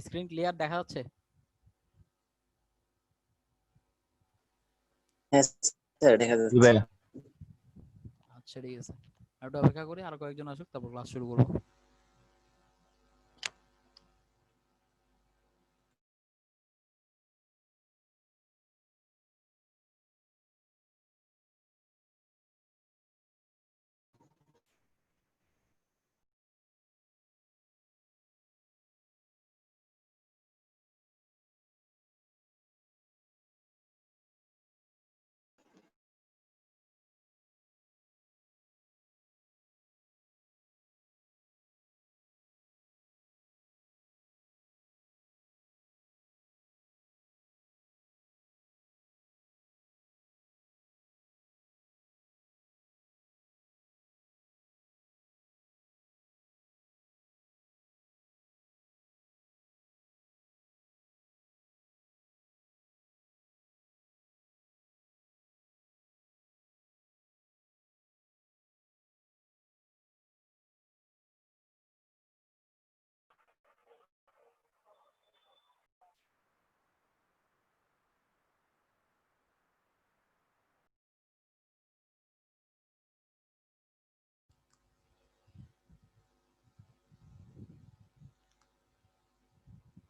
Screen clear দেখা যাচ্ছে? হ্যাঁ স্যার দেখা জি যাচ্ছে। ভাইয়া। আচ্ছা ঠিক আছে, একটু অপেক্ষা করি, আর কয়েকজন আসুক, তারপর ক্লাস শুরু করবো।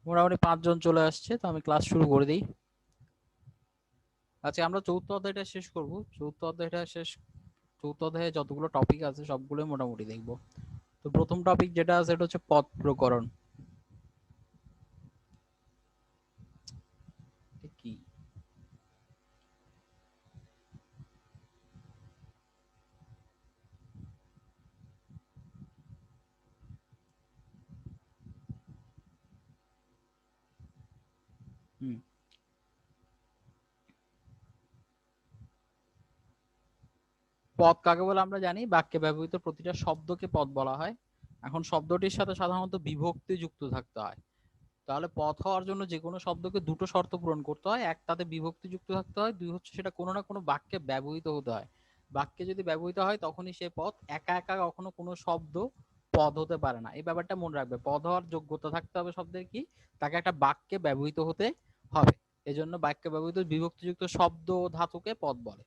মোটামুটি 5 জন চলে আসছে, তো আমি ক্লাস শুরু করে দিই। আচ্ছা, আমরা চতুর্থ অধ্যায়টা শেষ করব। চতুর্থ অধ্যায়ে যতগুলো টপিক আছে সবগুলোই মোটামুটি দেখব। তো প্রথম টপিক যেটা আছে এটা হচ্ছে পদ প্রকরণ। কি হুম পদ কাকে বলে আমরা জানি, বাক্যে ব্যবহৃত প্রতিটা শব্দকে পদ বলা হয়। এখন শব্দটির সাথে সাধারণত বিভক্তি যুক্ত থাকতে হয়। তাহলে পদ হওয়ার জন্য যে কোনো শব্দকে দুটো শর্ত পূরণ করতে হয়: এক, তাতে বিভক্তি যুক্ত থাকতে হয়; দুই হচ্ছে সেটা কোনো না কোনো বাক্যে ব্যবহৃত হতে হয়। বাক্যে যদি ব্যবহৃত হয় তখনই সে পদ। একা একা কখনো কোনো শব্দ পদ হতে পারে না, এই ব্যাপারটা মনে রাখবে। পদ হওয়ার যোগ্যতা থাকতে হবে শব্দের কি, তাকে একটা বাক্যে ব্যবহৃত হতে হবে। এজন্য বাক্যে ব্যবহৃত বিভক্তিযুক্ত শব্দ ও ধাতুকে পদ বলে।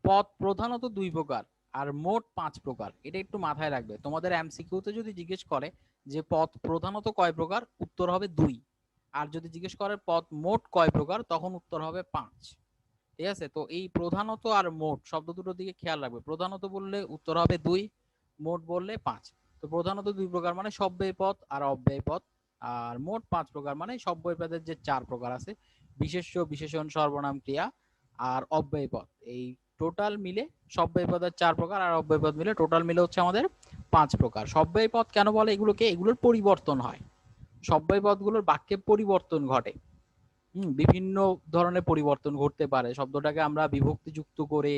পদ প্রধানত দুই প্রকার আর মোট 5 প্রকার। এটা একটু মাথায় রাখবে। তোমাদের এমসিকিউতে যদি জিজ্ঞেস করে যে পদ প্রধানত কয় প্রকার, উত্তর হবে 2। আর যদি জিজ্ঞেস করে পদ মোট কয় প্রকার, তখন উত্তর হবে 5। ঠিক আছে? তো এই প্রধানত আর মোট শব্দ দুটোর দিকে খেয়াল রাখবে। প্রধানত বললে উত্তর হবে 2, মোট বললে 5। তো প্রধানত 2 প্রকার মানে সব্যয় পদ আর অব্যয় পদ। আর মোট 5 প্রকার মানে সব্যয় পদের যে 4 প্রকার আছে: বিশেষ্য, বিশেষণ, সর্বনাম, ক্রিয়া আর অব্যয় পদ। এই টোটাল মিলে সব্যয় পদের 4 প্রকার, আর অব্যয় পদ মিলে টোটাল মিলে হচ্ছে আমাদের 5 প্রকার। সব্যয় পদ কেন বলে এগুলোকে? এগুলোর পরিবর্তন হয়। সব্যয় পদগুলোর বাক্যে পরিবর্তন ঘটে। বিভিন্ন ধরনের পরিবর্তন ঘটতে পারে। শব্দটাকে আমরা বিভক্তি যুক্ত করে,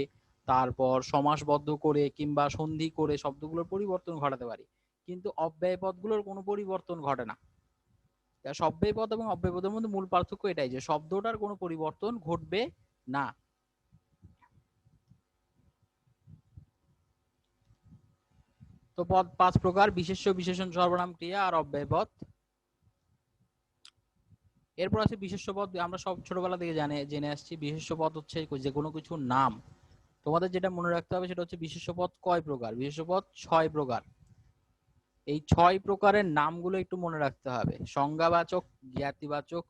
তারপর সমাসবদ্ধ করে কিংবা সন্ধি করে শব্দগুলোর পরিবর্তন ঘটাতে পারি। কিন্তু অব্যয় পদগুলোর কোনো পরিবর্তন ঘটে না। সব্যয় পদ এবং অব্যয় পদের মধ্যে মূল পার্থক্য এটাই যে শব্দটার কোনো পরিবর্তন ঘটবে না। তো পদ 5 প্রকার: বিশেষ্য, বিশেষণ, সর্বনাম, ক্রিয়া আর অব্যয় পদ। এরপর আছে বিশেষ্য পদ। আমরা সব ছোটবেলা থেকে জেনে আসছি বিশেষ্য পদ হচ্ছে যে কোনো কিছুর নাম। তোমাদের যেটা মনে রাখতে হবে সেটা হচ্ছে বিশেষ্য পদ কয় প্রকার। বিশেষ্য পদ 6 প্রকার। এই 6 প্রকারের নামগুলো একটু মনে রাখতে হবে: সংজ্ঞাবাচক, জ্ঞাতিবাচক,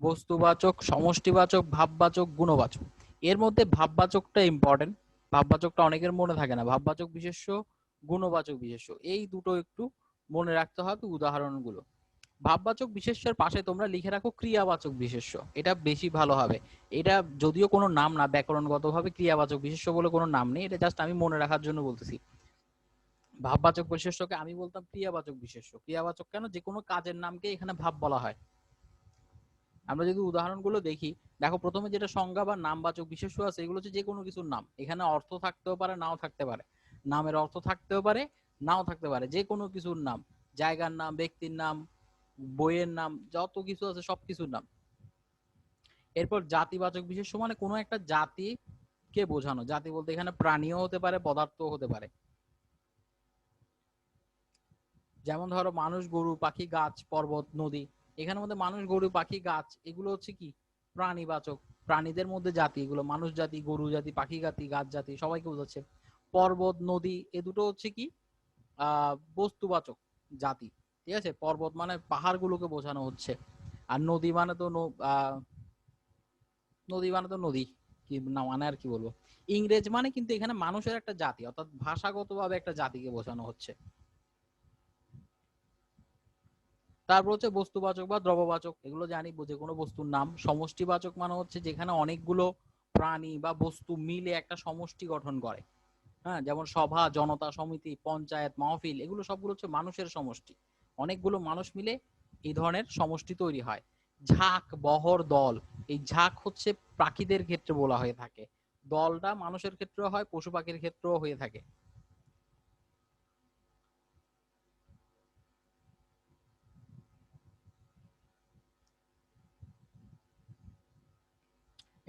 বস্তুবাচক, সমষ্টিবাচক, ভাববাচক, গুণবাচক। এর মধ্যে ভাববাচকটা ইম্পর্টেন্ট। ভাববাচকটা অনেকের মনে থাকে না। ভাববাচক বিশেষ্য, গুণবাচক বিশেষ্য, এই দুটো একটু মনে রাখতে হবে উদাহরণগুলো। ভাববাচক বিশেষ্যের পাশে তোমরা লিখে রাখো ক্রিয়াবাচক বিশেষ্য, এটা বেশি ভালো হবে। এটা যদিও কোনো নাম না, ব্যাকরণগতভাবে ক্রিয়াবাচক বিশেষ্য বলে কোনো নাম নেই, এটা জাস্ট আমি মনে রাখার জন্য বলতেছি। ভাববাচক বিশেষ্যকে আমি বলতাম ক্রিয়াবাচক বিশেষ্য। ক্রিয়াবাচক কেন? যে কোনো কাজের নামকে এখানে ভাব বলা হয়। আমরা যদি উদাহরণগুলো দেখি, দেখো প্রথমে যেটা সংজ্ঞা বা নামবাচক বিশেষ্য আছে, এগুলো হচ্ছে যে কোনো কিছুর নাম। এখানে অর্থ থাকতেও পারে, নাও থাকতে পারে। নামের অর্থ থাকতেও পারে, নাও থাকতে পারে। যে কোনো কিছুর নাম, জায়গার নাম, ব্যক্তির নাম, বইয়ের নাম, যত কিছু আছে সব কিছুর নাম। এরপর জাতিবাচক বিশেষ্য মানে কোনো একটা জাতিকে বোঝানো। জাতি বলতে এখানে প্রাণীও হতে পারে, পদার্থও হতে পারে। যেমন ধরো মানুষ, গরু, পাখি, গাছ, পর্বত, নদী। এখানের মধ্যে মানুষ, গরু, পাখি, গাছ এগুলো হচ্ছে কি প্রাণীবাচক, প্রাণীদের মধ্যে জাতি, এগুলো মানুষ জাতি, গরু জাতি, পাখি জাতি, গাছ জাতি সবাইকে বোঝাচ্ছে। পর্বত, নদী এ দুটো হচ্ছে কি বস্তুবাচক জাতি। ঠিক আছে, পর্বত মানে পাহাড় গুলোকে বোঝানো হচ্ছে, আর নদী মানে তো নদী মানে তো নদী, কি না মানে আর কি বলবো। ইংরেজ মানে কিন্তু এখানে মানুষের একটা জাতি, অর্থাৎ ভাষাগতভাবে একটা জাতিকে বোঝানো হচ্ছে। তারপর হচ্ছে বস্তুবাচক বা দ্রব্যবাচক, এগুলো জানি যে কোনো বস্তুর নাম। সমষ্টিবাচক মানে হচ্ছে যেখানে অনেকগুলো প্রাণী বা বস্তু মিলে একটা সমষ্টি গঠন করে। হ্যাঁ, যেমন সভা, জনতা, সমিতি, পঞ্চায়েত, মাহফিল এগুলো সবগুলো হচ্ছে মানুষের সমষ্টি। অনেকগুলো মানুষ মিলে এই ধরনের সমষ্টি তৈরি হয়। ঝাঁক, বহর, দল, এই ঝাঁক হচ্ছে পাখিদের ক্ষেত্রে বলা হয়ে থাকে, দলটা মানুষের ক্ষেত্রেও হয়, পশু পাখির ক্ষেত্রেও হয়ে থাকে।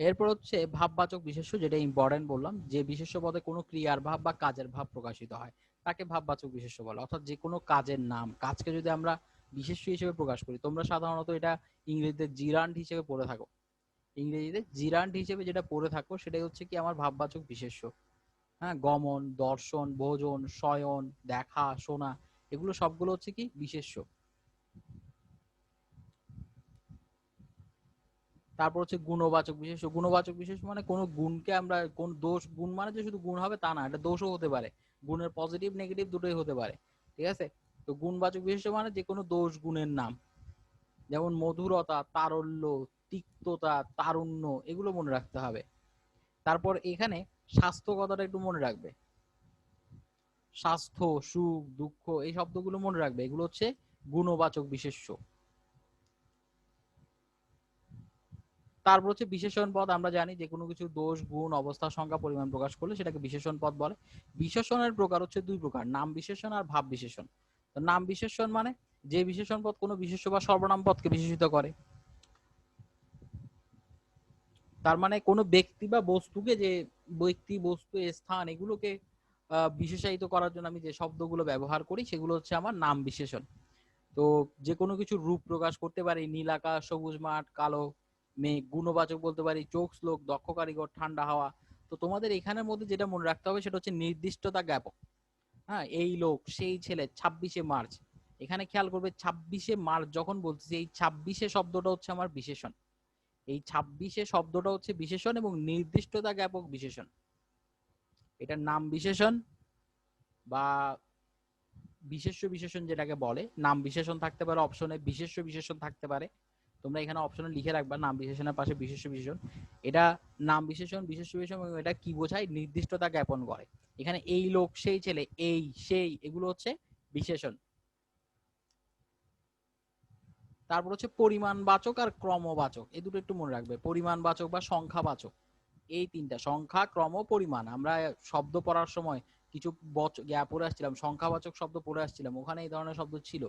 এরপর হচ্ছে ভাববাচক বিশেষ্য, যেটা ইম্পর্টেন্ট বললাম, যে বিশেষ্য পদে কোনো ক্রিয়ার ভাব বা কাজের ভাব প্রকাশিত হয় তাকে ভাববাচক বিশেষ্য বলে। অর্থাৎ যে কোনো কাজের নাম, কাজকে যদি আমরা বিশেষ্য হিসেবে প্রকাশ করি, তোমরা সাধারণত এটা ইংরেজিতে জিরান্ড হিসেবে পড়ে থাকো, ইংরেজিতে জিরান্ড হিসেবে যেটা পড়ে থাকো সেটাই হচ্ছে কি আমার ভাববাচক বিশেষ্য। হ্যাঁ, গমন, দর্শন, ভোজন, শয়ন, দেখা, শোনা এগুলো সবগুলো হচ্ছে কি বিশেষ্য। তারপর হচ্ছে গুণবাচক বিশেষ্য। গুণবাচক বিশেষ্য মানে কোন গুণকে আমরা, কোন দোষ, গুণ মানে যে শুধু গুণ হবে তা না, এটা দোষও হতে পারে, গুণের পজিটিভ নেগেটিভ দুটোই হতে পারে। ঠিক আছে, তো গুণবাচক বিশেষ্য মানে যে কোনো দোষ গুণের নাম, যেমন মধুরতা, তারল্য, তিক্ততা, তারুণ্য এগুলো মনে রাখতে হবে। তারপর এখানে স্বাস্থ্য কথাটা একটু মনে রাখবে, স্বাস্থ্য, সুখ, দুঃখ এই শব্দগুলো মনে রাখবে, এগুলো হচ্ছে গুণবাচক বিশেষ্য। তারপর হচ্ছে বিশেষণ পদ, আমরা জানি যে কোনো কিছু দোষ, গুণ, অবস্থা, সংখ্যা, পরিমাণ প্রকাশ করলে সেটাকে বিশেষণ পদ বলে। বিশেষণের প্রকার হচ্ছে দুই প্রকার, নাম বিশেষণ আর ভাব বিশেষণ। তো নাম বিশেষণ মানে যে বিশেষণ পদ কোনো বিশেষ্য বা সর্বনাম পদকে বিশেষিত করে। তার মানে কোনো ব্যক্তি বা বস্তুকে, যে ব্যক্তি, বস্তু, স্থান এগুলোকে বিশেষায়িত করার জন্য আমি যে শব্দগুলো ব্যবহার করি সেগুলো হচ্ছে আমার নাম বিশেষণ। তো যে কোনো কিছু রূপ প্রকাশ করতে পারি, নীল আকাশ, সবুজ মাঠ, কালো মেঘ। গুণবাচক বলতে পারি চোখ, শ্লোক, দক্ষ কারিগর, ঠান্ডা হাওয়া। তো তোমাদের এখানের মধ্যে যেটা মনে রাখতে হবে সেটা হচ্ছে নির্দিষ্টতা জ্ঞাপক। হ্যাঁ, এই লোক, সেই ছেলে, 26শে মার্চ। এখানে খেয়াল করবে 26শে মার্চ যখন বলতেছি, এই 26শে শব্দটা হচ্ছে আমার বিশেষণ, এই 26শে শব্দটা হচ্ছে বিশেষণ এবং নির্দিষ্টতা জ্ঞাপক বিশেষণ। এটা নাম বিশেষণ বা বিশেষ্য বিশেষণ যেটাকে বলে। নাম বিশেষণ থাকতে পারে অপশনে, বিশেষ্য বিশেষণ থাকতে পারে। তোমরা এখানে অপশনে লিখে রাখবা নাম বিশেষণের পাশে বিশেষ্য বিশেষণ। এটা নাম বিশেষণ, বিশেষ্য বিশেষণ এবং এটা কি বোঝায়, নির্দিষ্টতা জ্ঞাপন করে। এখানে এই লোক, সেই ছেলে, এই, সেই এগুলো হচ্ছে বিশেষণ। তারপর হচ্ছে পরিমাণবাচক আর ক্রমবাচক, এই দুটো একটু মনে রাখবে। পরিমাণবাচক বা সংখ্যাবাচক, এই তিনটা, সংখ্যা, ক্রম, পরিমাণ। আমরা শব্দ পড়ার সময় কিছু পড়ে আসছিলাম, সংখ্যাবাচক শব্দ পড়ে আসছিলাম, ওখানে এই ধরনের শব্দ ছিল।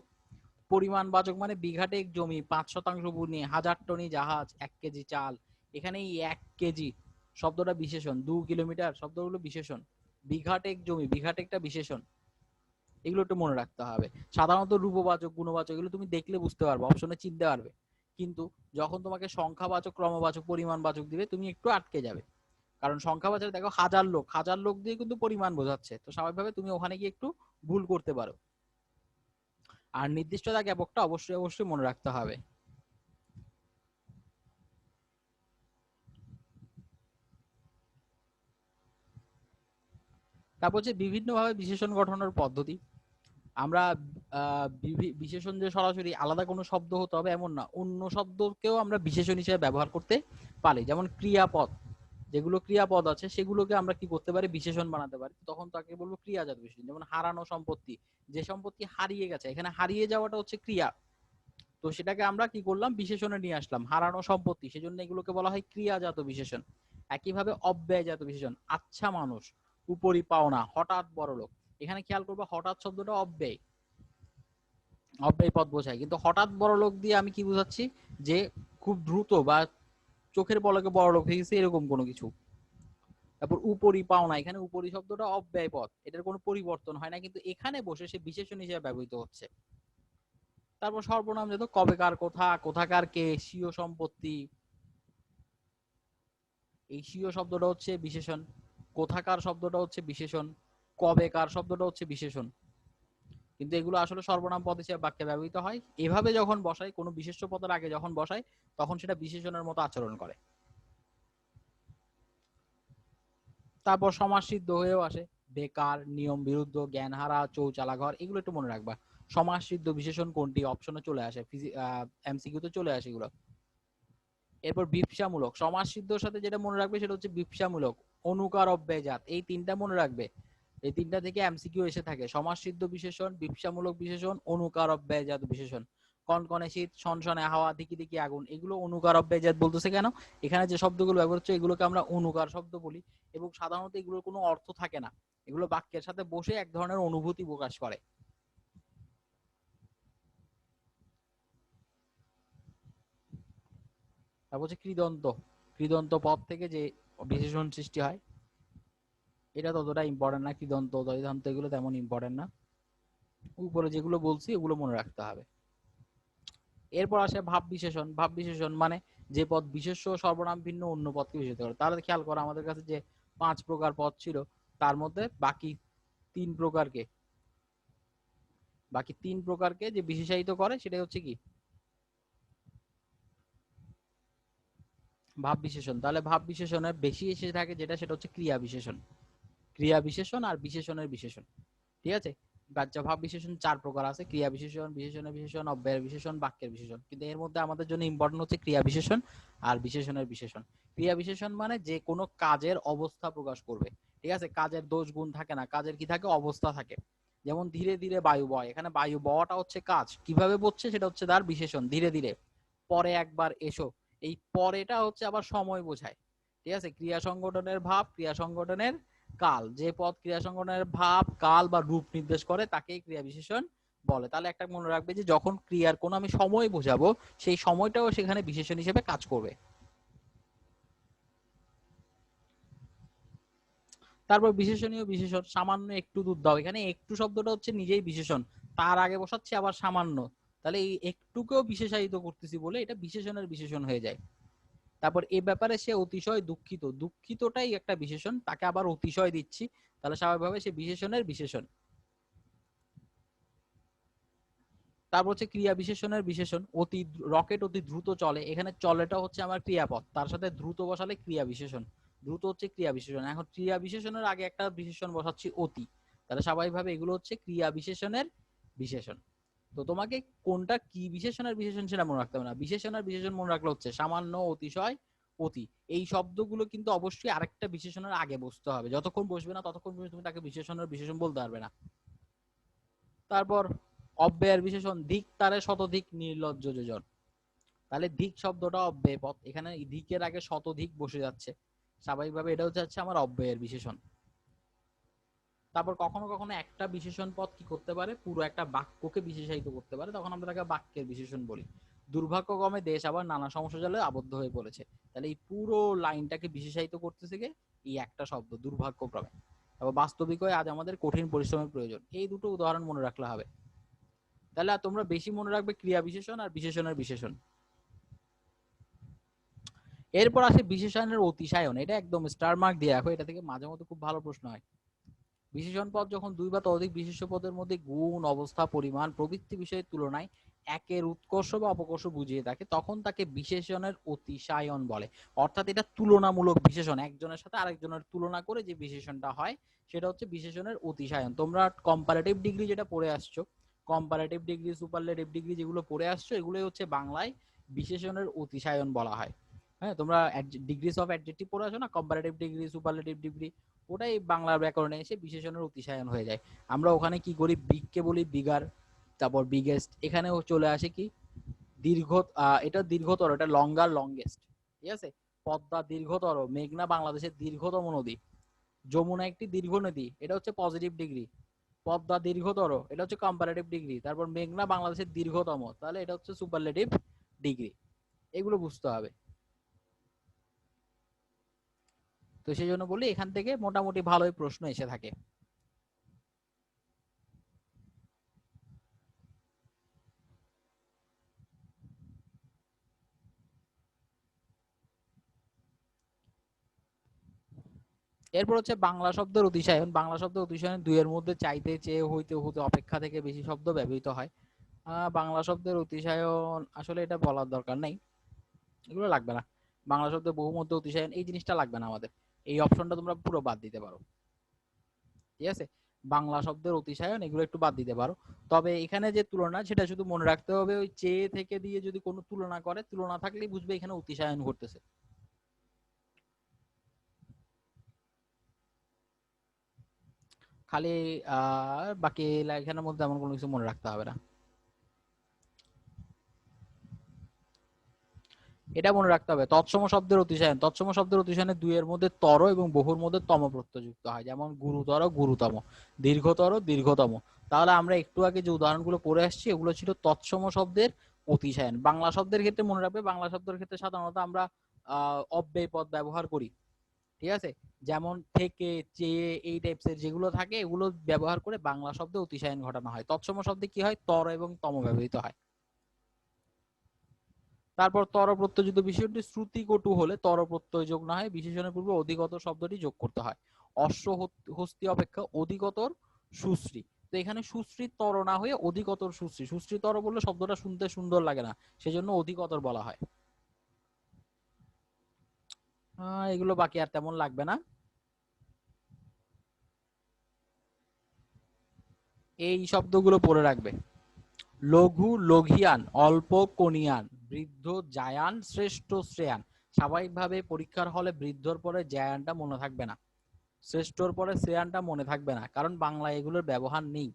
পরিমাণবাচক মানে বিঘাটে এক জমি, 5 শতাংশ ভূমি, 1000 টনি জাহাজ, 1 কেজি চাল। এখানে এই 1 কেজি শব্দটা বিশেষণ, 2 কিলোমিটার শব্দগুলো বিশেষণ, বিঘাটে এক জমি, বিঘাটে একটা বিশেষণ। এগুলো একটু মনে রাখতে হবে। সাধারণত রূপবাচক, গুণবাচক এগুলো তুমি দেখলে বুঝতে পারবে, অপশনে চিনতে পারবে, কিন্তু যখন তোমাকে সংখ্যাবাচক, ক্রমবাচক, পরিমাণবাচক দিবে তুমি একটু আটকে যাবে। কারণ সংখ্যাবাচক দেখো হাজার লোক, হাজার লোক দিয়ে কিন্তু পরিমাণ বোঝাচ্ছে, তো স্বাভাবিকভাবে তুমি ওখানে গিয়ে একটু ভুল করতে পারো। আর নির্দিষ্টতা জ্ঞাপকটা অবশ্যই অবশ্যই মনে রাখতে হবে। তারপর হচ্ছে বিভিন্নভাবে বিশেষণ গঠনের পদ্ধতি। আমরা বিশেষণ যে সরাসরি আলাদা কোনো শব্দ হতে হবে এমন না, অন্য শব্দকেও আমরা বিশেষণ হিসেবে ব্যবহার করতে পারি। যেমন ক্রিয়াপদ, যেগুলো ক্রিয়াপদ আছে সেগুলোকে আমরা কি করতে পারি, বিশেষণ বানাতে পারি, তখন তাকে বলবো ক্রিয়াজাত বিশেষণ। যেমন হারানো সম্পত্তি, যে সম্পত্তি হারিয়ে গেছে, এখানে হারিয়ে যাওয়াটা হচ্ছে ক্রিয়া, তো সেটাকে আমরা কি করলাম, বিশেষণে নিয়ে আসলাম, হারানো সম্পত্তি, সেজন্য এগুলোকে বলা হয় ক্রিয়াজাত বিশেষণ। একইভাবে অব্যয়জাত বিশেষণ, আচ্ছা মানুষ, উপরি পাওনা, হঠাৎ বড়লোক। এখানে খেয়াল করবো হঠাৎ শব্দটা অব্যয়, অব্যয় পদ বোঝায়, কিন্তু হঠাৎ বড়লোক দিয়ে আমি কি বুঝাচ্ছি, যে খুব দ্রুত বা চোখের পলকে বড়লোক হয়ে গেছে এরকম কোনো কিছু। তারপর উপরি পাওনা, এখানে উপরি শব্দটা অব্যয় পদ, এটার কোনো পরিবর্তন হয় না, কিন্তু এখানে বসে সে বিশেষণ হিসেবে ব্যবহৃত হচ্ছে। তারপর সর্বনাম যেহেতু কবেকার কোথা, কোথাকার কে, স্বীয় সম্পত্তি, এই স্বীয় শব্দটা হচ্ছে বিশেষণ, কোথাকার শব্দটা হচ্ছে বিশেষণ, কবেকার শব্দটা হচ্ছে বিশেষণ। কিন্তু এগুলো আসলে সর্বনাম পদ হিসেবে বাক্যে ব্যবহৃত হয়। এভাবে যখন বসাই, কোনো বিশেষ্য পদের আগে যখন বসাই, তখন সেটা বিশেষণের মতো আচরণ করে। তারপর সমাস সিদ্ধ হয়েও আসে, বেকার, নিয়ম বিরুদ্ধ, জ্ঞানহারা, চৌচালা ঘর, এগুলো একটু মনে রাখবা। সমাস সিদ্ধ বিশেষণ কোনটি, অপশনে চলে আসে, এমসিকিউ তে চলে আসে এগুলো। এরপর বিপসামূলক, সমাস সিদ্ধর সাথে যেটা মনে রাখবে সেটা হচ্ছে বিপসামূলক, অনুকার, অব্যয়জাত, এই তিনটা মনে রাখবে। এই তিনটা থেকে এমসিকিউ এসে থাকে, সমাস সিদ্ধ বিশেষণ, বিপসামূলক বিশেষণ, অনুকার অব্যয়জাত বিশেষণ। কনকনে শীত, সনসনে হাওয়া, দিকি দিকি আগুন, এগুলো অনুকার অব্যয়জাত বলতেছে কেন? এখানে যে শব্দগুলো ব্যবহার হচ্ছে এগুলোকে আমরা অনুকার শব্দ বলি, এবং সাধারণত এগুলোর কোনো অর্থ থাকে না, এগুলো বাক্যের সাথে বসে এক ধরনের অনুভূতি প্রকাশ করে। তারপর হচ্ছে কৃদন্ত, কৃদন্ত পদ থেকে যে বিশেষণ সৃষ্টি হয়, এটা ততটা ইম্পর্টেন্ট না, কৃদন্ত, দয়দান্ত এগুলো তেমন ইম্পর্টেন্ট না, উপরে যেগুলো বলছি এগুলো মনে রাখতে হবে। এরপর আসে ভাব বিশেষণ। ভাব বিশেষণ মানে যে পদ বিশেষ্য সর্বনাম ভিন্ন অন্য পদকে বিশেষিত করে। তাহলে খেয়াল করো, আমাদের কাছে যে 5 প্রকার পদ ছিল, তার মধ্যে বাকি 3 প্রকারকে, যে বিশেষায়িত করে সেটাই হচ্ছে কি ভাব বিশেষণ। তাহলে ভাব বিশেষণের বেশি এসে থাকে যেটা, সেটা হচ্ছে ক্রিয়া বিশেষণ। ক্রিয়া বিশেষণ আর বিশেষণের বিশেষণ, ঠিক আছে। বাচ্চা ভাব বিশেষণ 4 প্রকার আছে, ক্রিয়া বিশেষণ, বিশেষণের বিশেষণ, অব্যয়ের বিশেষণ, বাক্যের বিশেষণ। কিন্তু এর মধ্যে আমাদের জন্য ইম্পর্টেন্ট হচ্ছে ক্রিয়া বিশেষণ আর বিশেষণের বিশেষণ। ক্রিয়া বিশেষণ মানে যে কোনো কাজের অবস্থা প্রকাশ করবে, ঠিক আছে। কাজের দোষ গুণ থাকে না, কাজের কি থাকে, অবস্থা থাকে। যেমন ধীরে ধীরে বায়ু বয়, এখানে বায়ু বওয়াটা হচ্ছে কাজ, কিভাবে বচ্ছে সেটা হচ্ছে তার বিশেষণ, ধীরে ধীরে। পরে একবার এসো, এই পরেটা হচ্ছে আবার সময় বোঝায়, ঠিক আছে। ক্রিয়া সংগঠনের ভাব, ক্রিয়া সংগঠনের কাল, যে পদ ক্রিয়া সংগঠনের ভাব, কাল বা রূপ নির্দেশ করে তাকেই ক্রিয়া বিশেষণ বলে। তাহলে একটা মনে রাখবে যে যখন ক্রিয়ার কোনো আমি সময় বোঝাবো, সেই সময়টাও সেখানে বিশেষণ হিসেবে কাজ করবে। তারপর বিশেষণীয় বিশেষণ, সামান্য একটু দুধ দাও, এখানে একটু শব্দটা হচ্ছে নিজেই বিশেষণ, তার আগে বসাচ্ছি আবার সামান্য, তাহলে এই একটুকেও বিশেষায়িত করতেছি বলে এটা বিশেষণের বিশেষণ হয়ে যায়। তারপর এ ব্যাপারে সে অতিশয় দুঃখিত, দুঃখিতটাই একটা বিশেষণ, তাকে আবার অতিশয় দিচ্ছি, তাহলে স্বাভাবিকভাবে সে বিশেষণের বিশেষণ। তারপর হচ্ছে ক্রিয়া বিশেষণের বিশেষণ, অতি, রকেট অতি দ্রুত চলে, এখানে চলেটা হচ্ছে আমার ক্রিয়াপদ, তার সাথে দ্রুত বসালে ক্রিয়া বিশেষণ, দ্রুত হচ্ছে ক্রিয়া বিশেষণ। এখন ক্রিয়া বিশেষণের আগে একটা বিশেষণ বসাচ্ছি অতি, তাহলে স্বাভাবিকভাবে এগুলো হচ্ছে ক্রিয়া বিশেষণের বিশেষণ। তো তোমাকে কোনটা কি বিশেষণের বিশেষণ সেটা মনে রাখতে হবে না, বিশেষণের বিশেষণ মনে রাখলে হচ্ছে সামান্য, অতিশয়, অতি, এই শব্দগুলো কিন্তু অবশ্যই আরেকটা বিশেষণের আগে বসতে হবে, যতক্ষণ বসবে না ততক্ষণ তুমি তাকে বিশেষণের বিশেষণ বলতে পারবে না। তারপর অব্যয়ের বিশেষণ, ধিক তারে শতধিক নির্লজ্জ যোজন, তাহলে ধিক শব্দটা অব্যয় পদ, এখানে ধিকের আগে শতধিক বসে যাচ্ছে, স্বাভাবিকভাবে এটা হচ্ছে আমার অব্যয়ের বিশেষণ। তারপর কখনো কখনো একটা বিশেষণ পদ কি করতে পারে, পুরো একটা বাক্যকে বিশেষায়িত করতে পারে, তখন আমরা তাকে বাক্যের বিশেষণ বলি। দুর্ভাগ্যক্রমে দেশ আবার নানা সমস্যা জালে আবদ্ধ হয়ে পড়েছে, তাহলে এই পুরো লাইনটাকে বিশেষায়িত করতেছে কি এই একটা শব্দ, দুর্ভাগ্যক্রমে। তারপর বাস্তবিক হয়ে আজ আমাদের কঠিন পরিশ্রমের প্রয়োজন, এই দুটো উদাহরণ মনে রাখলে হবে। তাহলে তোমরা বেশি মনে রাখবে ক্রিয়া বিশেষণ আর বিশেষণের বিশেষণ। এরপর আসে বিশেষণের অতিশায়ন, এটা একদম স্টার মার্ক দিয়ে রাখো, এটা থেকে মাঝে মধ্যে খুব ভালো প্রশ্ন হয়। বিশেষণ পদ যখন দুই বা ততোধিক বিশেষ্য পদের মধ্যে গুণ, অবস্থা, পরিমাণ প্রভৃতি বিষয়ের তুলনায় একের উৎকর্ষ বা অপকর্ষ বুঝিয়ে থাকে, তখন তাকে বিশেষণের অতিশায়ন বলে। অর্থাৎ এটা তুলনামূলক বিশেষণ, একজনের সাথে আরেকজনের তুলনা করে যে বিশেষণটা হয় সেটা হচ্ছে বিশেষণের অতিশায়ন। তোমরা কম্পারেটিভ ডিগ্রি যেটা পড়ে আসছো, কম্পারেটিভ ডিগ্রি, সুপারলেটিভ ডিগ্রি যেগুলো পড়ে আসছো, এগুলোই হচ্ছে বাংলায় বিশেষণের অতিশায়ন বলা হয়। হ্যাঁ, তোমরা ডিগ্রিস অফ অ্যাডজেক্টিভ পড়ে আসো না, কম্পারেটিভ ডিগ্রি, সুপারলেটিভ ডিগ্রি, ওটাই বাংলার ব্যাকরণে এসে বিশেষণের অতিশায়ন হয়ে যায়। আমরা ওখানে কি করি, বিগকে বলি বিগার, তারপর বিগেস্ট, এখানেও চলে আসে কি দীর্ঘ, এটা দীর্ঘতর, এটা লঙ্গার, লংগেস্ট, ঠিক আছে। পদ্মা দীর্ঘতর, মেঘনা বাংলাদেশের দীর্ঘতম নদী, যমুনা একটি দীর্ঘ নদী, এটা হচ্ছে পজিটিভ ডিগ্রি। পদ্মা দীর্ঘতর, এটা হচ্ছে কম্পারেটিভ ডিগ্রি। তারপর মেঘনা বাংলাদেশের দীর্ঘতম, তাহলে এটা হচ্ছে সুপারলেটিভ ডিগ্রি। এগুলো বুঝতে হবে। তো সেই জন্য বলি এখান থেকে মোটামুটি ভালোই প্রশ্ন এসে থাকে। এরপর হচ্ছে বাংলা শব্দের অতিশায়ন। বাংলা শব্দের অতিশায়ন দুইয়ের মধ্যে চাইতে, চেয়ে, হইতে, হতে, অপেক্ষা থেকে বেশি শব্দ ব্যবহৃত হয়। বাংলা শব্দের অতিশায়ন আসলে এটা বলার দরকার নেই, এগুলো লাগবে না। বাংলা শব্দের বহুমধ্য অতিশায়ন এই জিনিসটা লাগবে না আমাদের, এই অপশনটা তোমরা পুরো বাদ দিতে পারো। ঠিক আছে, বাংলা শব্দের অতিশায়ন এগুলো একটু বাদ দিতে পারো। তবে এখানে যে তুলনা সেটা শুধু মনে রাখতে হবে, ওই চেয়ে থেকে দিয়ে যদি কোনো তুলনা করে, তুলনা থাকলেই বুঝবে এখানে অতিশায়ন ঘটতেছে। খালি বাকি এখানের মধ্যে এমন কোনো কিছু মনে রাখতে হবে না। এটা মনে রাখতে হবে তৎসম শব্দের অতিশায়ন। তৎসম শব্দের অতিশায়নে দুইয়ের মধ্যে তর এবং বহুর মধ্যে তম প্রত্যয় যুক্ত হয়, যেমন গুরুতর, গুরুতম, দীর্ঘতর, দীর্ঘতম। তাহলে আমরা একটু আগে যে উদাহরণগুলো পড়ে আসছি এগুলো ছিল তৎসম শব্দের অতিশায়ন। বাংলা শব্দের ক্ষেত্রে মনে রাখবে, বাংলা শব্দের ক্ষেত্রে সাধারণত আমরা অব্যয় পদ ব্যবহার করি। ঠিক আছে, যেমন থেকে, চেয়ে, এই টাইপসের যেগুলো থাকে এগুলো ব্যবহার করে বাংলা শব্দে অতিশায়ন ঘটানো হয়। তৎসম শব্দে কি হয়, তর এবং তম ব্যবহৃত হয়। তারপর তর প্রত্যয়যুক্ত বিশেষণটি শ্রুতি কটু হলে তর প্রত্যয় যোগ না হয়, বিশেষণের পূর্বে অধিকতর শব্দটি যোগ করতে হয়। অশ্ব হস্তি অপেক্ষা অধিকতর সুশ্রী। তো এখানে সুশ্রী তর না হয়ে অধিকতর সুশ্রী। সুশ্রী তর বললে শব্দটা শুনতে সুন্দর লাগে না, সেজন্য অধিকতর বলা হয়। এগুলো বাকি আর তেমন লাগবে না। এই শব্দগুলো পড়ে রাখবে। লঘু লঘিয়ান, অল্প কনিয়ান, বৃদ্ধ জায়ান, শ্রেষ্ঠ শ্রেয়ান। স্বাভাবিকভাবে পরীক্ষার হলে বৃদ্ধর পরে জায়ানটা মনে থাকবে না, শ্রেষ্ঠর পরে শ্রেয়ানটা মনে থাকবে না, কারণ বাংলায় এগুলোর ব্যবহার নেই।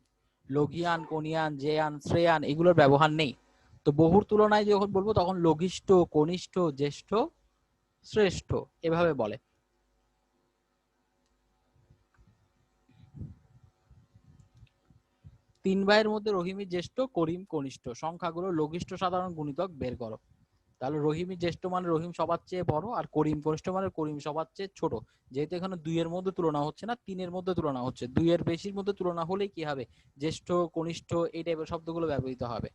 লঘিয়ান, কনিয়ান, জেয়ান, শ্রেয়ান এগুলোর ব্যবহার নেই। তো বহুর তুলনায় যখন বলবো তখন লঘিষ্ঠ, কনিষ্ঠ, জ্যেষ্ঠ, শ্রেষ্ঠ এভাবে বলে। তিন ভাইয়ের মধ্যে রহিমি জ্যেষ্ঠ, করিম কনিষ্ঠ। সংখ্যাগুলো লঘিষ্ঠ সাধারণ গুণিতক বের করো। তাহলে রহিমি জ্যেষ্ঠ মানে রহিম সবার চেয়ে বড়, আর করিম কনিষ্ঠ মানে করিম সবার চেয়ে ছোট। যেহেতু এখানে দুইয়ের মধ্যে তুলনা হচ্ছে না, তিনের মধ্যে তুলনা হচ্ছে, দুইয়ের বেশির মধ্যে তুলনা হলেই কি হবে, জ্যেষ্ঠ, কনিষ্ঠ এই টাইপের শব্দগুলো ব্যবহৃত হবে।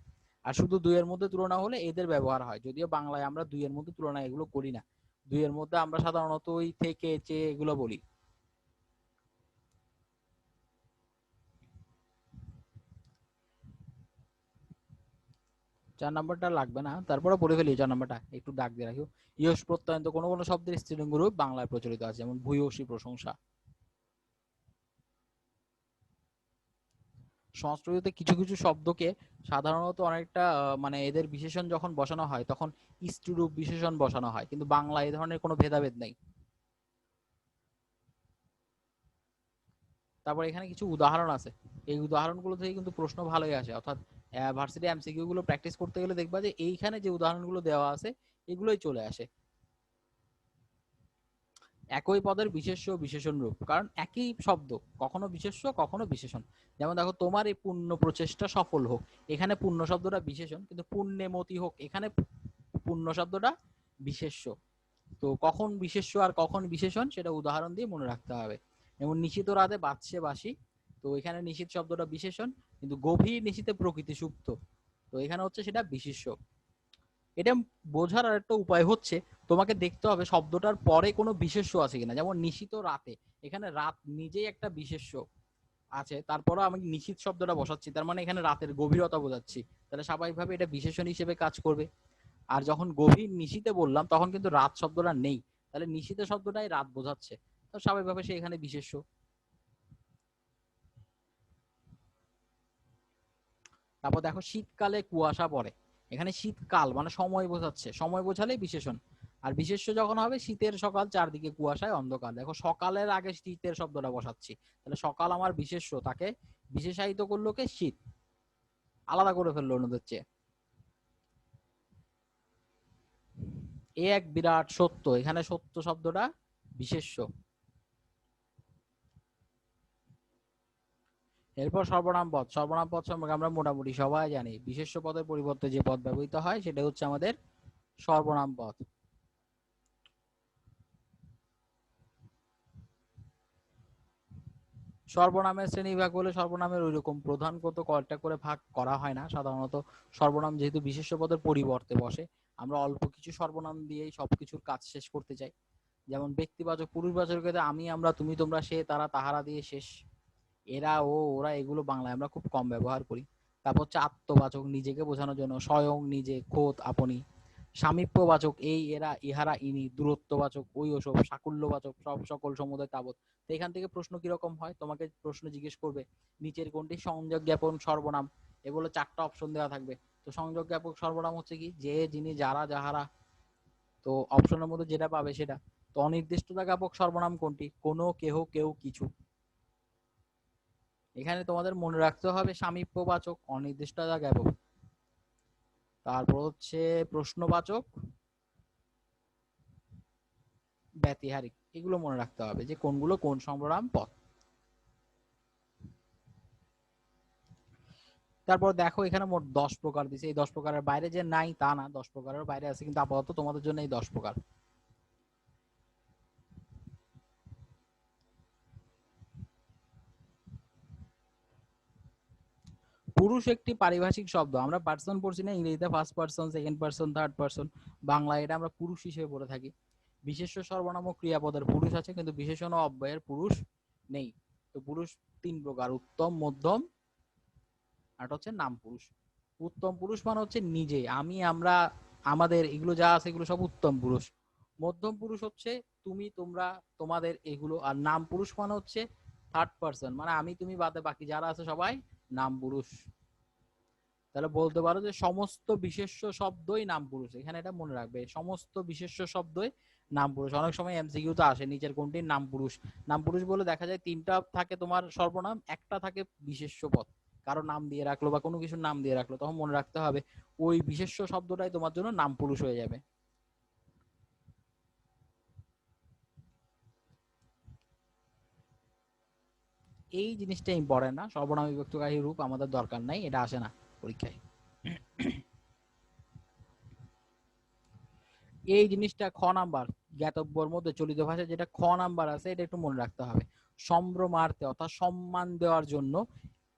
আর শুধু দুইয়ের মধ্যে তুলনা হলে এদের ব্যবহার হয়, যদিও বাংলায় আমরা দুইয়ের মধ্যে তুলনা এগুলো করি না। দুইয়ের মধ্যে আমরা সাধারণত ওই থেকে, চেয়ে এগুলো বলি। 4 নম্বরটা লাগবে না, তারপরে পড়ে ফেলি। 4 নম্বরটা একটু দাগ দিয়ে রাখিও। ইয়স প্রত্যয়ন্ত কোনো কোনো শব্দের স্ত্রীলিঙ্গ রূপ বাংলায় প্রচলিত আছে, যেমন ভূয়সী প্রশংসা। সংস্কৃততে কিছু কিছু শব্দকে সাধারণত অনেকটা মানে এদের বিশেষণ যখন বসানো হয় তখন স্ত্রীরূপ বিশেষণ বসানো হয়, কিন্তু বাংলা এই ধরনের কোনো ভেদাভেদ নেই। তারপর এখানে কিছু উদাহরণ আছে, এই উদাহরণগুলো থেকে কিন্তু প্রশ্ন ভালোই আসে, অর্থাৎ ভার্সিটি এমসিকিউ গুলো প্র্যাকটিস করতে গেলে দেখবা যে এইখানে যে উদাহরণগুলো দেওয়া আছে এগুলোই চলে আসে। একই পদের বিশেষ্য বিশেষণ রূপ, কারণ একই শব্দ কখনো বিশেষ্য কখনো বিশেষণ। যেমন দেখো, তোমার এই পূর্ণ প্রচেষ্টা সফল হোক, এখানে পূর্ণ শব্দটা বিশেষণ, কিন্তু পুণ্যমতি হোক এখানে পূর্ণ শব্দটা বিশেষ্য। তো কখন বিশেষ্য আর কখন বিশেষণ সেটা উদাহরণ দিয়ে মনে রাখতে হবে। যেমন নিশিত রাতে বাজছে বাঁশি, তো এখানে নিশিত শব্দটা বিশেষণ, কিন্তু গভীর নিশিতে প্রকৃতি সুপ্ত, তো এখানে হচ্ছে সেটা বিশেষ্য। এটা বোঝার আর একটা উপায় হচ্ছে তোমাকে দেখতে হবে শব্দটার পরে কোনো বিশেষ্য আছে কিনা। যেমন নিশিত রাতে, এখানে রাত নিজেই একটা বিশেষ্য আছে, তারপরে আমি নিশিত শব্দটা বসাচ্ছি, তার মানে এখানে রাতের গভীরতা বোঝাচ্ছি, তাহলে স্বাভাবিকভাবে এটা বিশেষণ হিসেবে কাজ করবে। আর যখন গভীর নিশিতে বললাম তখন কিন্তু রাত শব্দটা নেই, তাহলে নিশিতে শব্দটাই রাত বোঝাচ্ছে, তো স্বাভাবিকভাবে সে এখানে বিশেষ্য। তারপর দেখো, শীতকালে কুয়াশা পড়ে, এখানে শীতকাল মানে সময় বোঝাচ্ছে, সময় বোঝালেই বিশেষণ। আর বিশেষ্য যখন হবে শীতের সকাল, চারদিকে কুয়াশায় অন্ধকার, দেখো সকালের আগে শীতের শব্দটা বসাচ্ছি, তাহলে সকাল আমার বিশেষ্য, তাকে বিশেষায়িত করলো কে, শীত, আলাদা করে ফেললো অন্যদের চেয়ে। এ এক বিরাট সত্য, এখানে সত্য শব্দটা বিশেষ্য। এরপর সর্বনাম পদ। সর্বনাম পদ সম্পর্কে আমরা মোটামুটি সবাই জানি, বিশেষ্য পদের পরিবর্তে যে পদ ব্যবহৃত হয় সেটা হচ্ছে আমাদের সর্বনাম পদ। সর্বনামের শ্রেণীবিভাগ বলে সর্বনামের ওইরকম প্রধান কত কয়টা করে ভাগ করা হয় না। সাধারণত সর্বনাম যেহেতু বিশেষ্য পদের পরিবর্তে বসে, আমরা অল্প কিছু সর্বনাম দিয়েই সবকিছুর কাজ শেষ করতে চাই। যেমন ব্যক্তিবাচক, পুরুষবাচক ক্ষেত্রে আমি, আমরা, তুমি, তোমরা, সে, তারা, তাহারা দিয়ে শেষ। এরা, ও, ওরা, এগুলো বাংলায় আমরা খুব কম ব্যবহার করি। তারপর হচ্ছে আত্মবাচক, নিজেকে বোঝানোর জন্য স্বয়ং, নিজে, খোদ, আপনি। সামীপ্যবাচক এই, এরা, ইহারা, ইনি। দূরত্ববাচক ওই, ওসব। সাকুল্যবাচক সব, সকল, সমুদয়, তাবৎ। তো এখান থেকে প্রশ্ন কিরকম হয়, তোমাকে প্রশ্ন জিজ্ঞেস করবে নিচের কোনটি সংযোগ জ্ঞাপন সর্বনাম, এগুলো 4টা অপশন দেওয়া থাকবে। তো সংযোগ জ্ঞাপক সর্বনাম হচ্ছে কি, যে, যিনি, যারা, যাহারা। তো অপশনের মধ্যে যেটা পাবে সেটা। তো অনির্দিষ্টতা জ্ঞাপক সর্বনাম কোনটি, কোনো, কেহ, কেউ, কিছু। এখানে তোমাদের মনে রাখতে হবে সামীপ্যবাচক, অনির্দিষ্টতা জ্ঞাপক। তারপর হচ্ছে প্রশ্নবাচক, ব্যতিহারিক। এগুলো মনে রাখতে হবে যে কোনগুলো কোন সর্বনাম পদ। তারপর দেখো এখানে মোট 10 প্রকার দিছে। এই 10 প্রকারের বাইরে যে নাই তা না, 10 প্রকারের বাইরে আছে, কিন্তু আপাতত তোমাদের জন্য এই 10 প্রকার। পুরুষ একটি পারিভাষিক শব্দ। আমরা পার্সন পড়ছি না ইংরেজিতে, first person, second person, third person. বাংলায় এটা আমরা পুরুষ হিসেবে পড়ে থাকি। বিশেষ্য, সর্বনাম ও ক্রিয়াপদের পুরুষ আছে, কিন্তু বিশেষণ ও অব্যয়ের পুরুষ নেই। তো পুরুষ 3 প্রকার, উত্তম, মধ্যম, আর হচ্ছে নাম পুরুষ। উত্তম পুরুষ মানে হচ্ছে নিজে, আমি, আমরা, আমাদের, এগুলো যা আছে এগুলো সব উত্তম পুরুষ। মধ্যম পুরুষ হচ্ছে তুমি, তোমরা, তোমাদের, এগুলো। আর নাম পুরুষ মানে হচ্ছে থার্ড পার্সন, মানে আমি, তুমি বাদে বাকি যারা আছে সবাই নাম পুরুষ। তাহলে বলতে পারো যে সমস্ত বিশেষ্য শব্দই নাম পুরুষ। এখানে এটা মনে রাখবে, সমস্ত বিশেষ্য শব্দই নাম পুরুষ। অনেক সময় এমসিকিউ তো আসে নিচের কোনটি নাম পুরুষ। নাম পুরুষ বলে দেখা যায় 3টা থাকে তোমার সর্বনাম, একটা থাকে বিশেষ্য পদ, কারো নাম দিয়ে রাখলো বা কোনো কিছুর নাম দিয়ে রাখলো, তখন মনে রাখতে হবে ওই বিশেষ্য শব্দটাই তোমার জন্য নাম পুরুষ হয়ে যাবে। এই জিনিসটা ইম্পর্টেন্ট না, সর্বনাম বিভক্তকারী রূপ আমাদের দরকার নাই, এটা আসে না পরীক্ষায়। এই জিনিসটা খ নাম্বার, জ্ঞাতব্যর মধ্যে চলিত ভাষায় যেটা খ নাম্বার আছে, এটা একটু মনে রাখতে হবে। সম্ভ্রমার্থে অর্থাৎ সম্মান দেওয়ার জন্য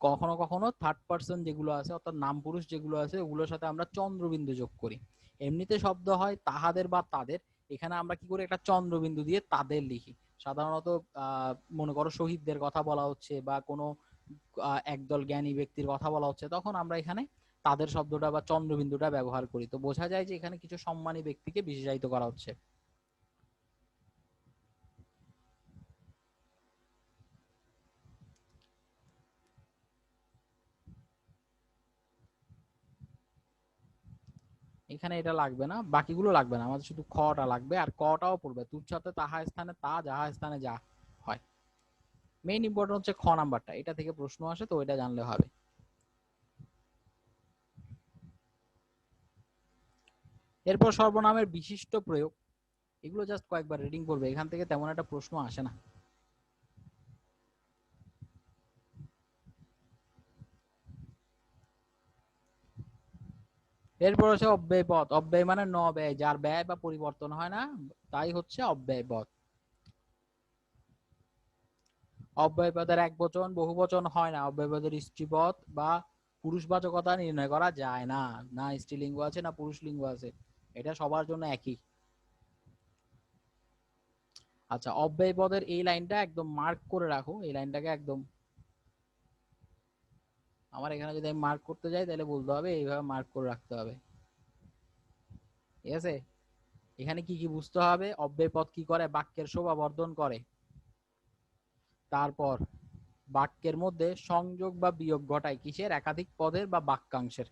কখনো কখনো থার্ড পার্সন যেগুলো আছে অর্থাৎ নাম পুরুষ যেগুলো আছে ওগুলোর সাথে আমরা চন্দ্রবিন্দু যোগ করি। এমনিতে শব্দ হয় তাহাদের বা তাদের, এখানে আমরা কি করি, একটা চন্দ্রবিন্দু দিয়ে তাদের লিখি। সাধারণত মনে করো শহীদদের কথা বলা হচ্ছে বা কোনো একদল জ্ঞানী ব্যক্তির কথা বলা হচ্ছে, তখন আমরা এখানে তাদের শব্দটা বা চন্দ্রবিন্দুটা ব্যবহার করি। তো বোঝা যায় যে এখানে কিছু সম্মানী ব্যক্তিকে বিশেষায়িত করা হচ্ছে। এখানে এটা লাগবে না, বাকিগুলো লাগবে না, আমাদের শুধু খটা লাগবে। আর কটাও পড়বে, তুচ্ছাতে তাহা স্থানে তা, যাহা স্থানে যা হয়। মেইন ইম্পর্টেন্ট হচ্ছে খ নাম্বারটা, এটা থেকে প্রশ্ন আসে, তো এটা জানলে হবে। এরপর সর্বনামের বিশিষ্ট প্রয়োগ, এগুলো জাস্ট কয়েকবার রিডিং করবে, এখান থেকে তেমন একটা প্রশ্ন আসে না। এরপর হচ্ছে অব্যয় পদ। অব্যয় মানে ন ব্যয়, যার ব্যয় বা পরিবর্তন হয় না, তাই হচ্ছে অব্যয় পদ। অব্যয় পদের এক বচন বহু বচন হয় না। অব্যয় পদের স্ত্রীপদ বা পুরুষবাচকতা নির্ণয় করা যায় না, না স্ত্রীলিঙ্গ আছে না পুরুষ লিঙ্গ আছে, এটা সবার জন্য একই। আচ্ছা, অব্যয় পদের এই লাইনটা একদম মার্ক করে রাখো, এই লাইনটাকে একদম, আমার এখানে যদি আমি মার্ক করতে যাই তাহলে বলতে হবে এইভাবে মার্ক করে রাখতে হবে, ঠিক আছে? এখানে কি কি বুঝতে হবে, অব্যয় পদ কি করে, বাক্যের শোভা বর্ধন করে। তারপর বাক্যের মধ্যে সংযোগ বা বিয়োগ ঘটায়, কিসের, একাধিক পদের বা বাক্যাংশের।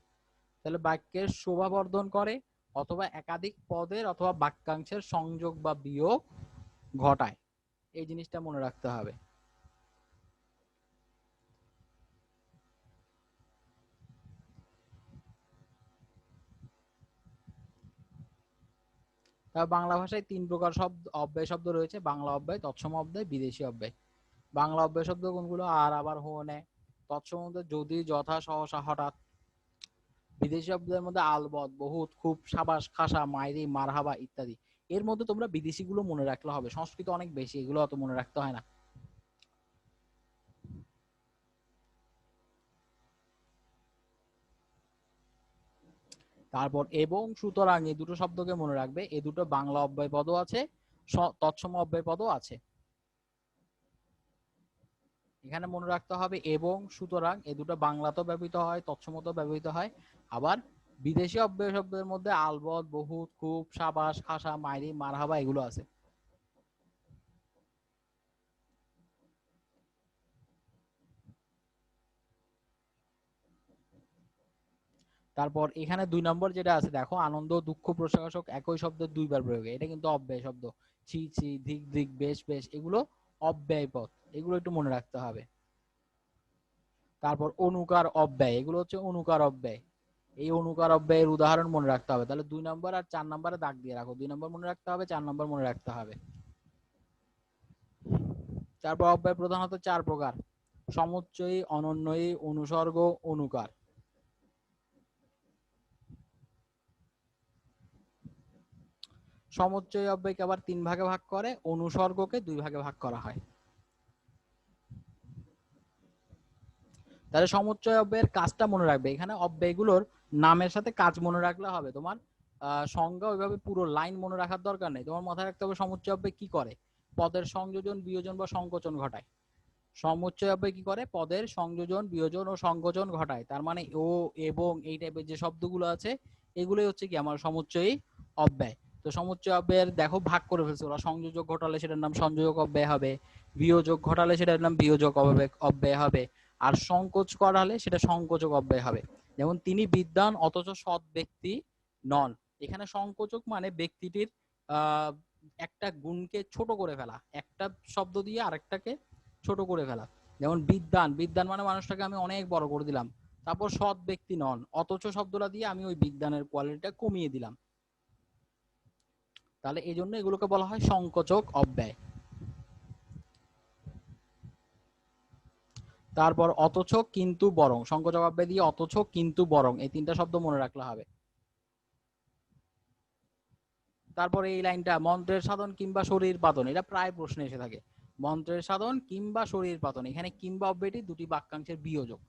তাহলে বাক্যের শোভা বর্ধন করে অথবা একাধিক পদের অথবা বাক্যাংশের সংযোগ বা বিয়োগ ঘটায়, এই জিনিসটা মনে রাখতে হবে। বাংলা ভাষায় 3 প্রকার শব্দ, অব্যয় শব্দ রয়েছে, বাংলা অব্যয়, তৎসম অব্যয়, বিদেশি অব্যয়। বাংলা অব্যয় শব্দ কোনগুলো, আর, আবার, হনে। তৎসম মধ্যে যদি, যথা, সহসা, হঠাৎ। বিদেশি শব্দের মধ্যে আলবৎ, বহুত, খুব, সাবাস, খাসা, মাইরি, মারহাবা ইত্যাদি। এর মধ্যে তোমরা বিদেশি গুলো মনে রাখলে হবে, সংস্কৃত অনেক বেশি, এগুলো অত মনে রাখতে হয় না। তারপর এবং সুতরাং এই দুটো শব্দকে মনে রাখবে, এই দুটো বাংলা অব্যয় পদও আছে, তৎসম অব্যয় পদও আছে। এখানে মনে রাখতে হবে এবং সুতরাং এই দুটো বাংলাতেও ব্যবহৃত হয়, তৎসমতেও ব্যবহৃত হয়। আবার বিদেশি অব্যয় শব্দের মধ্যে আলবত, বহুত, খুব, সাবাস, খাসা, মাইরি, মারহাবা এগুলো আছে। তারপর এখানে 2 নম্বর যেটা আছে দেখো, আনন্দ, দুঃখ, প্রশাসক একই শব্দের দুইবার প্রয়োগ, এটা কিন্তু অব্যয় শব্দ। ছি ছি, ধিক ধিক, বেশ বেশ এগুলো অব্যয় পদ, এগুলো একটু মনে রাখতে হবে। তারপর অনুকার অব্যয়, এগুলো হচ্ছে অনুকার অব্যয়। এই অনুকার অব্যয়ের উদাহরণ মনে রাখতে হবে। তাহলে 2 নম্বর আর 4 নম্বরে দাগ দিয়ে রাখো, 2 নম্বর মনে রাখতে হবে, 4 নম্বর মনে রাখতে হবে। তারপর অব্যয় প্রধানত 4 প্রকার: সমুচ্চয়ী, অনন্বয়ী, অনুসর্গ, অনুকার। সমুচ্চয়ী অব্যয়কে আবার 3 ভাগে ভাগ করে, অনুসর্গকে 2 ভাগে ভাগ করা হয়। তাহলে সমুচ্চয় অব্যয়ের কাজটা মনে রাখবে। এখানে অব্যয়গুলোর নামের সাথে কাজ মনে রাখলে হবে, তোমার সংজ্ঞা ওইভাবে পুরো লাইন মনে রাখার দরকার নেই। তোমার মাথায় রাখতে হবে সমুচ্চয় অব্যয় কি করে, পদের সংযোজন, বিয়োজন বা সংকোচন ঘটায়। সমুচ্চয় অব্যয় কি করে, পদের সংযোজন, বিয়োজন ও সংকোচন ঘটায়। তার মানে ও, এবং এই টাইপের যে শব্দগুলো আছে এগুলোই হচ্ছে কি আমার সমুচ্চয়ী অব্যয়। তো সমুচ্চয় অব্যয়ের দেখো ভাগ করে ফেলছে ওরা, সংযোজক ঘটালে সেটার নাম সংযোজক অব্যয় হবে, বিয়োজক ঘটালে সেটার নাম বিয়োজক অব্যয় হবে, আর সংকোচ করালে সেটা সংকোচক অব্যয় হবে। যেমন তিনি বিদ্বান অথচ সৎ ব্যক্তি নন। এখানে সংকোচক মানে ব্যক্তিটির একটা গুণকে ছোট করে ফেলা, একটা শব্দ দিয়ে আরেকটাকে ছোট করে ফেলা। যেমন বিদ্বান, বিদ্বান মানে মানুষটাকে আমি অনেক বড় করে দিলাম। তারপর সৎ ব্যক্তি নন, অথচ শব্দটা দিয়ে আমি ওই বিদ্বানের কোয়ালিটিটা কমিয়ে দিলাম। তাহলে এই জন্য এগুলোকে বলা হয় সংকোচক অব্যয়। তারপর অথচ, কিন্তু, বরং, সংকোচক অব্যয় দিয়ে অথচ, কিন্তু, বরং এই 3টা শব্দ মনে রাখলে হবে। তারপরে এই লাইনটা, মন্ত্রের সাধন কিংবা শরীর পাতন, এটা প্রায় প্রশ্নে এসে থাকে। মন্ত্রের সাধন কিংবা শরীর পাতন, এখানে কিংবা অব্যয়টি দুটি বাক্যাংশের বিয়োজক।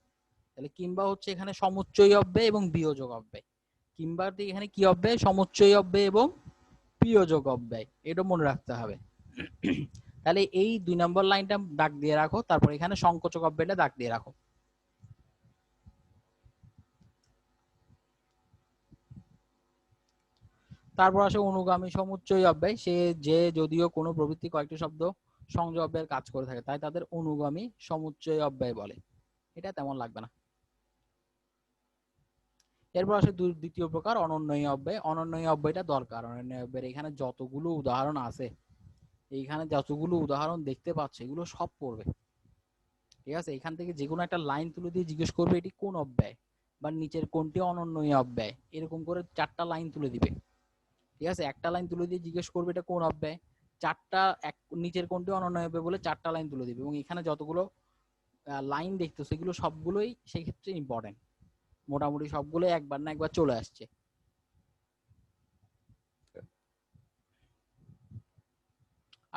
তাহলে কিংবা হচ্ছে এখানে সমুচ্চয়ী অব্যয় এবং বিয়োজক অব্যয়। কিংবাটি এখানে কি অব্যয়, সমুচ্চয়ী অব্যয় এবং বিয়োজক অব্যয়, এটা মনে রাখতে হবে। তাহলে এই 2 নম্বর লাইনটা দাগ দিয়ে রাখো, তারপর এখানে সংকোচক অব্যয়টা দাগ দিয়ে রাখো। তারপর আসে অনুগামী সমুচ্চয়ী অব্যয়, সে যে যদিও কোনো প্রবৃত্তি কয়েকটি শব্দ সংযোগ অব্যয়ের কাজ করে থাকে তাই তাদের অনুগামী সমুচ্চয়ী অব্যয় বলে। এটা তেমন লাগবে না। এরপর আসে দ্বিতীয় প্রকার অনন্বয়ী অব্যয়। অনন্বয়ী অব্যয়টা দরকার। অনন্বয়ী অব্যয়ের এখানে যতগুলো উদাহরণ আছে, এইখানে যতগুলো উদাহরণ দেখতে পাচ্ছে এগুলো সব পড়বে। ঠিক আছে, এখান থেকে যে কোনো একটা লাইন তুলে দিয়ে জিজ্ঞেস করবে এটি কোন অব্যয়, বা নিচের কোনটি অনন্বয়ী অব্যয়, এরকম করে 4টা লাইন তুলে দিবে। ঠিক আছে, একটা লাইন তুলে দিয়ে জিজ্ঞেস করবে এটা কোন অব্যয়, 4টা নিচের কোনটি অনন্বয় অব্যয় বলে 4টা লাইন তুলে দিবে। এবং এখানে যতগুলো লাইন দেখতো সেগুলো সবগুলোই সেই ক্ষেত্রে ইম্পর্টেন্ট, মোটামুটি সবগুলোই একবার না একবার চলে আসছে।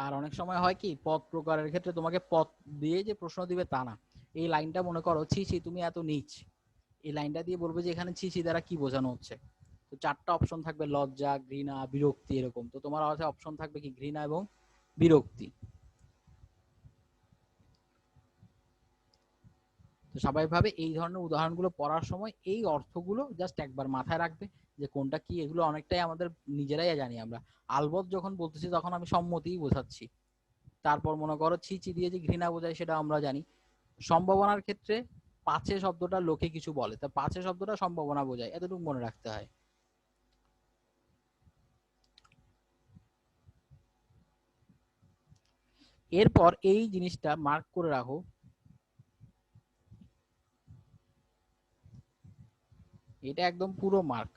আর অনেক সময় হয় কি, পদ প্রকারের ক্ষেত্রে তোমাকে পদ দিয়ে যে প্রশ্ন দিবে তা না। এই লাইনটা মনে করো, ছি ছি তুমি এত নীচ, এই লাইনটা দিয়ে বলবে যে এখানে ছি ছি দ্বারা কি বোঝানো হচ্ছে। তো 4টা অপশন থাকবে, লজ্জা, ঘৃণা, বিরক্তি, এরকম। তো তোমার কাছে অপশন থাকবে কি, ঘৃণা এবং বিরক্তি। তো স্বাভাবিকভাবে এই ধরনের উদাহরণগুলো পড়ার সময় এই অর্থগুলো জাস্ট একবার মাথায় রাখবে যে কোনটা কি। এগুলো অনেকটাই আমাদের নিজেরাই জানি আমরা। আলবত যখন বলতেছি তখন আমি সম্মতিই বোঝাচ্ছি। তারপর মনে করো ছি ছি দিয়ে যে ঘৃণা বোঝায় সেটা আমরা জানি। সম্ভাবনার ক্ষেত্রে পাছে শব্দটা লোকে কিছু বলে, তা পাছে শব্দটা সম্ভাবনা বোঝায়, এতটুকু মনে রাখতে হয়। এরপর এই জিনিসটা মার্ক করে রাখো, এটা একদম পুরো মার্ক।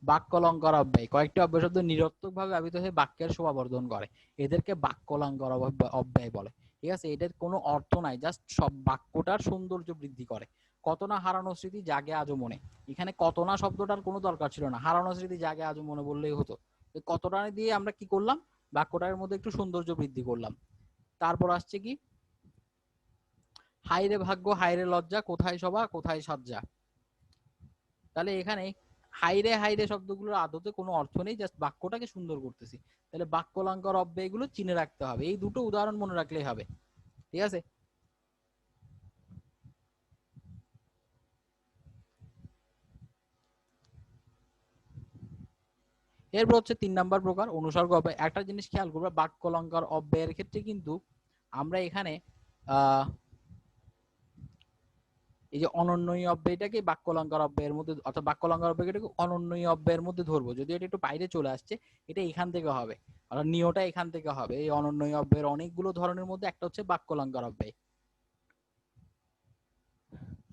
বাক্যালঙ্কার অব্যয়, কয়েকটি অব্যয় শব্দ নিরর্থক ভাবে ব্যবহৃত হয়ে বাক্যের শোভা বর্ধন করে, এদেরকে বাক্যালঙ্কার অব্যয় বলে। ঠিক আছে, এটার কোনো অর্থ নাই, জাস্ট সব বাক্যটার সৌন্দর্য বৃদ্ধি করে। কত না হারানো স্মৃতি জাগে আজও মনে, এখানে কত না শব্দটার কোনো দরকার ছিল না, হারানো স্মৃতি জাগে আজও মনে বললেই হতো। কতটা দিয়ে আমরা কি করলাম, বাক্যটার মধ্যে একটু সৌন্দর্য বৃদ্ধি করলাম। তারপর আসছে কি, হাইরে ভাগ্য হাইরে লজ্জা, কোথায় সভা কোথায় সজ্জা। তাহলে এখানে হাইরে হাইরে শব্দগুলোর আদতে কোনো অর্থ নেই, জাস্ট বাক্যটাকে সুন্দর করতেছি। তাহলে বাক্যালঙ্কার অব্যয় এগুলো চিনে রাখতে হবে, এই দুটো উদাহরণ মনে রাখলেই হবে। ঠিক আছে। এরপর হচ্ছে 3 নাম্বার প্রকার অনুসর্গ অব্যয়। একটা জিনিস খেয়াল করবে, বাক্যালঙ্কার অব্যয়ের ক্ষেত্রে কিন্তু আমরা এখানে আহ এই যে অনন্যই অব্যয়টাকে বাক্যালঙ্কার অব্যয়ের মধ্যে, অর্থাৎ বাক্যালঙ্কার অব্যয়টাকে অনন্যই অব্যয়ের মধ্যে ধরবো। যদি এটা একটু বাইরে চলে আসছে, এটা এখান থেকে হবে, অর্থাৎ নিয়টা এখান থেকে হবে। এই অনন্যই অব্যয়ের অনেকগুলো ধরনের মধ্যে একটা হচ্ছে বাক্যালঙ্কার অব্যয়।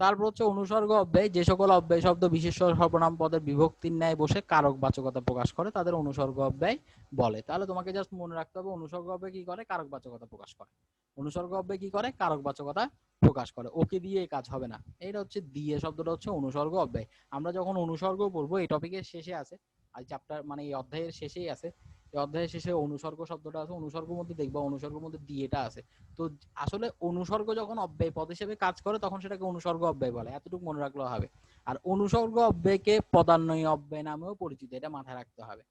তারপর হচ্ছে অনুসর্গ অব্যয়, যে সকল অব্যয় শব্দ বিশেষ্য সর্বনাম পদের বিভক্তির ন্যায় বসে কারক বাচকতা প্রকাশ করে তাদের অনুসর্গ অব্যয় বলে। তাহলে তোমাকে জাস্ট মনে রাখতে হবে অনুসর্গ অব্যয় কি করে, কারক বাচকতা প্রকাশ করে। অনুসর্গ অব্যয় কি করে, কারক বাচকতা প্রকাশ করে। ওকে দিয়ে কাজ হবে না, এটা হচ্ছে দিয়ে শব্দটা হচ্ছে অনুসর্গ অব্যয়। আমরা যখন অনুসর্গ পড়বো, এই টপিকের শেষে আছে, আর চ্যাপ্টার মানে এই অধ্যায়ের শেষেই আছে, এই অধ্যায়ের শেষে অনুসর্গ শব্দটা আছে, অনুসর্গের মধ্যে দেখবা অনুসর্গের মধ্যে দিয়েটা আছে। তো আসলে অনুসর্গ যখন অব্যয় পদ হিসেবে কাজ করে তখন সেটাকে অনুসর্গ অব্যয় বলে, এতটুকু মনে রাখলে হবে। আর অনুসর্গ অব্যয়কে পদান্বয়ী অব্যয় নামেও পরিচিত, এটা মাথায় রাখতে হবে।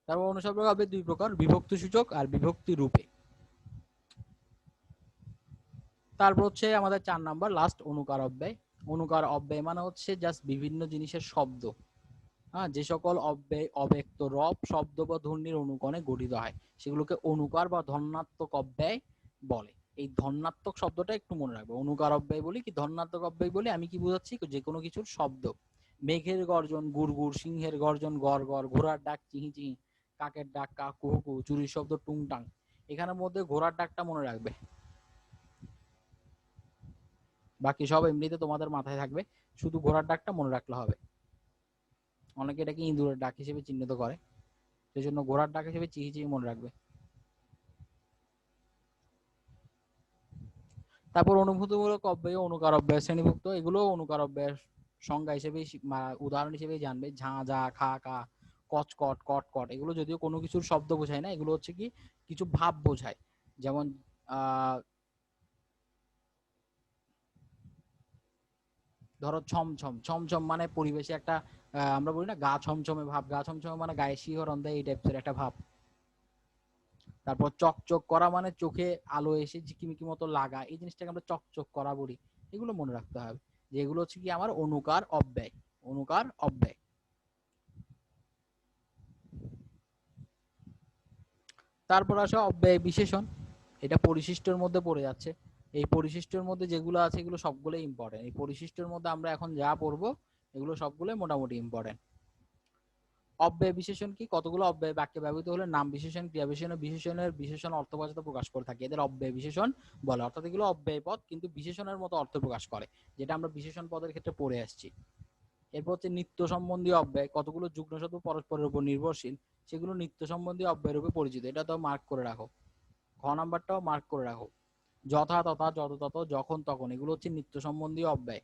তারপর অনুসর্গ অব্যয় দুই প্রকার, বিভক্তি সূচক আর বিভক্তি রূপে। তারপর হচ্ছে আমাদের 4 নাম্বার লাস্ট অনুকার অব্যয়। অনুকার অব্যয় মানে হচ্ছে জাস্ট বিভিন্ন জিনিসের শব্দ, হ্যাঁ, যে সকল অব্যয় অব্যক্ত রব শব্দ বা ধ্বনির অনুকরণে গঠিত হয় সেগুলোকে অনুকার বা ধন্যাত্মক অব্যয় বলে। এই ধন্যাত্মক শব্দটা একটু মনে রাখবে। অনুকার অব্যয় বলি কি ধন্যাত্মক অব্যয় বলি, আমি কি বুঝাচ্ছি, যে কোনো কিছুর শব্দ, মেঘের গর্জন গুড় গুড়, সিংহের গর্জন গড় গড়, ঘোড়ার ডাক চিহি চিহি, কাকের ডাক কা কুহু কুহু, চুরির শব্দ টুংটাং। এখানের মধ্যে ঘোড়ার ডাকটা মনে রাখবে, বাকি সব এমনিতে তোমাদের মাথায় থাকবে, শুধু ঘোড়ার ডাকটা মনে রাখলে হবে। অনেকে এটাকে ইঁদুরের ডাক হিসেবে চিহ্নিত করে, সেই জন্য ঘোড়ার ডাক হিসেবে চিহি চিহি মনে রাখবে। তারপর অনুভূতিমূলক অব্যয় অনুকার অব্যয় শ্রেণীভুক্ত, এগুলো অনুকার অব্যয়ের সংজ্ঞা হিসেবে উদাহরণ হিসেবে জানবে। ঝাঁ ঝা, খা খা, কচকট, কটকট, এগুলো যদিও কোনো কিছুর শব্দ বোঝায় না, এগুলো হচ্ছে কি কিছু ভাব বোঝায়। যেমন আহ ধরো ছমছম, ছমছম মানে পরিবেশে একটা আমরা বলি না গা ছমছমে ভাব, গা ছমছমে মানে গায়ে শিহরণ দেয়, এই টাইপের একটা ভাব। তারপর চকচক করা মানে চোখে আলো এসে ঝিকিমিকি মতো লাগা, এই জিনিসটাকে আমরা চকচক করা বলি। এগুলো মনে রাখতে হবে যে এগুলো হচ্ছে কি আমার অনুকার অব্যয়। অনুকার অব্যয়। তারপর আসে অব্যয় বিশেষণ, এটা পরিশিষ্টর মধ্যে পড়ে যাচ্ছে। এই পরিশিষ্টর মধ্যে যেগুলো আছে এগুলো সবগুলোই ইম্পর্টেন্ট। এই পরিশিষ্টর মধ্যে আমরা এখন যা পড়বো এগুলো সবগুলোই মোটামুটি ইম্পর্টেন্ট। অব্যয় বিশেষণ কি, কতগুলো অব্যয় বাক্যে ব্যবহৃত হলে নাম বিশেষণ, ক্রিয়া বিশেষণ, বিশেষণের বিশেষণ অর্থবাচকতা প্রকাশ করে থাকে, এদের অব্যয় বিশেষণ বলে। অর্থাৎ এগুলো অব্যয় পদ কিন্তু বিশেষণের মতো অর্থ প্রকাশ করে, যেটা আমরা বিশেষণ পদের ক্ষেত্রে পড়ে আসছি। এরপর হচ্ছে নিত্য সম্বন্ধীয় অব্যয়, কতগুলো যুগ্ম শব্দ পরস্পরের উপর নির্ভরশীল, সেগুলো নিত্য সম্বন্ধীয় অব্যয় রূপে পরিচিত, এটা তো মার্ক করে রাখো। ঘ নাম্বারটাও মার্ক করে রাখো। যথা তথা, যত তত, যখন তখন, এগুলো হচ্ছে নিত্য সম্বন্ধীয় অব্যয়।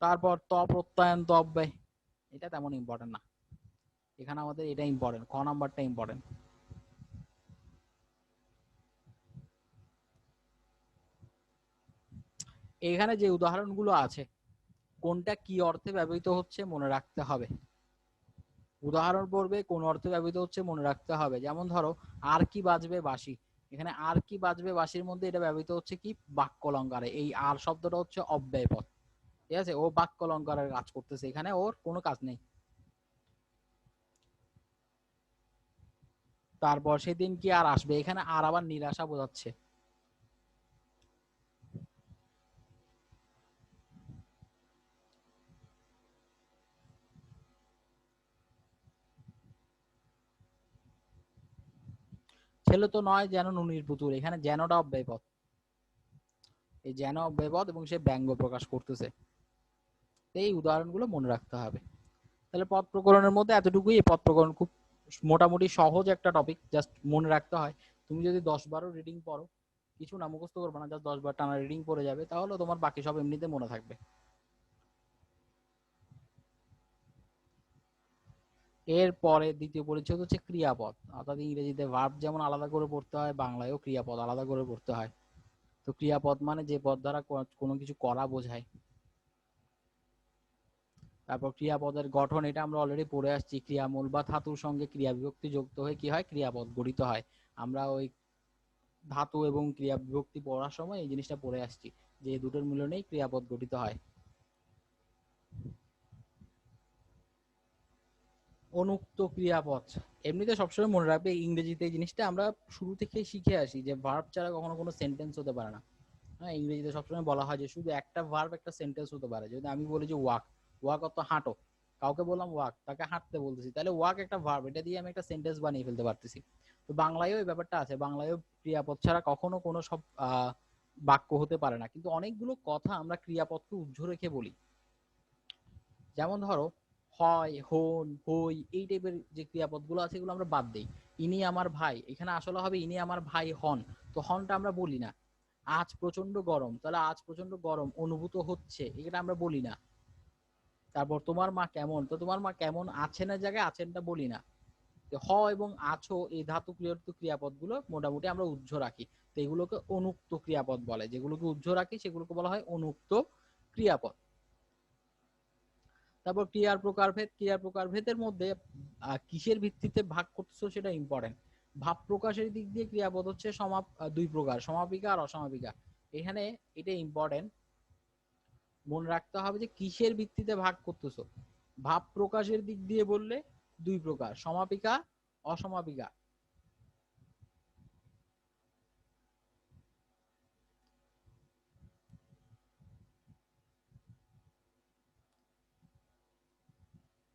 তারপর ত প্রত্যয়ন্ত অব্যয়, এটা তেমন ইম্পর্টেন্ট না, এখানে আমাদের এটা ইম্পর্টেন্ট, খ নাম্বারটা ইম্পর্টেন্ট। এখানে যে উদাহরণগুলো আছে কোনটা কি অর্থে ব্যবহৃত হচ্ছে মনে রাখতে হবে। উদাহরণ পড়বে কোন অর্থে ব্যবহৃত হচ্ছে মনে রাখতে হবে। যেমন ধরো আর কি বাজবে বাঁশি, এখানে আর কি বাজবে বাঁশির মধ্যে এটা ব্যবহৃত হচ্ছে কি বাক্যালঙ্কারে, এই আর শব্দটা হচ্ছে অব্যয় পদ। ঠিক আছে, ও বাক্যালঙ্কারের কাজ করতেছে, এখানে ওর কোনো কাজ নেই। তারপর সেদিন কি আর আসবে, এখানে আর আবার নিরাশা বোঝাচ্ছে। ছেলে তো নয় যেন নুনির পুতুল, এখানে যেনটা অব্যয় পদ, এই যেন অব্যয় পদ এবং সে ব্যঙ্গ প্রকাশ করতেছে। এই উদাহরণগুলো মনে রাখতে হবে। তাহলে পদ প্রকরণের মধ্যে এতটুকুই। এই পদ প্রকরণ খুব মোটামুটি সহজ একটা টপিক, জাস্ট মনে রাখতে হয়। তুমি যদি 10-12 রিডিং পড়ো, কিছু না মুখস্থ করবে না, জাস্ট 10 বার টানা রিডিং পড়ে যাবে, তাহলে তোমার বাকি সব এমনিতে মনে থাকবে। এরপরে দ্বিতীয় পরিচ্ছেদ হচ্ছে ক্রিয়াপদ, অর্থাৎ ইংরেজিতে ভার্ব যেমন আলাদা করে পড়তে হয়, বাংলায়ও ক্রিয়াপদ আলাদা করে পড়তে হয়। তো ক্রিয়াপদ মানে যে পদ দ্বারা কোনো কিছু করা বোঝায়। তারপর ক্রিয়াপদের গঠন, এটা আমরা অলরেডি পড়ে আসছি, ক্রিয়ামূল বা ধাতুর সঙ্গে ক্রিয়া বিভক্তি যুক্ত হয়ে কি হয়, ক্রিয়াপদ গঠিত হয়। আমরা ওই ধাতু এবং ক্রিয়া বিভক্তি পড়ার সময় এই জিনিসটা পড়ে আসছি যে দুটোর মিলনেই ক্রিয়াপদ গঠিত হয়। অনুক্ত ক্রিয়াপদ, এমনিতে সবসময় মনে রাখবে ইংরেজিতে এই জিনিসটা আমরা শুরু থেকে শিখে আসি যে ভার্ব ছাড়া কখনো কোনো সেন্টেন্স হতে পারে না। হ্যাঁ, ইংরেজিতে সবসময় বলা হয় যে শুধু একটা ভার্ব একটা সেন্টেন্স হতে পারে। যদি আমি বলি যে ওয়াক, ওয়াক অর্থ হাঁটো, কাউকে বললাম ওয়াক, তাকে হাঁটতে বলতেছি, তাহলে ওয়াক একটা ভার্ব, এটা দিয়ে আমি একটা সেন্টেন্স বানিয়ে ফেলতে পারতেছি। তো বাংলায়ও এই ব্যাপারটা আছে, বাংলায়ও ক্রিয়াপদ ছাড়া কখনো কোনো সব বাক্য হতে পারে না। কিন্তু অনেকগুলো কথা আমরা ক্রিয়াপদকে উজ্জ্ব রেখে বলি। যেমন ধরো হয়, হন, হই, এই টাইপের যে ক্রিয়াপদগুলো আছে এগুলো আমরা বাদ দিই। ইনি আমার ভাই, এখানে আসলে হবে ইনি আমার ভাই হন, তো হনটা আমরা বলি না। আজ প্রচন্ড গরম, তাহলে আজ প্রচন্ড গরম অনুভূত হচ্ছে, এটা আমরা বলি না। তারপর তোমার মা কেমন, তো তোমার মা কেমন আছেনের জায়গায় আছেনটা বলি না। তো হ এবং আছো এই ধাতু ক্রিয়ার্থ ক্রিয়াপদ গুলো মোটামুটি আমরা উজ্জ্ব রাখি। তো এগুলোকে অনুক্ত ক্রিয়াপদ বলে, যেগুলোকে উজ্জ্ব রাখি সেগুলোকে বলা হয় অনুক্ত ক্রিয়াপদ। তারপর ক্রিয়ার প্রকারভেদ, ক্রিয়ার প্রকারভেদের মধ্যে কিসের ভিত্তিতে ভাগ করতেছো সেটা ইম্পর্টেন্ট। ভাব প্রকাশের দিক দিয়ে ক্রিয়াপদ হচ্ছে দুই প্রকার, সমাপিকা আর অসমাপিকা। এখানে এটা ইম্পর্টেন্ট, মনে রাখতে হবে যে কিসের ভিত্তিতে ভাগ করতেছো। ভাব প্রকাশের দিক দিয়ে বললে দুই প্রকার, সমাপিকা, অসমাপিকা।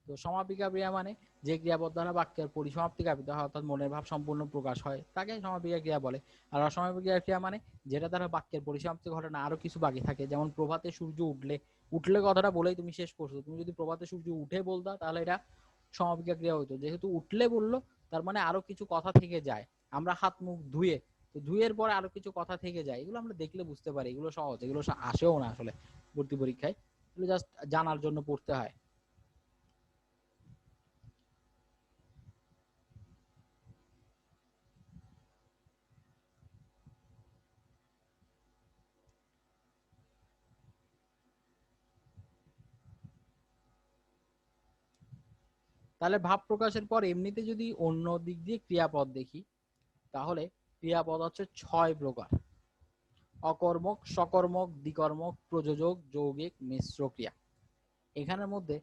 তো সমাপিকা ক্রিয়া মানে যে ক্রিয়াপদ দ্বারা বাক্যের পরিসমাপ্তি কাপিত হয়, অর্থাৎ মনের ভাব সম্পূর্ণ প্রকাশ হয়, তাকে সমাপিকা ক্রিয়া বলে। আর অসমাপিকা ক্রিয়া মানে যেটা দ্বারা বাক্যের পরিসমাপ্তি ঘটে না, আরো কিছু বাকি থাকে। যেমন প্রভাতে সূর্য উঠলে, উঠলে কথাটা বলেই তুমি শেষ করছো। তুমি যদি প্রভাতে সূর্য উঠে বলতা তাহলে এটা সমাপিকা ক্রিয়া হইতো। যেহেতু উঠলে বললো তার মানে আরো কিছু কথা থেকে যায়। আমরা হাত মুখ ধুয়ে, তো ধুয়ের পরে আরো কিছু কথা থেকে যায়, এগুলো আমরা দেখলে বুঝতে পারি, এগুলো সহজ, এগুলো আসেও না আসলে ভর্তি পরীক্ষায়, এগুলো জাস্ট জানার জন্য পড়তে হয়। তাহলে ভাব প্রকাশের পর এমনিতে যদি অন্য দিক দিয়ে ক্রিয়াপদ দেখি, তাহলে ক্রিয়াপদ হচ্ছে 6 প্রকার: অকর্মক, সকর্মক, দ্বিকর্মক, প্রযোজক, যৌগিক, মিশ্র ক্রিয়া। এখানের মধ্যে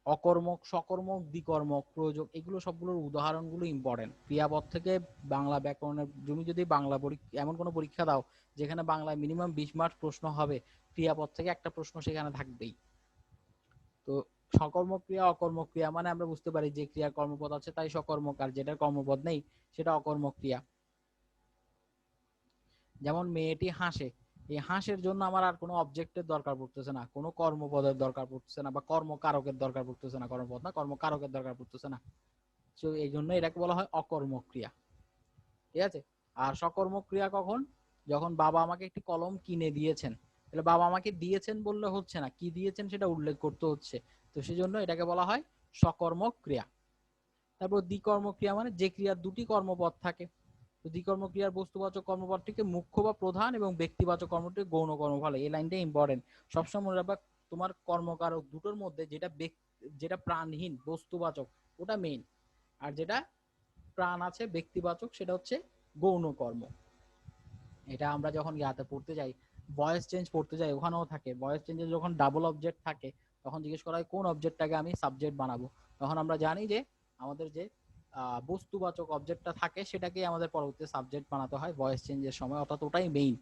অকর্মক, সকর্মক, দ্বিকর্মক, প্রয়োজক, এগুলো সবগুলোর উদাহরণগুলো ইম্পর্টেন্ট। ক্রিয়াপদ থেকে বাংলা ব্যাকরণের, তুমি যদি বাংলা এমন কোনো পরীক্ষা দাও যেখানে বাংলায় মিনিমাম 20 মার্ক প্রশ্ন হবে, ক্রিয়াপদ থেকে একটা প্রশ্ন সেখানে থাকবেই। তো সকর্মক ক্রিয়া, অকর্মক ক্রিয়া মানে আমরা বুঝতে পারি যে ক্রিয়ার কর্মপদ আছে তাই সকর্মক, আর যেটার কর্মপদ নেই সেটা অকর্মক ক্রিয়া। যেমন মেয়েটি হাসে, এই হাঁসের জন্য আমার আর কোনো অবজেক্টের দরকার পড়তেছে না, কোনো কর্মপদের দরকার পড়তেছে না, বা কর্মকারকের দরকার পড়তেছে না, কর্মপদ না, কর্মকারকের দরকার পড়তেছে না। তো এই জন্য এটাকে বলা হয় অকর্মক ক্রিয়া। ঠিক আছে। আর সকর্মক ক্রিয়া কখন? যখন বাবা আমাকে একটি কলম কিনে দিয়েছেন, তাহলে বাবা আমাকে দিয়েছেন বললে হচ্ছে না, কি দিয়েছেন সেটা উল্লেখ করতে হচ্ছে। তো সেজন্য এটাকে বলা হয় সকর্মক ক্রিয়া। তারপর দ্বিকর্মক ক্রিয়া মানে যে ক্রিয়ার দুটি কর্মপদ থাকে। তো দ্বিকর্ম ক্রিয়ার বস্তুবাচক কর্মপদটিকে মুখ্য বা প্রধান এবং ব্যক্তিবাচক কর্মটি গৌণ কর্ম বলে। এই লাইনটা ইম্পর্টেন্ট, সবসময় মনে রাখবা। তোমার কর্মকারক দুটোর মধ্যে যেটা প্রাণহীন বস্তুবাচক ওটা মেইন, আর যেটা প্রাণ আছে ব্যক্তিবাচক সেটা হচ্ছে গৌণ কর্ম। এটা আমরা যখন ইয়াতে পড়তে যাই, ভয়েস চেঞ্জ পড়তে যাই, ওখানেও থাকে ভয়েস চেঞ্জে যখন ডাবল অবজেক্ট থাকে তখন জিজ্ঞেস করা হয় কোন অবজেক্টটাকে আমি সাবজেক্ট বানাবো। তখন আমরা জানি যে আমাদের যে বস্তুবাচক অবজেক্টটা থাকে সেটাকে আমাদের পরবর্তী সাবজেক্ট বানাতে হয় ভয়েস চেঞ্জের সময়, অর্থাৎ ওটাই মেইন।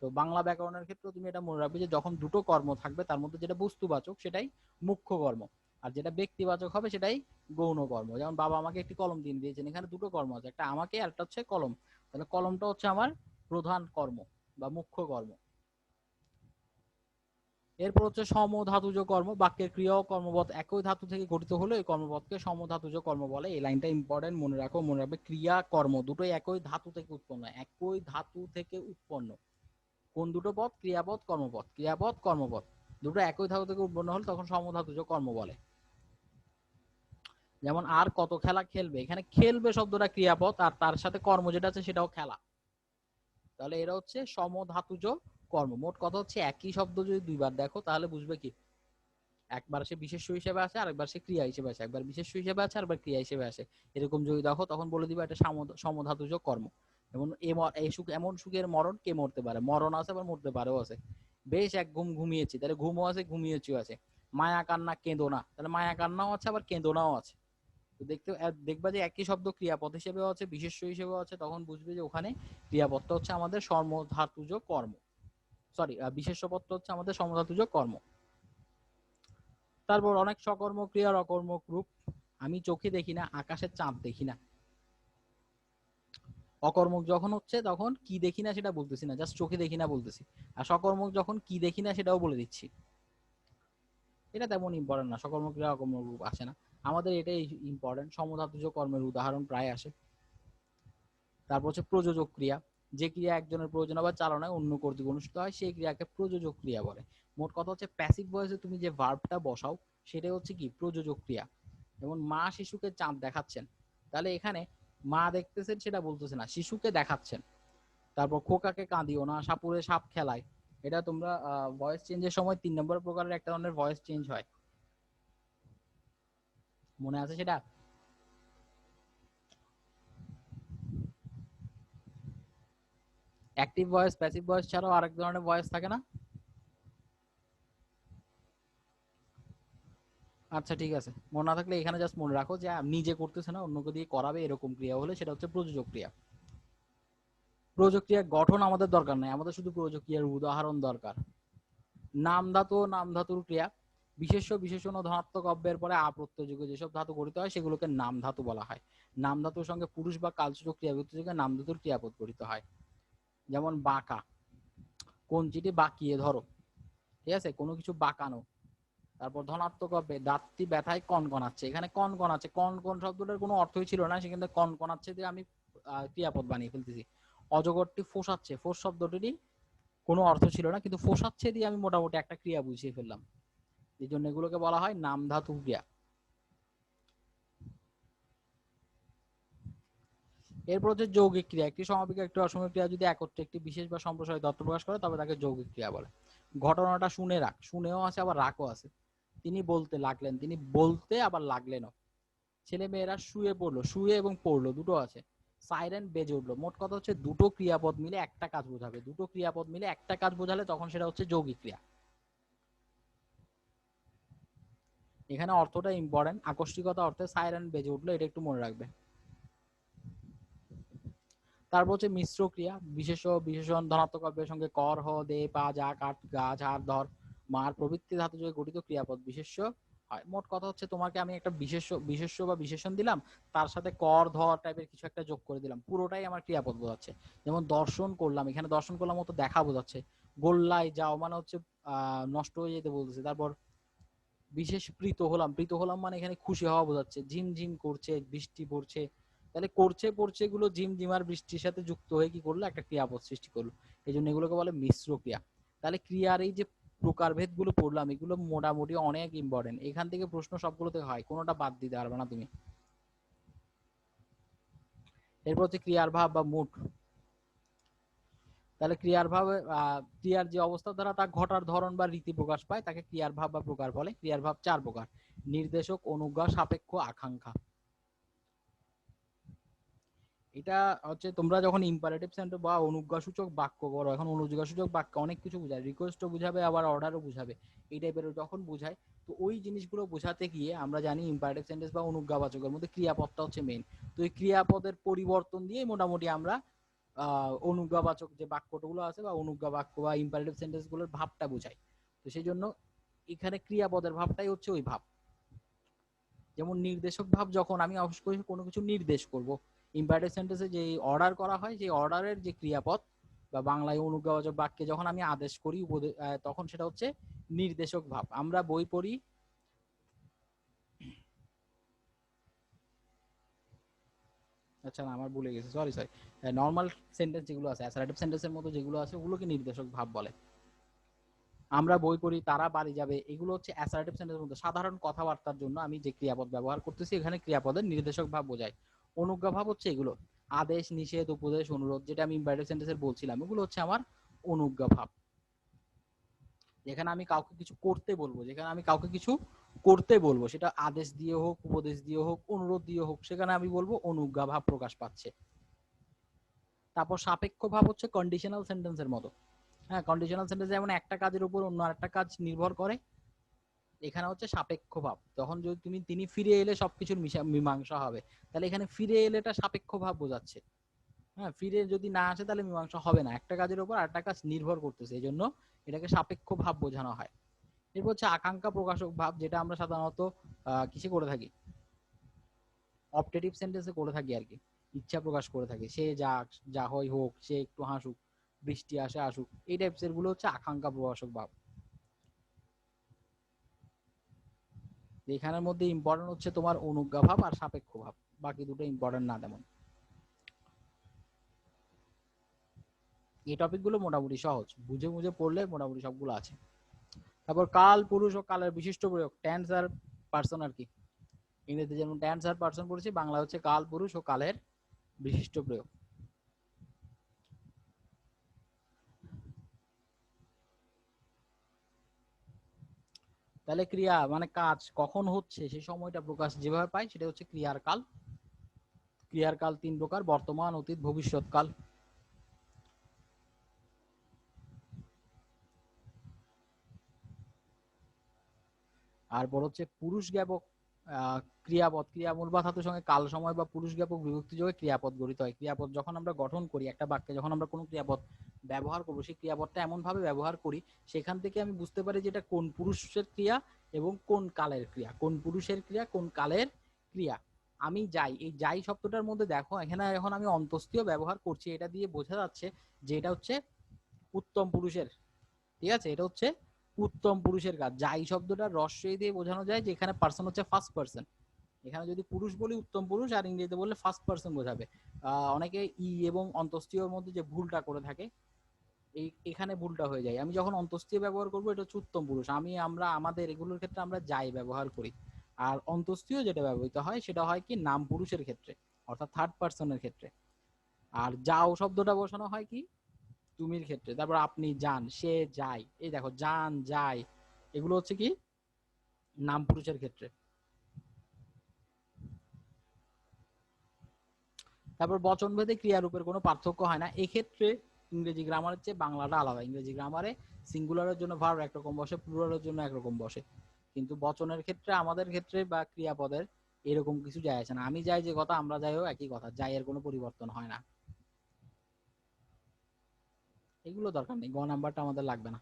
তো বাংলা ব্যাকরণের ক্ষেত্রে তুমি এটা মনে রাখবে যে যখন দুটো কর্ম থাকবে তার মধ্যে যেটা বস্তুবাচক সেটাই মুখ্য কর্ম, আর যেটা ব্যক্তিবাচক হবে সেটাই গৌণ কর্ম। যেমন বাবা আমাকে একটি কলম দিয়ে দিয়েছেন, এখানে দুটো কর্ম আছে, একটা আমাকে আর একটা হচ্ছে কলম, তাহলে কলমটা হচ্ছে আমার প্রধান কর্ম বা মুখ্য কর্ম। এরপর হচ্ছে সমধাতুজ কর্ম, বাক্যের ক্রিয়া ও কর্মপদ একই ধাতু থেকে গঠিত হলে এই কর্মপদকে সমধাতুজ কর্ম বলে। এই লাইনটা ইম্পর্টেন্ট, মনে রাখো, মনে রাখবে ক্রিয়া কর্ম দুটোই একই ধাতু থেকে উৎপন্ন, একই ধাতু থেকে উৎপন্ন। কোন দুটো পদ? ক্রিয়াপদ, কর্মপদ, ক্রিয়াপদ, কর্মপদ দুটো একই ধাতু থেকে উৎপন্ন হলে তখন সমধাতুজ কর্ম বলে। যেমন আর কত খেলা খেলবে, এখানে খেলবে শব্দটা ক্রিয়াপদ, আর তার সাথে কর্ম যেটা আছে সেটাও খেলা। তাহলে এরা হচ্ছে সমধাতুজ কর্ম। মোট কথা হচ্ছে একই শব্দ যদি দুইবার দেখো তাহলে বুঝবে কি একবার সে বিশেষ্য হিসেবে আসে, আরেকবার সে ক্রিয়া হিসেবে আসে, একবার বিশেষ্য হিসেবে আছে, আরেকবার ক্রিয়া হিসেবে আসে। এরকম যদি দেখো তখন বলে দিবা এটা সমধাতুজ কর্ম। যেমন এমন সুখের মরণ কে মরতে পারে, মরণ আছে আবার মরতে পারেও আছে। বেশ এক ঘুম ঘুমিয়েছি, তাহলে ঘুমও আছে ঘুমিয়েছিও আছে। মায়া কান্না কেঁদো না, তাহলে মায়া কান্নাও আছে আবার কেঁদোনাও আছে। তো দেখবা যে একই শব্দ ক্রিয়াপদ হিসেবেও আছে বিশেষ্য হিসেবেও আছে, তখন বুঝবে যে ওখানে ক্রিয়াপদটা হচ্ছে আমাদের সমধাতুজ কর্ম, সরি বিশেষ্য পদটা হচ্ছে আমাদের সমধাতুজ কর্ম। তারপর অনেক সকর্ম ক্রিয়ার অকর্মক রূপ। আমি চোখে দেখি না, আকাশের চাঁদ দেখি না। অকর্মক যখন হচ্ছে তখন কি দেখি না সেটা বলতেছি না, জাস্ট চোখে দেখি না বলতেছি। আর সকর্মক যখন কি দেখি না সেটাও বলে দিচ্ছি। এটা তেমন ইম্পর্টেন্ট না, সকর্ম ক্রিয়া অকর্মক রূপ আসে না আমাদের, এটাই ইম্পর্টেন্ট। সমধাতুজ কর্মের উদাহরণ প্রায় আসে। তারপর হচ্ছে প্রযোজক ক্রিয়া। যে ক্রিয়া একজনের প্রয়োজন বা চালনায় অন্য কর্তৃক অনুষ্ঠিত হয় সেই ক্রিয়াকে প্রযোজক ক্রিয়া বলে। মোট কথা হচ্ছে প্যাসিভ ভয়েসে তুমি যে ভার্বটা বসাও সেটাই হচ্ছে কি প্রযোজক ক্রিয়া। যেমন মা শিশুকে চাঁদ দেখাচ্ছেন, তাহলে এখানে মা দেখতেছেন সেটা বলতেছে না, শিশুকে দেখাচ্ছেন। তারপর খোকাকে কাঁদিও না, সাপুরে সাপ খেলায়। এটা তোমরা ভয়েস চেঞ্জের সময় 3 নম্বর প্রকারের একটা ধরনের ভয়েস চেঞ্জ হয়, মনে আছে সেটা? অ্যাক্টিভ ভয়েস প্যাসিভ ভয়েস ছাড়াও আরেক ধরনের ভয়েস থাকে না? আচ্ছা ঠিক আছে, মনে না থাকলে এখানে জাস্ট মনে রাখো যে নিজে করতেছে না অন্যকে দিয়ে করাবে, এরকম ক্রিয়া হলে সেটা হচ্ছে প্রযোজক ক্রিয়া। প্রযোজক ক্রিয়ার গঠন আমাদের দরকার নাই, আমাদের শুধু প্রযোজক ক্রিয়ার উদাহরণ দরকার। নাম ধাতু ও নাম ধাতুর ক্রিয়া। বিশেষ্য বিশেষণ ও ধনাত্মক অব্যয়ের পরে প্রত্যয়যোগে যেসব ধাতু গঠিত হয় সেগুলোকে নাম ধাতু বলা হয়। নাম ধাতুর সঙ্গে পুরুষ বা কালসূচক ক্রিয়াযুক্ত যোগে নাম ধাতুর ক্রিয়াপদ গঠিত হয়। যেমন বাঁকা, কঞ্চিটি বাঁকিয়ে ধরো, ঠিক আছে, কোনো কিছু বাঁকানো। তারপর ধনাত্মক হবে দাঁতটি ব্যথায় কনকনাচ্ছে, এখানে কনকনাচ্ছে, কনকন শব্দটার কোনো অর্থই ছিল না, সেখানে কনকনাচ্ছে দিয়ে আমি ক্রিয়াপদ বানিয়ে ফেলতেছি। অজগরটি ফোসাচ্ছে, ফোস শব্দটিরই কোনো অর্থ ছিল না, কিন্তু ফোসাচ্ছে দিয়ে আমি মোটামুটি একটা ক্রিয়া বুঝিয়ে ফেললাম। এই জন্য এগুলোকে বলা হয় নাম ধাতু ক্রিয়া। এরপর হচ্ছে যৌগিক ক্রিয়া। একটি সমাপিক একটি অসমাপিক ক্রিয়া যদি একত্রে একটি বিশেষ বা সম্প্রসারিত অর্থ প্রকাশ করে তবে তাকে যৌগিক ক্রিয়া বলে। ঘটনাটা শুনে রাখ, শুনেও আছে আবার রাখও আছে। তিনি বলতে লাগলেন, তিনি বলতে আবার লাগলেনও। ছেলে মেয়েরা শুয়ে পড়লো, শুয়ে এবং পড়লো দুটো আছে। সাইরেন বেজে উঠলো। মোট কথা হচ্ছে দুটো ক্রিয়াপদ মিলে একটা কাজ বোঝাবে, দুটো ক্রিয়াপদ মিলে একটা কাজ বোঝালে তখন সেটা হচ্ছে যৌগিক ক্রিয়া। এখানে অর্থটা ইম্পর্টেন্ট, আকস্মিকতা অর্থে সাইরেন বেজে উঠলো, এটা একটু মনে রাখবে। তারপর হচ্ছে মিশ্র ক্রিয়া। বিশেষ বিশেষণ ধনাত্মক অব্যয়ের সঙ্গে কর, হ, দে, পা, যা, কাট, গা, ঝাড়, ধর, মার প্রভৃতি ধাতু যোগে গঠিত ক্রিয়াপদ বিশেষ্য হয়। মোট কথা হচ্ছে তোমাকে আমি একটা বিশেষ্য বা বিশেষণ দিলাম, তার সাথে কর ধর টাইপের কিছু একটা যোগ করে দিলাম, পুরোটাই আমার ক্রিয়াপদ বোঝাচ্ছে। যেমন দর্শন করলাম, এখানে দর্শন করলাম মতো দেখা বোঝাচ্ছে। গোল্লায় যাও মানে হচ্ছে নষ্ট হয়ে যেতে বলতেছে। তারপর বিশেষ প্রীত হলাম, প্রীত হলাম মানে এখানে খুশি হওয়া বোঝাচ্ছে। ঝিমঝিম করছে, বৃষ্টি পড়ছে, তাহলে করছে পড়ছে এগুলো ঝিমঝিম আর বৃষ্টির সাথে যুক্ত হয়ে কি করলো একটা ক্রিয়াপদ সৃষ্টি করলো। এই জন্য এগুলোকে বলে মিশ্র ক্রিয়া। তাহলে ক্রিয়ার এই যে প্রকারভেদ গুলো পড়লাম এগুলো মোটামুটি অনেক ইম্পর্টেন্ট, এখান থেকে প্রশ্ন সবগুলোতে হয়, কোনোটা বাদ দিতে পারবে না তুমি। এরপর হচ্ছে ক্রিয়ার ভাব বা মুড। তাহলে ক্রিয়ার ভাবে ক্রিয়ার যে অবস্থা দ্বারা তা ঘটার ধরন বা রীতি প্রকাশ পায় তাকে ক্রিয়ার ভাব বা প্রকার বলে। ক্রিয়ার ভাব 4 প্রকার: নির্দেশক, অনুজ্ঞা, সাপেক্ষ, আকাঙ্ক্ষা। এটা হচ্ছে তোমরা যখন ইম্পারেটিভ সেন্টেন্স বা অনুজ্ঞাসূচক বাক্য করো, এখন অনুজ্ঞাসূচক বাক্য অনেক কিছু বোঝায়, রিকোয়েস্টও বুঝাবে আবার অর্ডারও বুঝাবে, এই টাইপের যখন বুঝায়। তো ওই জিনিসগুলো বোঝাতে গিয়ে আমরা জানি ইম্পারেটিভ সেন্টেন্স বা অনুজ্ঞাবাচকের মধ্যে ক্রিয়াপদটা হচ্ছে মেইন। তো এই ক্রিয়াপদের পরিবর্তন দিয়ে মোটামুটি আমরা অনুজ্ঞাবাচক যে বাক্যগুলো আছে বা অনুজ্ঞা বাক্য বা ইম্পারেটিভ সেন্টেন্স গুলোর ভাবটা বোঝাই। তো সেই জন্য এখানে ক্রিয়াপদের ভাবটাই হচ্ছে ওই ভাব। যেমন নির্দেশক ভাব, যখন আমি অবশ্যই কোনো কিছু নির্দেশ করব, ইম্পারেটিভ সেন্টেন্সে যে অর্ডার করা হয় সেই অর্ডারের যে ক্রিয়াপদ বা বাংলায় অনুজ্ঞাবাচক বাক্যে যখন আমি আদেশ করি তখন সেটা হচ্ছে নির্দেশক ভাব। আমরা বই পড়ি, আচ্ছা না আমার ভুলে গেছে, সরি সরি, নর্মাল সেন্টেন্স যেগুলো আছে অ্যাসার্টিভ সেন্টেন্সের মতো যেগুলো আছে ওগুলোকে নির্দেশক ভাব বলে। আমরা বই পড়ি, তারা বাড়ি যাবে, এগুলো হচ্ছে অ্যাসার্টিভ সেন্টেন্সের মধ্যে সাধারণ কথাবার্তার জন্য আমি যে ক্রিয়াপদ ব্যবহার করতেছি, এখানে ক্রিয়াপদের নির্দেশক ভাব বোঝায়। অনুজ্ঞা ভাব হচ্ছে এগুলো, আদেশ, নিষেধ, উপদেশ, অনুরোধ, যেটা আমি ইম্পারেটিভ সেন্টেন্সের বলছিলাম, এগুলো হচ্ছে আমার অনুজ্ঞা ভাব। যেখানে আমি কাউকে কিছু করতে বলবো, যেখানে আমি কাউকে কিছু করতে বলবো, সেটা আদেশ দিয়ে হোক, উপদেশ দিয়ে হোক, অনুরোধ দিয়ে হোক, সেখানে আমি বলবো অনুজ্ঞা ভাব প্রকাশ পাচ্ছে। তারপর সাপেক্ষ ভাব হচ্ছে কন্ডিশনাল সেন্টেন্সের মতো। হ্যাঁ, কন্ডিশনাল সেন্টেন্স যেমন একটা কাজের উপর অন্য আরেকটা কাজ নির্ভর করে, এখানে হচ্ছে সাপেক্ষ ভাব। তখন যদি তিনি ফিরে এলে সবকিছুর মীমাংসা হবে, তাহলে এখানে ফিরে এলেটা সাপেক্ষ ভাব বোঝাচ্ছে। হ্যাঁ, ফিরে যদি না আসে তাহলে মীমাংসা হবে না, একটা কাজের উপর আরেকটা কাজ নির্ভর করতেছে, এই জন্য এটাকে সাপেক্ষ ভাব বোঝানো হয়। এরপর হচ্ছে আকাঙ্ক্ষা প্রকাশক ভাব, যেটা আমরা সাধারণত কিসে করে থাকি, অপটেটিভ সেন্টেন্সে করে থাকি আর কি, ইচ্ছা প্রকাশ করে থাকি, সে যাক, যা হয় হোক, সে একটু হাসুক, বৃষ্টি আসে আসুক, এই টাইপসের গুলো হচ্ছে আকাঙ্ক্ষা প্রকাশক ভাব। এখানের মধ্যে ইম্পর্টেন্ট হচ্ছে তোমার অনুজ্ঞা ভাব আর সাপেক্ষ ভাব, বাকি দুটো ইম্পর্টেন্ট না তেমন। এই টপিক গুলো মোটামুটি সহজ, বুঝে বুঝে পড়লে মোটামুটি সবগুলো আছে। তারপর কাল, পুরুষ ও কালের বিশিষ্ট প্রয়োগ, টেন্স আর পার্সন আর কি। ইংরেজিতে যেমন টেন্স আর পার্সন পড়েছি, বাংলা হচ্ছে কাল, পুরুষ ও কালের বিশিষ্ট প্রয়োগ। তাহলে ক্রিয়া মানে কাজ কখন হচ্ছে সেই সময়টা প্রকাশ যেভাবে পাই সেটা হচ্ছে ক্রিয়ার কাল। ক্রিয়ার কাল তিন প্রকার, বর্তমান, অতীত, ভবিষ্যৎকাল। তারপর হচ্ছে পুরুষ জ্ঞাপক ক্রিয়াপদ, ক্রিয়ামূল বা ধাতুর সঙ্গে কাল সময় বা পুরুষ জ্ঞাপক বিভক্তি যোগে ক্রিয়াপদ গঠিত হয়। ক্রিয়াপদ যখন আমরা গঠন করি একটা বাক্যে, যখন আমরা কোনো ক্রিয়াপদ ব্যবহার করবো, সেই ক্রিয়াপদটা এমন ভাবে ব্যবহার করি সেখান থেকে আমি বুঝতে পারি যে এটা কোন পুরুষের ক্রিয়া এবং কোন কালের ক্রিয়া, কোন পুরুষের ক্রিয়া, কোন কালের ক্রিয়া। আমি যাই, এই যাই শব্দটার মধ্যে দেখো এখানে এখন আমি অন্তস্তীয় ব্যবহার করছি, এটা দিয়ে বোঝা যাচ্ছে যে এটা হচ্ছে উত্তম পুরুষের, ঠিক আছে, এটা হচ্ছে উত্তম পুরুষের কাজ। যাই শব্দটা রস্যই দিয়ে বোঝানো যায় যে এখানে পার্সন হচ্ছে ফার্স্ট পার্সন। এখানে যদি পুরুষ বলি উত্তম পুরুষ, আর ইংরেজিতে বললে ফার্স্ট পার্সন বোঝাবে। অনেকে ই এবং অন্তস্তীয়র মধ্যে যে ভুলটা করে থাকে, এই এখানে ভুলটা হয়ে যায়। আমি যখন অন্তস্তীয় ব্যবহার করবো এটা হচ্ছে উত্তম পুরুষ, আমরা আমাদের এগুলোর ক্ষেত্রে আমরা যাই ব্যবহার করি। আর অন্তস্তীয় যেটা ব্যবহৃত হয় সেটা হয় কি নাম পুরুষের ক্ষেত্রে, অর্থাৎ থার্ড পার্সনের ক্ষেত্রে। আর যাও শব্দটা বসানো হয় কি তুমির ক্ষেত্রে। তারপর আপনি যান, সে যায়, এই দেখো যান, যায়, এগুলো হচ্ছে কি নাম পুরুষের ক্ষেত্রে। তারপর বচনভেদে ক্রিয়ারূপের কোনো পার্থক্য হয় না এক্ষেত্রে। ইংরেজি গ্রামারের চেয়ে বাংলাটা আলাদা। ইংরেজি গ্রামারে সিঙ্গুলারের জন্য ভার্ব একরকম বসে, প্লুরালের জন্য একরকম বসে, কিন্তু বচনের ক্ষেত্রে আমাদের ক্ষেত্রে বা ক্রিয়াপদের এরকম কিছু যায় আসে না। আমি যাই যে কথা, আমরা যাইও একই কথা, যাই এর কোনো পরিবর্তন হয় না। এগুলো দরকার নেই, গ নাম্বারটা আমাদের লাগবে না।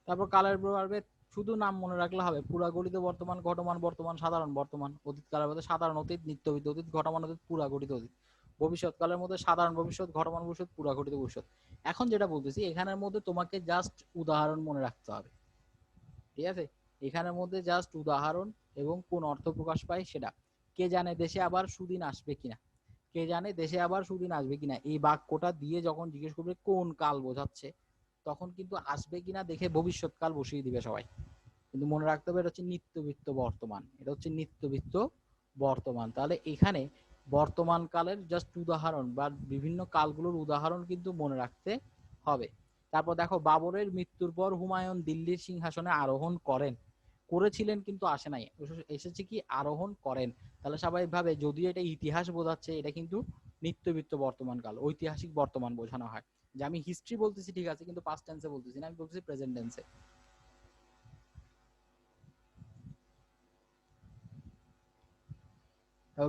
তারপর কালের প্রভাবে শুধু নাম মনে রাখলে হবে, পুরা গঠিত বর্তমান, ঘটমান বর্তমান, সাধারণ বর্তমান। অতীত কালের মধ্যে সাধারণ অতীত, নিত্যবিদ অতীত, ঘটমান অতীত, পুরা গঠিত অতীত। ভবিষ্যৎ কালের মধ্যে সাধারণ ভবিষ্যৎ, ঘটমান ভবিষ্যৎ, পুরা গঠিত ভবিষ্যৎ। এখন যেটা বলতেছি এখানের মধ্যে তোমাকে জাস্ট উদাহরণ মনে রাখতে হবে, ঠিক আছে। এখানের মধ্যে জাস্ট উদাহরণ এবং কোন অর্থ প্রকাশ পায় সেটা। কে জানে দেশে আবার সুদিন আসবে কিনা, কে জানে দেশে আবার সুদিন আসবে কিনা, এই বাক্যটা দিয়ে যখন জিজ্ঞেস করবে কোন কাল বোঝাচ্ছে, তখন কিন্তু আসবে কিনা দেখে ভবিষ্যৎকাল বসিয়ে দিবে সবাই। কিন্তু মনে রাখতে হবে এটা হচ্ছে নিত্যবৃত্ত বর্তমান, এটা হচ্ছে নিত্যবৃত্ত বর্তমান। তাহলে এখানে বর্তমান কালের জাস্ট উদাহরণ বা বিভিন্ন কালগুলোর উদাহরণ কিন্তু মনে রাখতে হবে। তারপর দেখো বাবরের মৃত্যুর পর হুমায়ুন দিল্লির সিংহাসনে আরোহণ করেন, করেছিলেন কিন্তু আসে নাই, এসেছে কি আরোহণ করেন। তাহলে স্বাভাবিকভাবে যদিও এটা ইতিহাস বোঝাচ্ছে, এটা কিন্তু নিত্যবৃত্ত বর্তমান কাল, ঐতিহাসিক বর্তমান বোঝানো হয়। যে আমি হিস্ট্রি বলতেছি ঠিক আছে, কিন্তু পাস্ট টেন্সে বলতেছি না, আমি বলতেছি প্রেজেন্ট টেন্সে।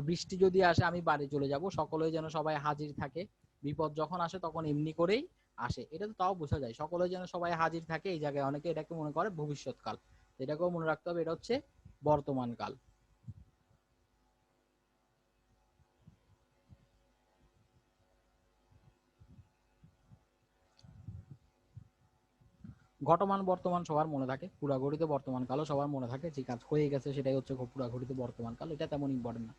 বৃষ্টি যদি আসে আমি বাড়ি চলে যাব, সকলেই যেন সবাই হাজির থাকে। বিপদ যখন আসে তখন এমনি করেই আসে, এটা তো তাও বোঝা যায়, সকলে যেন সবাই হাজির থাকে, এই জায়গায় অনেকে এটাকে মনে করে ভবিষ্যৎকাল, এটাকেও মনে রাখতে হবে, এটা হচ্ছে বর্তমান কাল। ঘটমান বর্তমান সবার মনে থাকে, পুরা ঘটিত বর্তমান কালও সবার মনে থাকে, যে কাজ হয়ে গেছে সেটাই হচ্ছে পুরা ঘটিত বর্তমান কাল, এটা তেমন ইম্পর্টেন্ট না।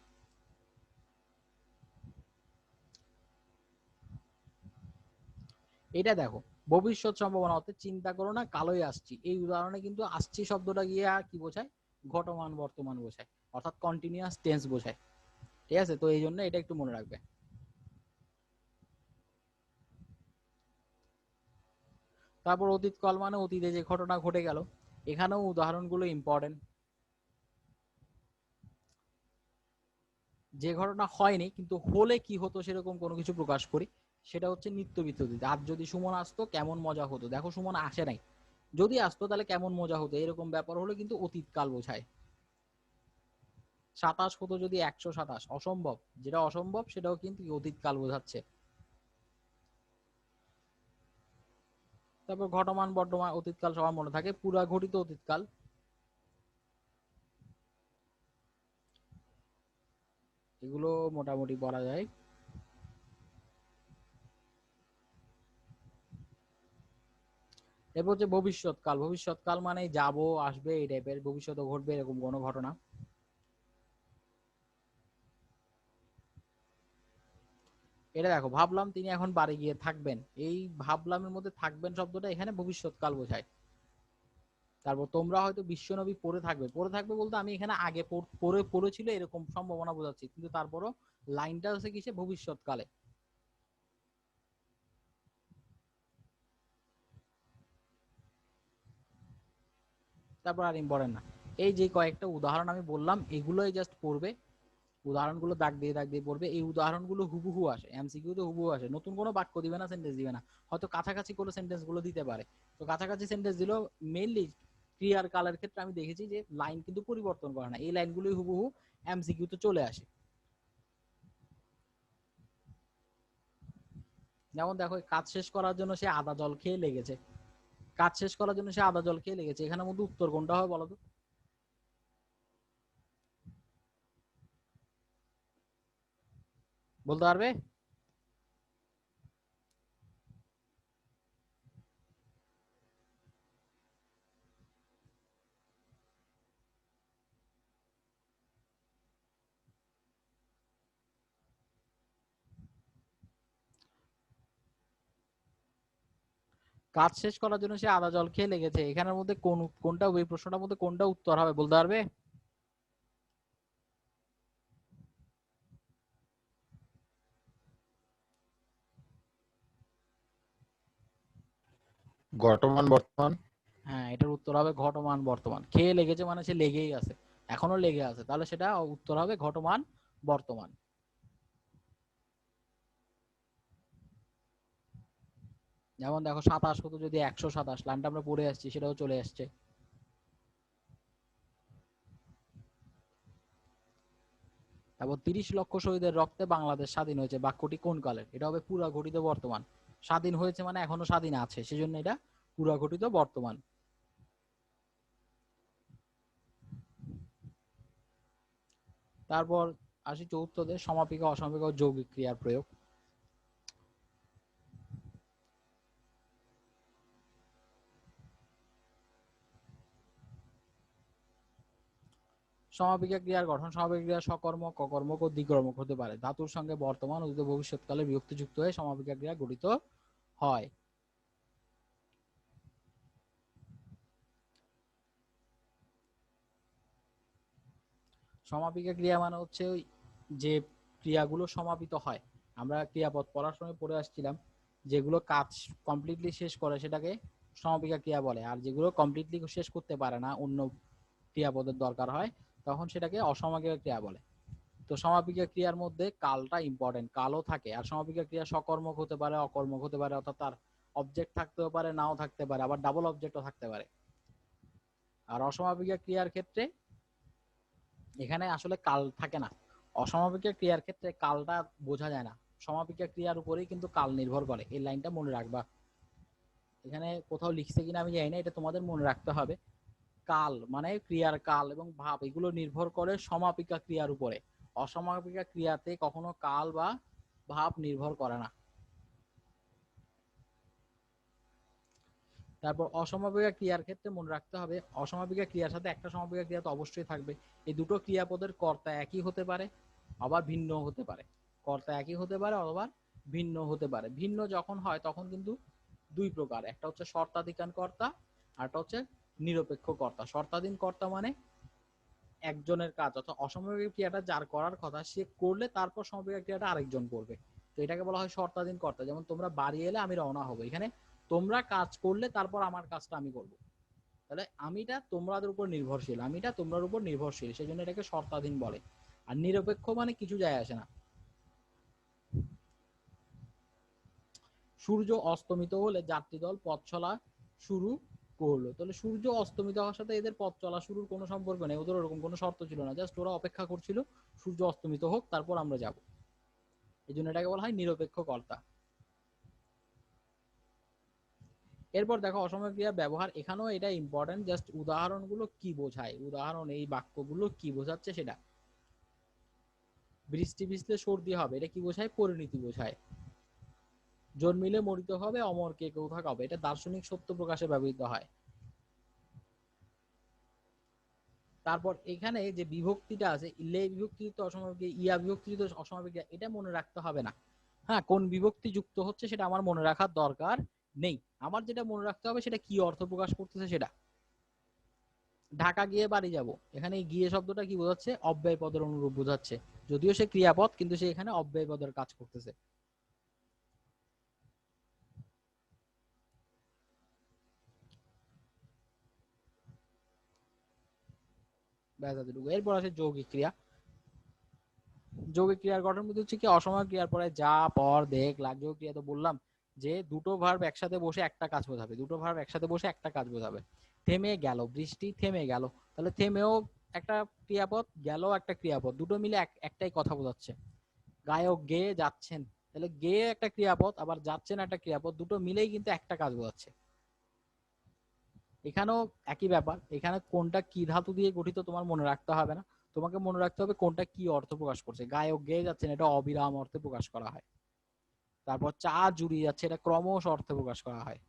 এটা দেখো, ভবিষ্যৎ সম্ভাবনা হতে চিন্তা করো না কালোই আসছি, এই উদাহরণে কিন্তু আসছি শব্দটা গিয়ে আর কি বোঝায়, ঘটমান বর্তমান বোঝায়, অর্থাৎ কন্টিনিউয়াস টেন্স বোঝায়। ঠিক আছে, তো এই জন্য এটা একটু মনে রাখবে। তারপর অতীতকাল মানে অতীতে যে ঘটনা ঘটে গেল, এখানেও উদাহরণগুলো ইম্পর্টেন্ট। যে ঘটনা হয়নি কিন্তু হলে কি হতো সেরকম কোনো কিছু প্রকাশ করি, সেটা হচ্ছে নিত্য বিদ্যুৎ। আর যদি সুমন আসতো কেমন মজা হতো, দেখো সুমন আসে নাই, যদি আসতো তাহলে কেমন মজা হতো, এরকম ব্যাপার হলে কিন্তু অতীতকাল বোঝায়। 27 হতো যদি 127, অসম্ভব, যেটা অসম্ভব সেটাও কিন্তু অতীতকাল বোঝাচ্ছে। তারপর ঘটমান বর্তমান অতীতকাল সবার মনে থাকে, পুরা ঘটিত অতীতকাল, এগুলো মোটামুটি বলা যায়। এরপর হচ্ছে ভবিষ্যৎকাল, ভবিষ্যৎকাল মানে যাবো আসবে এই টাইপের, ভবিষ্যতে ঘটবে এরকম কোনো ঘটনা। এটা দেখো, ভাবলাম তিনি এখন বাড়ি গিয়ে থাকবেন, এই ভাবলামের মধ্যে থাকবেন শব্দটা এখানে ভবিষ্যৎকাল বোঝায়। তারপর তোমরা হয়তো বিশ্বনবী পড়ে থাকবে, পড়ে থাকবে বলতে আমি এখানে আগে পড়েছিল এরকম সম্ভাবনা বোঝাচ্ছি, কিন্তু তারপরও লাইনটা হচ্ছে কিসে, ভবিষ্যৎকালে। তারপর আর ইম্পর্টেন্ট না, এই যে কয়েকটা উদাহরণ আমি বললাম এগুলোই জাস্ট পড়বে, উদাহরণগুলো দাগ দিয়ে পড়বে, এই উদাহরণগুলো হুবহু আসে এমসিকিউ তে, হুবহু আসে, নতুন কোনো বাক্য দিবে না, সেন্টেন্স দিবে না, হয়তো কাছাকাছি কোনো সেন্টেন্স গুলো দিতে পারে। তো কাছাকাছি সেন্টেন্স দিলেও মেইনলি ক্রিয়ার কালের ক্ষেত্রে আমি দেখেছি যে লাইন কিন্তু পরিবর্তন করে না, এই লাইনগুলোই হুবহু এমসিকিউ তে চলে আসে। যেমন দেখো, কাজ শেষ করার জন্য সে আদা জল খেয়ে লেগেছে, কাজ শেষ করার জন্য সে আদা জল খেয়ে লেগেছে, এখানের মধ্যে উত্তর কোনটা হবে বলো তো? বলতে পারবে? কাজ শেষ করার জন্য সে আদা জল খেয়ে লেগেছে, এখানের মধ্যে কোনটা, ওই প্রশ্নটার মধ্যে কোনটা উত্তর হবে বলতে পারবে? বর্তমান বর্তমান। হ্যাঁ, এটার উত্তর হবে ঘটমান বর্তমান, খেয়ে লেগেছে মানে সে লেগেই আছে, এখনো লেগে আছে, তাহলে সেটা উত্তর হবে ঘটমান বর্তমান। যেমন দেখো, 27 হতো যদি 127, লাইনটা আমরা পড়ে আসছি সেটাও চলে আসছে। তারপর 30 লক্ষ শহীদের রক্তে বাংলাদেশ স্বাধীন হয়েছে, বাক্যটি কোন কালের, এটা হবে পুরা ঘটিত বর্তমান, স্বাধীন হয়েছে মানে এখনো স্বাধীন আছে, সেজন্য এটা পুরা ঘটিত বর্তমান। তারপর আসি চতুর্থতে, সমাপিকা অসমাপিকা ও যৌগিক ক্রিয়ার প্রয়োগ। সমাপিকা ক্রিয়ার গঠন, সমাপিকা ক্রিয়া সকর্মক, অকর্মক ও দ্বিকর্মক হতে পারে, ধাতুর সঙ্গে বর্তমান অতীত ভবিষ্যৎকালে বিভক্তি যুক্ত হয়ে সমাপিকা ক্রিয়া গঠিত হয়। সমাপিকা ক্রিয়া মানে হচ্ছে যে ক্রিয়াগুলো সমাপিত হয়, আমরা ক্রিয়াপদ পড়ার সময় পড়ে আসছিলাম, যেগুলো কাজ কমপ্লিটলি শেষ করে সেটাকে সমাপিকা ক্রিয়া বলে, আর যেগুলো কমপ্লিটলি শেষ করতে পারে না, অন্য ক্রিয়াপদের দরকার হয়, তখন সেটাকে অসমাপিকা ক্রিয়া বলে। তো সমাপিকা ক্রিয়ার মধ্যে কালটা ইম্পর্টেন্ট, কালও থাকে, আর সমাপিকা ক্রিয়া সকর্মক হতে পারে, অকর্মক হতে পারে, অর্থাৎ তার অবজেক্ট থাকতেও পারে, নাও থাকতে পারে, আবার ডাবল অবজেক্টও থাকতে পারে। আর অসমাপিকা ক্রিয়ার ক্ষেত্রে এখানে আসলে কাল থাকে না, অসমাপিকা ক্রিয়ার ক্ষেত্রে কালটা বোঝা যায় না, সমাপিকা ক্রিয়ার উপরেই কিন্তু কাল নির্ভর করে, এই লাইনটা মনে রাখবা। এখানে কোথাও লিখছে কিনা আমি জানি না, এটা তোমাদের মনে রাখতে হবে। কাল মানে ক্রিয়ার কাল এবং ভাব, এগুলো নির্ভর করে সমাপিকা ক্রিয়ার উপরে, অসমাপিকা ক্রিয়াতে কখনো কাল বা ভাব নির্ভর করে না। তারপর অসমাপিকা ক্রিয়ার ক্ষেত্রে মনে রাখতে হবে, অসমাপিকা ক্রিয়ার সাথে একটা সমাপিকা ক্রিয়া তো অবশ্যই থাকবে, এই দুটো ক্রিয়াপদের কর্তা একই হতে পারে, আবার ভিন্ন হতে পারে, কর্তা একই হতে পারে অথবা ভিন্ন হতে পারে। ভিন্ন যখন হয় তখন কিন্তু দুই প্রকার, একটা হচ্ছে শর্তাধিকার কর্তা আর একটা হচ্ছে নিরপেক্ষ কর্তা। শর্তাধীন কর্তা মানে একজনের কাজ অর্থাৎ অসমবায়িক ক্রিয়াটা যার করার কথা সে করলে তারপর সমবায়িক ক্রিয়াটা আরেকজন করবে, তো এটাকে বলা হয় শর্তাধীন কর্তা। যেমন তোমরা বাড়ি এলে আমি রওনা হবো, এখানে তোমরা কাজ করলে তারপর আমার কাজটা আমি করব, তাহলে আমিটা তোমাদের উপর নির্ভরশীল, আমিটা তোমার উপর নির্ভরশীল, সেই জন্য এটাকে শর্তাধীন বলে। আর নিরপেক্ষ মানে কিছু যায় আসে না। সূর্য অস্তমিত হলে যাত্রী দল পথ চলা শুরু করলো, তাহলে সূর্য অস্তমিত হওয়ার সাথে এদের পথ চলা শুরুর কোনো সম্পর্ক নেই, ওদের ওরকম কোনো শর্ত ছিল না, জাস্ট ওরা অপেক্ষা করছিল সূর্য অস্তমিত হোক তারপর আমরা যাব, এই জন্য এটাকে বলা হয় নিরপেক্ষ কর্তা। এরপর দেখো অসময় ক্রিয়া ব্যবহার, এখানেও এটা ইম্পর্টেন্ট, জাস্ট উদাহরণগুলো কি বোঝায়, উদাহরণ এই বাক্যগুলো কি বোঝাচ্ছে সেটা। বৃষ্টি ভিজলে সর্দি হবে, এটা কি বোঝায়? পরিণতি বোঝায়। জন্মিলে মরিতে হবে, অমরকে কেউ থাকাবে, এটা দার্শনিক সত্য প্রকাশে ব্যবহৃত হয়। তারপর এখানে যে বিভক্তিটা আছে, লে বিভক্তিযুক্ত অসমাপিক ইয়া বিভক্তিযুক্ত অসমাপিক, এটা মনে রাখতে হবে না। হ্যাঁ, কোন বিভক্তি যুক্ত হচ্ছে সেটা আমার মনে রাখার দরকার নেই, আমার যেটা মনে রাখতে হবে সেটা কি অর্থ প্রকাশ করতেছে সেটা। ঢাকা গিয়ে বাড়ি যাব, এখানে গিয়ে শব্দটা কি বোঝাচ্ছে? অব্যয় পদের অনুরূপ বোঝাচ্ছে, যদিও সে ক্রিয়াপদ কিন্তু সে এখানে অব্যয় পদের কাজ করতেছে। ব্যাস এতটুকু। এরপর আছে যৌগিক ক্রিয়া। যৌগিক ক্রিয়ার গঠন মধ্যে হচ্ছে কি অসময় ক্রিয়ার পরে যা, পর, দেখ, লাগ। যৌগিক ক্রিয়া তো বললাম যে দুটো ভার্ব একসাথে বসে একটা কাজ বোঝাবে, দুটো ভার্ব একসাথে বসে একটা কাজ বোঝাবে। থেমে গেল, বৃষ্টি থেমে গেল, তাহলে থেমেও একটা ক্রিয়াপদ, গেল একটা ক্রিয়াপদ, দুটো মিলে একটাই কথা বোঝাচ্ছে। গায়ক গেয়ে যাচ্ছেন, তাহলে গেয়ে একটা ক্রিয়াপদ আবার যাচ্ছেন একটা ক্রিয়াপদ, দুটো মিলেই কিন্তু একটা কাজ বোঝাচ্ছে। এখানেও একই ব্যাপার, এখানে কোনটা কি ধাতু দিয়ে গঠিত তোমার মনে রাখতে হবে না, তোমাকে মনে রাখতে হবে কোনটা কি অর্থ প্রকাশ করছে। গায়ক গেয়ে যাচ্ছেন, এটা অবিরাম অর্থে প্রকাশ করা হয়। তারপর চা জুড়িয়ে যাচ্ছে, এটা ক্রমশ অর্থে প্রকাশ করা হয়।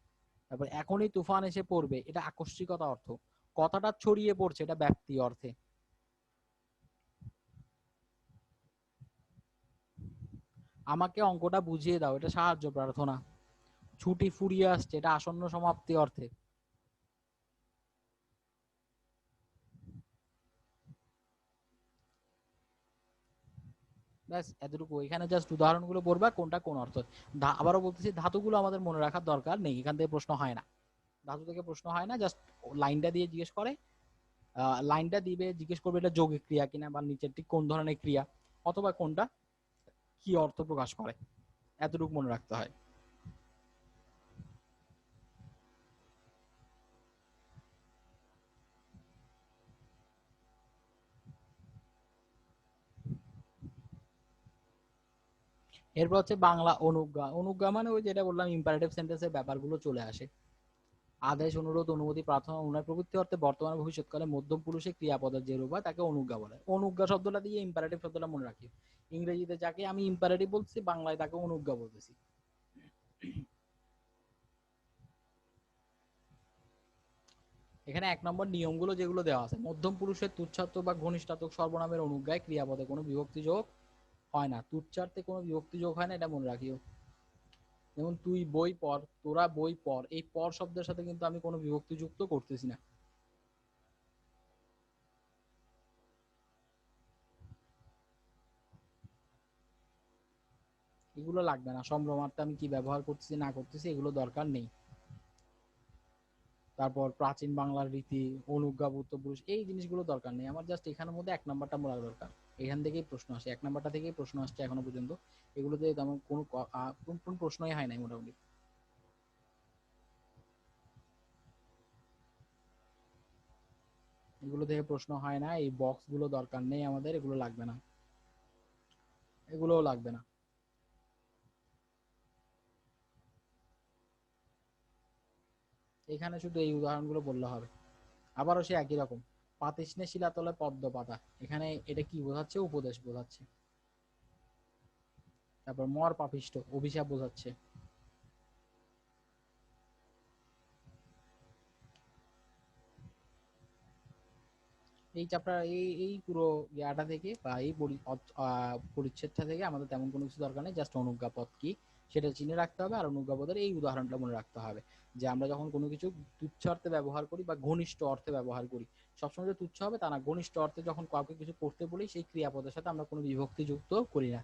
তারপর এখনই তুফান এসে পড়বে, এটা আকস্মিকতা অর্থ। কথাটা ছড়িয়ে পড়ছে, এটা ব্যাপ্তি অর্থে। আমাকে অঙ্কটা বুঝিয়ে দাও, এটা সাহায্য প্রার্থনা। ছুটি ফুরিয়ে আসছে, এটা আসন্ন সমাপ্তি অর্থে। ব্যাস এতটুকু, এখানে জাস্ট উদাহরণগুলো পড়বা কোনটা কোন অর্থ। আবারও বলতেছি, ধাতুগুলো আমাদের মনে রাখার দরকার নেই, এখান থেকে প্রশ্ন হয় না, ধাতু থেকে প্রশ্ন হয় না, জাস্ট লাইনটা দিয়ে জিজ্ঞেস করে। লাইনটা দিবে, জিজ্ঞেস করবে এটা যৌগিক ক্রিয়া কিনা বা নিচের ঠিক কোন ধরনের ক্রিয়া, অথবা কোনটা কি অর্থ প্রকাশ করে, এতটুকু মনে রাখতে হয়। এরপর হচ্ছে বাংলা অনুজ্ঞা। অনুজ্ঞা মানে ওই যেটা বললাম, ইম্পারেটিভ সেন্টেন্সের ব্যাপারগুলো চলে আসে। আদেশ, অনুরোধ, অনুমতি, প্রার্থনা, অনুনয় প্রভৃতি অর্থে বর্তমান ভবিষ্যৎকালে মধ্যম পুরুষে ক্রিয়াপদের যে রূপ হয় তাকে অনুজ্ঞা বলে। অনুজ্ঞা শব্দটা দিয়ে ইম্পারেটিভ শব্দটা মনে রাখি। ইংরেজিতে যাকে আমি ইম্পারেটিভ বলছি, বাংলায় তাকে অনুজ্ঞা বলতেছি। এখানে এক নম্বর নিয়মগুলো যেগুলো দেওয়া আছে, মধ্যম পুরুষের তুচ্ছাত্মক বা ঘনিষ্ঠাত্মক সর্বনামের অনুজ্ঞায় ক্রিয়াপদে কোনো বিভক্তি যোগ হয় না, তুচ্ছার্থে কোনো বিভক্তি যোগ হয় না, এটা মনে রাখিও। যেমন তুই বই পড়, তোরা বই পড়, এই পর শব্দের সাথে কিন্তু আমি কোনো বিভক্তি যুক্ত করতেছি না। এগুলো লাগবে না, সম্ভ্রমার্থে আমি কি ব্যবহার করতেছি না করতেছি এগুলো দরকার নেই। তারপর প্রাচীন বাংলার রীতি, অনুজ্ঞা, পুরুষ, এই জিনিসগুলো দরকার নেই আমার, জাস্ট এখানের মধ্যে এক নাম্বারটা বলা দরকার। এখান থেকেই প্রশ্ন আসে, এক নাম্বারটা থেকেই প্রশ্ন আসছে এখনো পর্যন্ত। এগুলোতে তেমন কোনো প্রশ্নই হয় নাই মোটামুটি। এগুলো থেকে প্রশ্ন হয় না, এই বক্স গুলো দরকার নেই আমাদের, এগুলো লাগবে না, এগুলোও লাগবে না। এখানে শুধু এই উদাহরণগুলো বললে হবে। আবারও সে একই রকম, পাতিষ্ণে শিলাতলে পদ্ম পাতা, এখানে এটা কি বোঝাচ্ছে? উপদেশ বোঝাচ্ছে। তারপর মর পাপিষ্ঠ, অভিশাপ বোঝাচ্ছে। এই চ্যাপ্টার, এই পুরো ইয়াটা থেকে বা এই পরিচ্ছেদটা থেকে আমাদের তেমন কোনো কিছু দরকার নেই, জাস্ট অনুজ্ঞাপদ কি সেটা চিনে রাখতে হবে। আর অনুজ্ঞাপদের এই উদাহরণটা মনে রাখতে হবে যে আমরা যখন কোনো কিছু তুচ্ছ অর্থে ব্যবহার করি বা ঘনিষ্ঠ অর্থে ব্যবহার করি, সবসময় যে তুচ্ছ হবে তা না, ঘনিষ্ঠ অর্থে যখন কাউকে কিছু করতে বলি সেই ক্রিয়াপদের সাথে আমরা কোনো বিভক্তি যুক্ত করি না।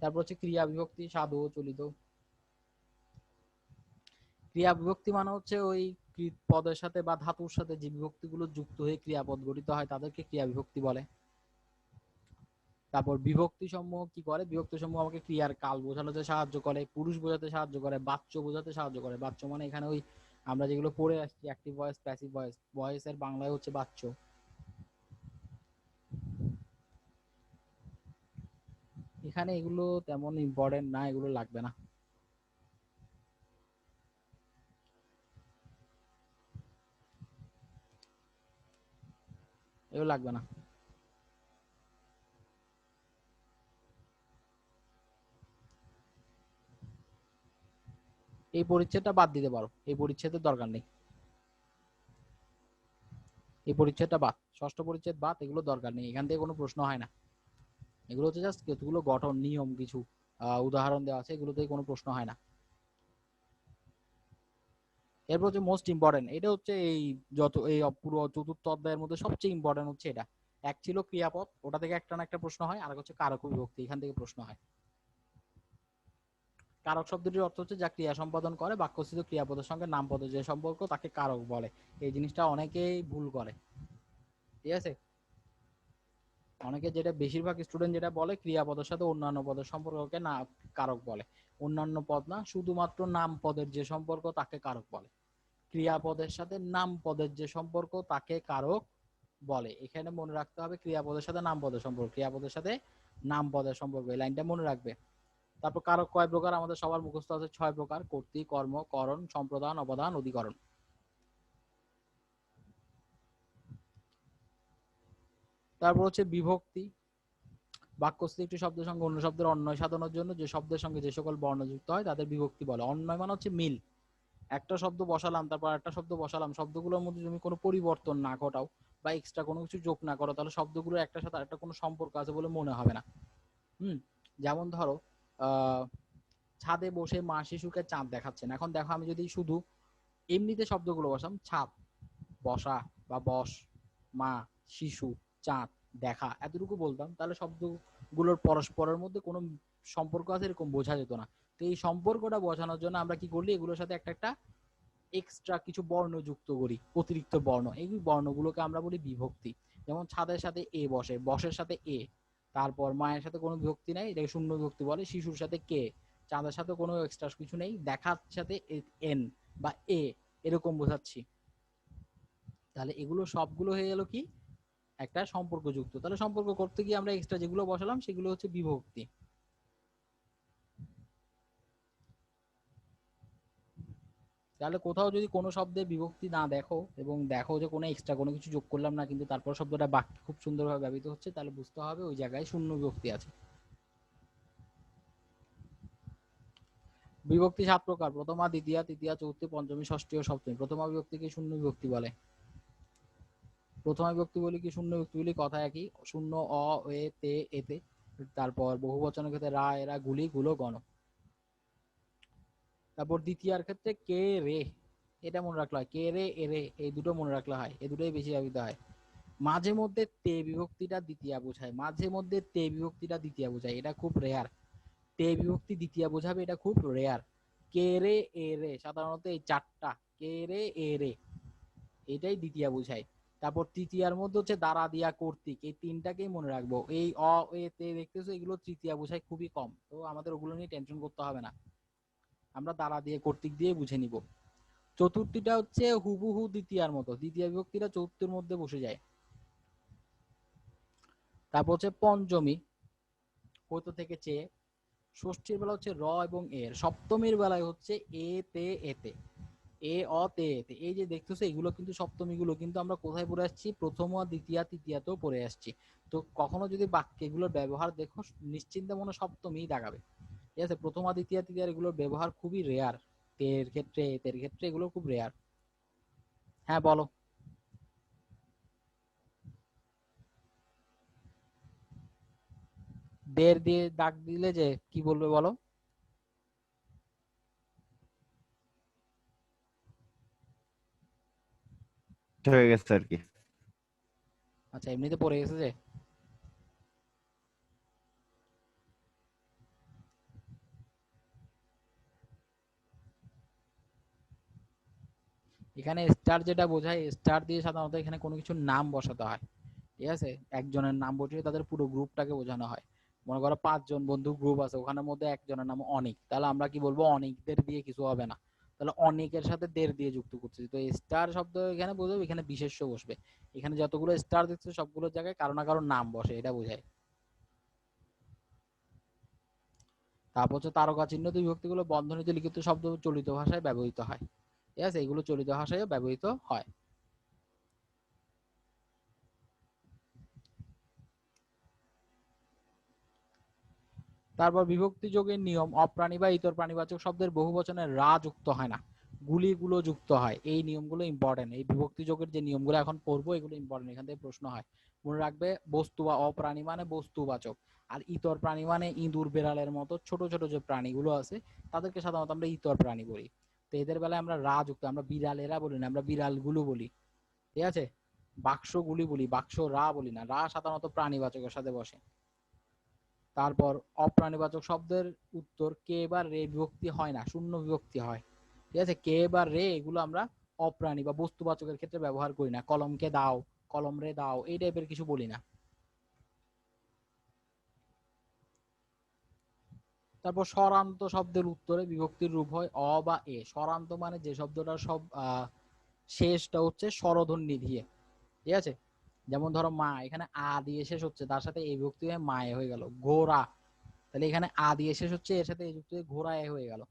তারপর হচ্ছে ক্রিয়া বিভক্তি, সাধু চলিত। ক্রিয়া বিভক্তি মানে হচ্ছে ওই পদের সাথে বা ধাতুর সাথে যে বিভক্তিগুলো যুক্ত হয়ে ক্রিয়াপদ গঠিত হয় তাদেরকে ক্রিয়া বিভক্তি বলে। তারপর বিভক্তি সমূহ কি করে, বিভক্তি সমূহ আমাকে ক্রিয়ার কাল বোঝানোতে সাহায্য করে, পুরুষ বোঝাতে সাহায্য করে, বাচ্য বোঝাতে সাহায্য করে। বাচ্য মানে এখানে ওই আমরা যেগুলো পড়ে আসছি অ্যাক্টিভ ভয়েস, প্যাসিভ ভয়েস, ভয়েসের বাংলায় হচ্ছে বাচ্য। এখানে এগুলো তেমন ইম্পর্টেন্ট না, এগুলো লাগবে না, এগুলো লাগবে না। এই পরিচ্ছেদটা বাদ দিতে পারো, এই পরিচ্ছেদের দরকার নেই, এই পরিচ্ছেদটা বাদ, ষষ্ঠ পরিচ্ছেদ বাদ, এগুলো দরকার নেই, এখান থেকে কোনো প্রশ্ন হয় না। এগুলো হচ্ছে জাস্ট কতগুলো গঠন নিয়ম, কিছু উদাহরণ দেওয়া আছে, এগুলো থেকে কোনো প্রশ্ন হয় না। এরপর হচ্ছে মোস্ট ইম্পর্টেন্ট, এটা হচ্ছে এই যত এই পুরো চতুর্থ অধ্যায়ের মধ্যে সবচেয়ে ইম্পর্টেন্ট হচ্ছে এটা। এক ছিল ক্রিয়াপদ, ওটা থেকে একটা না একটা প্রশ্ন হয়, আর হচ্ছে কারক বিভক্তি, এখান থেকে প্রশ্ন হয়। কারক শব্দটির অর্থ হচ্ছে যা ক্রিয়া সম্পাদন করে, বাক্যস্থিত ক্রিয়াপদের সঙ্গে নামপদের যে সম্পর্ক তাকে কারক বলে। এই জিনিসটা অনেকেই ভুল করে, ঠিক আছে। অনেকে যেটা বেশিরভাগ স্টুডেন্ট যেটা বলে ক্রিয়াপদের সাথে অন্যান্য পদের সম্পর্ককে না কারক বলে, অন্যান্য পদ না, শুধুমাত্র নাম পদের যে সম্পর্ক তাকে কারক বলে। ক্রিয়াপদের সাথে নাম পদের যে সম্পর্ক তাকে কারক বলে। এখানে মনে রাখতে হবে ক্রিয়াপদের সাথে নাম পদের সম্পর্ক, ক্রিয়াপদের সাথে নাম পদের সম্পর্ক, এই লাইনটা মনে রাখবে। তারপর কারক কয় প্রকার, আমাদের সবার মুখস্থ আছে 6 প্রকার: কর্তৃ, কর্ম, করণ, সম্প্রদান, অবদান, অধিকরণ। তারপর হচ্ছে বিভক্তি। বাক্যস্থ একটি শব্দের সঙ্গে অন্য শব্দের অন্বয় সাধনের জন্য যে শব্দের সঙ্গে যে সকল বর্ণ যুক্ত হয় তাদের বিভক্তি বলে। অন্বয় মানে হচ্ছে মিল, একটা শব্দ বসালাম তারপর একটা শব্দ বসালাম, শব্দগুলোর মধ্যে তুমি কোনো পরিবর্তন না ঘটাও বা এক্সট্রা কোনো কিছু যোগ না করো, তাহলে শব্দগুলো একটার সাথে একটা কোনো সম্পর্ক আছে বলে মনে হবে না। যেমন ধরো আহ ছাদে বসে মা শিশুকে চাঁদ দেখাচ্ছেন, এখন দেখো আমি যদি শুধু এমনিতে শব্দগুলো বসাম, ছাদ, বসা বা বস, মা, শিশু, চাঁদ, দেখা, এতটুকু বলতাম, তাহলে শব্দগুলোর পরস্পরের মধ্যে কোনো সম্পর্ক আছে এরকম বোঝা যেত না। তো এই সম্পর্কটা বোঝানোর জন্য আমরা কি করলি, এগুলোর সাথে একটা একটা এক্সট্রা কিছু বর্ণ যুক্ত করি, অতিরিক্ত বর্ণ, এই বর্ণগুলোকে আমরা বলি বিভক্তি। যেমন ছাদের সাথে এ বসে, বসের সাথে এ, তারপর মায়ের সাথে কোনো বিভক্তি নেই, এটাকে শূন্য বিভক্তি বলে। শিশুর সাথে কে, চাঁদের সাথে কোনো এক্সট্রা কিছু নেই, দেখার সাথে এন বা এ, এরকম বোঝাচ্ছি। তাহলে এগুলো সবগুলো হয়ে গেল কি একটা সম্পর্ক যুক্ত। তাহলে সম্পর্ক করতে গিয়ে আমরা এক্সট্রা যেগুলো বসালাম সেগুলো হচ্ছে বিভক্তি। তাহলে কোথাও যদি কোনো শব্দে বিভক্তি না দেখো এবং দেখো যে কোনো এক্সট্রা কোনো কিছু যোগ করলাম না কিন্তু তারপর শব্দটা বাক্যে খুব সুন্দরভাবে ব্যবহৃত হচ্ছে, তাহলে বুঝতে হবে ওই জায়গায় শূন্য বিভক্তি আছে। বিভক্তি 7 প্রকার: প্রথমা, দ্বিতীয়া, তৃতীয়া, চতুর্থী, পঞ্চমী, ষষ্ঠী ও সপ্তমী। প্রথমা বিভক্তিকে শূন্য বিভক্তি বলে। প্রথমা বিভক্তি বলি কি শূন্য বিভক্তি বলি, কথা একই, শূন্য, অ, এ, তে, এতে। তারপর বহু বচনের ক্ষেত্রে রা, এরা, গুলি, গুলো, গণ। তারপর দ্বিতীয়ার ক্ষেত্রে কে, রে, এটা মনে রাখলে হয়, কে, রে, এ, রে, এই দুটো মনে রাখলে হয়, এই দুটোই বেশি ব্যবহৃত হয়। মাঝে মধ্যে তে বিভক্তিটা দ্বিতীয়া বোঝায়, মাঝে মধ্যে তে বিভক্তিটা দ্বিতীয়া বোঝায়, এটা খুব রেয়ার। তে বিভক্তি দ্বিতীয়া বোঝাবে, এটা খুব রেয়ার। কে, রে, এ, রে, সাধারণত এই চারটা, কে, রে, এ, রে, এটাই দ্বিতীয়া বোঝায়। তারপর তৃতীয়ার মধ্যে হচ্ছে দ্বারা, দিয়া, কর্তৃক, এই তিনটাকেই মনে রাখবো। এই অ, এ, তে দেখতেছো, এগুলো তৃতীয়া বোঝায় খুবই কম, তো আমাদের ওগুলো নিয়ে টেনশন করতে হবে না, আমরা দ্বারা দিয়ে কর্তৃক দিয়ে বুঝে নিব। চতুর্থীটা হচ্ছে হুবহু দ্বিতীয়ার মতো, দ্বিতীয় বিভক্তিটা চতুর্থীর মধ্যে বসে যায়। তারপর হচ্ছে পঞ্চমী, হইত থেকে চেয়ে। ষষ্ঠীর বেলা হচ্ছে র এবং এর। সপ্তমীর বেলায় হচ্ছে এ, তে, এতে, এ, অ, তে, এতে। এই যে দেখতেছো এগুলো কিন্তু সপ্তমী গুলো কিন্তু আমরা কোথায় পড়ে আসছি, প্রথম, দ্বিতীয়া, তৃতীয়াতেও পড়ে আসছি। তো কখনো যদি বাক্যে এগুলোর ব্যবহার দেখো নিশ্চিন্তে মনে সপ্তমী দাগাবে, ঠিক আছে। প্রথম, দ্বিতীয়া, তৃতীয় এগুলোর ব্যবহার খুবই রেয়ার, তের ক্ষেত্রে, এতের ক্ষেত্রে এগুলো খুব রেয়ার। হ্যাঁ বলো। দের দিয়ে ডাক দিলে যে কি বলবে বলো? হয়ে গেছে আর কি। আচ্ছা, এমনিতে পড়ে গেছে যে। এখানে স্টার যেটা বোঝায়, স্টার দিয়ে সাধারণত এখানে কোনো কিছুর নাম বসাতে হয়, ঠিক আছে? একজনের নাম বসিয়ে তাদের পুরো গ্রুপটাকে বোঝানো হয়। মনে করো 5 জন বন্ধু গ্রুপ আছে, ওখানের মধ্যে একজনের নাম অনিক, তাহলে আমরা কি বলবো? অনিকদের দিয়ে কিছু হবে না, তাহলে অনিকের সাথে দের দিয়ে যুক্ত করছি। তো স্টার শব্দ এখানে বোঝাবে, এখানে বিশেষ্য বসবে। এখানে যতগুলো স্টার দেখছো সবগুলোর জায়গায় কারো না কারো নাম বসে, এটা বোঝায়। তারপর হচ্ছে তারকা চিহ্ন দিয়ে বিভক্তিগুলো বন্ধনীতে লিখিত শব্দ চলিত ভাষায় ব্যবহৃত হয়, ঠিক আছে? এগুলো চলিত ভাষায়ও ব্যবহৃত হয়। তারপর বিভক্তি যোগের নিয়ম, অপ্রাণী বা ইতর প্রাণীবাচক শব্দের বহু বচনে রা যুক্ত হয় না, গুলিগুলো যুক্ত হয়। এই নিয়মগুলো ইম্পর্টেন্ট, এই বিভক্তি যোগের যে নিয়মগুলো এখন পড়বো এগুলো ইম্পর্টেন্ট, এখান থেকে প্রশ্ন হয়। মনে রাখবে, বস্তু বা অপ্রাণী মানে বস্তুবাচক, আর ইতর প্রাণী মানে ইঁদুর বেড়ালের মতো ছোট ছোট যে প্রাণীগুলো আছে তাদেরকে সাধারণত আমরা ইতর প্রাণী বলি। তো এদের বেলায় আমরা রা যুক্ত, আমরা বিড়ালেরা বলি না, আমরা বিড়ালগুলো বলি, ঠিক আছে? বাক্সগুলি বলি, বাক্স রা বলি না, রা সাধারণত প্রাণীবাচকের সাথে বসে। তারপর অপ্রাণীবাচক শব্দের উত্তর কে বা রে বিভক্তি হয় না, শূন্য বিভক্তি হয়, ঠিক আছে? কে বা রে এগুলো আমরা অপ্রাণী বা বস্তুবাচকের ক্ষেত্রে ব্যবহার করি না। কলমকে দাও, কলম রে দাও, এই টাইপের কিছু বলি না। তারপর স্বরান্ত শব্দের উত্তরে বিভক্তির রূপ হয় অ বা এ। স্বরান্ত মানে যে শব্দটা সব শেষটা হচ্ছে স্বরধ্বনি দিয়ে, ঠিক আছে? যেমন ধরো মা, এখানে আ দিয়ে শেষ হচ্ছে, তার সাথে এই বিভক্তি হয়ে মায়ে হয়ে গেল। ঘোড়া, তাহলে এখানে আ দিয়ে শেষ হচ্ছে, এর সাথে এই যুক্ত হয়ে ঘোড়ায় হয়ে গেল।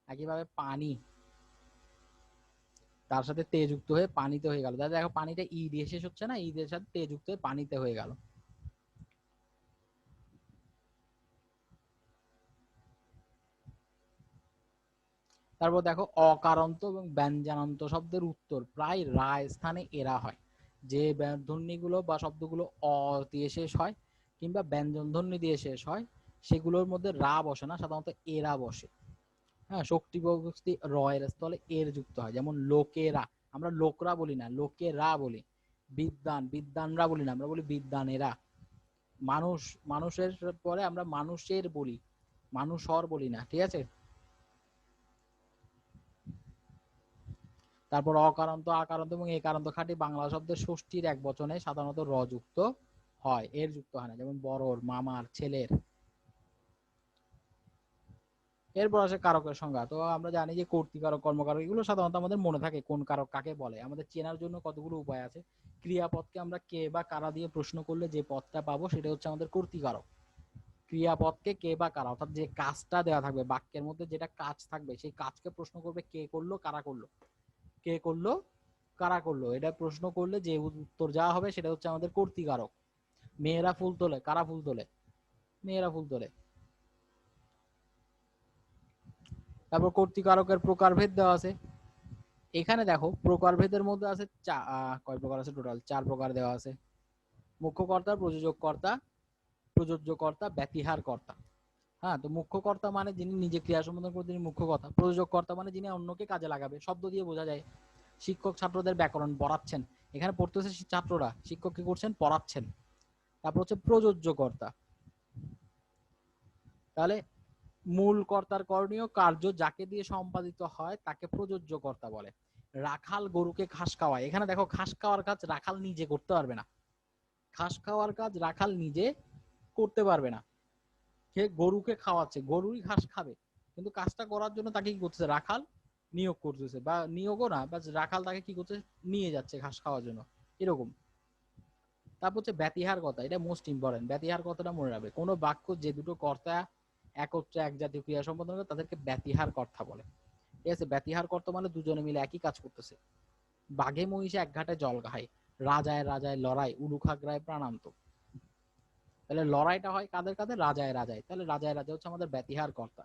একইভাবে পানি, তার সাথে তে যুক্ত হয়ে পানিতে হয়ে গেল। দেখো পানিটা ই দিয়ে শেষ হচ্ছে না, ই এর সাথে তে যুক্ত হয়ে পানিতে হয়ে গেল। তারপর দেখো অকারান্ত এবং ব্যঞ্জনান্ত শব্দের উত্তর প্রায় রা স্থানে এরা হয়। যে ধ্বনিগুলো বা শব্দগুলো অ দিয়ে শেষ হয় কিংবা ব্যঞ্জন ধ্বনি দিয়ে শেষ হয় সেগুলোর মধ্যে রা বসে না, সাধারণত এরা বসে। হ্যাঁ, শক্তি বিভক্তি র এর স্থলে এর যুক্ত হয়। যেমন লোকেরা, আমরা লোকরা বলি না, লোকেরা বলি। বিদ্বান, বিদ্বানরা বলি না, আমরা বলি বিদ্বানেরা। মানুষ, মানুষের পরে আমরা মানুষের বলি, মানুষর বলি না, ঠিক আছে? তারপর অকারান্ত, আকারান্ত এবং একারান্ত খাঁটি বাংলা শব্দের ষষ্ঠীর এক বচনে সাধারণত র যুক্ত হয়, এর যুক্ত হয় না। যেমন বড়র, মামার, ছেলের। এরপর আসে কারকের সংজ্ঞা। তো আমরা জানি যে কর্তৃকারক, কর্মকারক এগুলো সাধারণত আমাদের মনে থাকে কোন কারক কাকে বলে। আমাদের চেনার জন্য কতগুলো উপায় আছে। ক্রিয়াপদকে আমরা কে বা কারা দিয়ে প্রশ্ন করলে যে পদটা পাবো সেটা হচ্ছে আমাদের কর্তৃকারক। ক্রিয়াপদকে কে বা কারা, অর্থাৎ যে কাজটা দেওয়া থাকবে বাক্যের মধ্যে, যেটা কাজ থাকবে সেই কাজকে প্রশ্ন করবে কে করলো, কারা করলো, কে করলো, কারা করলো, এটা প্রশ্ন করলে যে উত্তর যাওয়া হবে সেটা হচ্ছে আমাদের কর্তৃকারক। মেয়েরা ফুল তোলে, কারা ফুল তোলে? মেয়েরা ফুল তোলে। তারপর কর্তৃকারকের প্রকারভেদ দেওয়া আছে। এখানে দেখো প্রকারভেদের মধ্যে আছে কয় প্রকার আছে? টোটাল 4 প্রকার দেওয়া আছে। মুখ্য কর্তা, প্রযোজক কর্তা, প্রযোজ্য কর্তা, ব্যতিহার কর্তা। হ্যাঁ, তো মুখ্য কর্তা মানে যিনি নিজে ক্রিয়া সম্পাদন করে তিনি মুখ্য কর্তা। প্রযোজক কর্তা মানে যিনি অন্যকে কাজে লাগাবে, শব্দ দিয়ে বোঝা যায়। শিক্ষক ছাত্রদের ব্যাকরণ পড়াচ্ছেন, এখানে পড়তেছে ছাত্ররা, শিক্ষক কি করছেন? পড়াচ্ছেন। তারপর হচ্ছে প্রযোজ্য কর্তা, তাহলে মূল কর্তার করণীয় কার্য যাকে দিয়ে সম্পাদিত হয় তাকে প্রযোজ্য কর্তা বলে। রাখাল গরুকে ঘাস খাওয়ায়, এখানে দেখো ঘাস খাওয়ার কাজ রাখাল নিজে করতে পারবে না, ঘাস খাওয়ার কাজ রাখাল নিজে করতে পারবে না। সে গরুকে খাওয়াচ্ছে, গরুই ঘাস খাবে, কিন্তু কাজটা করার জন্য তাকে কি করতেছে? রাখাল নিয়োগ করতেছে, বা নিয়োগও না, বা রাখাল তাকে কি করতেছে? নিয়ে যাচ্ছে ঘাস খাওয়ার জন্য, এরকম। তারপর হচ্ছে ব্যতিহার কথা, এটা মোস্ট ইম্পর্টেন্ট। ব্যতিহার কথাটা মনে রাখবে, কোনো বাক্য যে দুটো কর্তা একত্রে এক জাতীয় ক্রিয়া সম্পাদন করে তাদেরকে ব্যতিহার কর্তা বলে, ঠিক আছে? ব্যতিহার কর্তা মানে দুজনে মিলে একই কাজ করতেছে। বাঘে মহিষে এক ঘাটে জল খায়, রাজায় রাজায় লড়াই, উলুখাগড়ায় প্রাণান্ত। তাহলে লড়াইটা হয় কাদের কাদের? রাজায় রাজায়, তাহলে রাজায় রাজা হচ্ছে আমাদের ব্যতিহার কর্তা।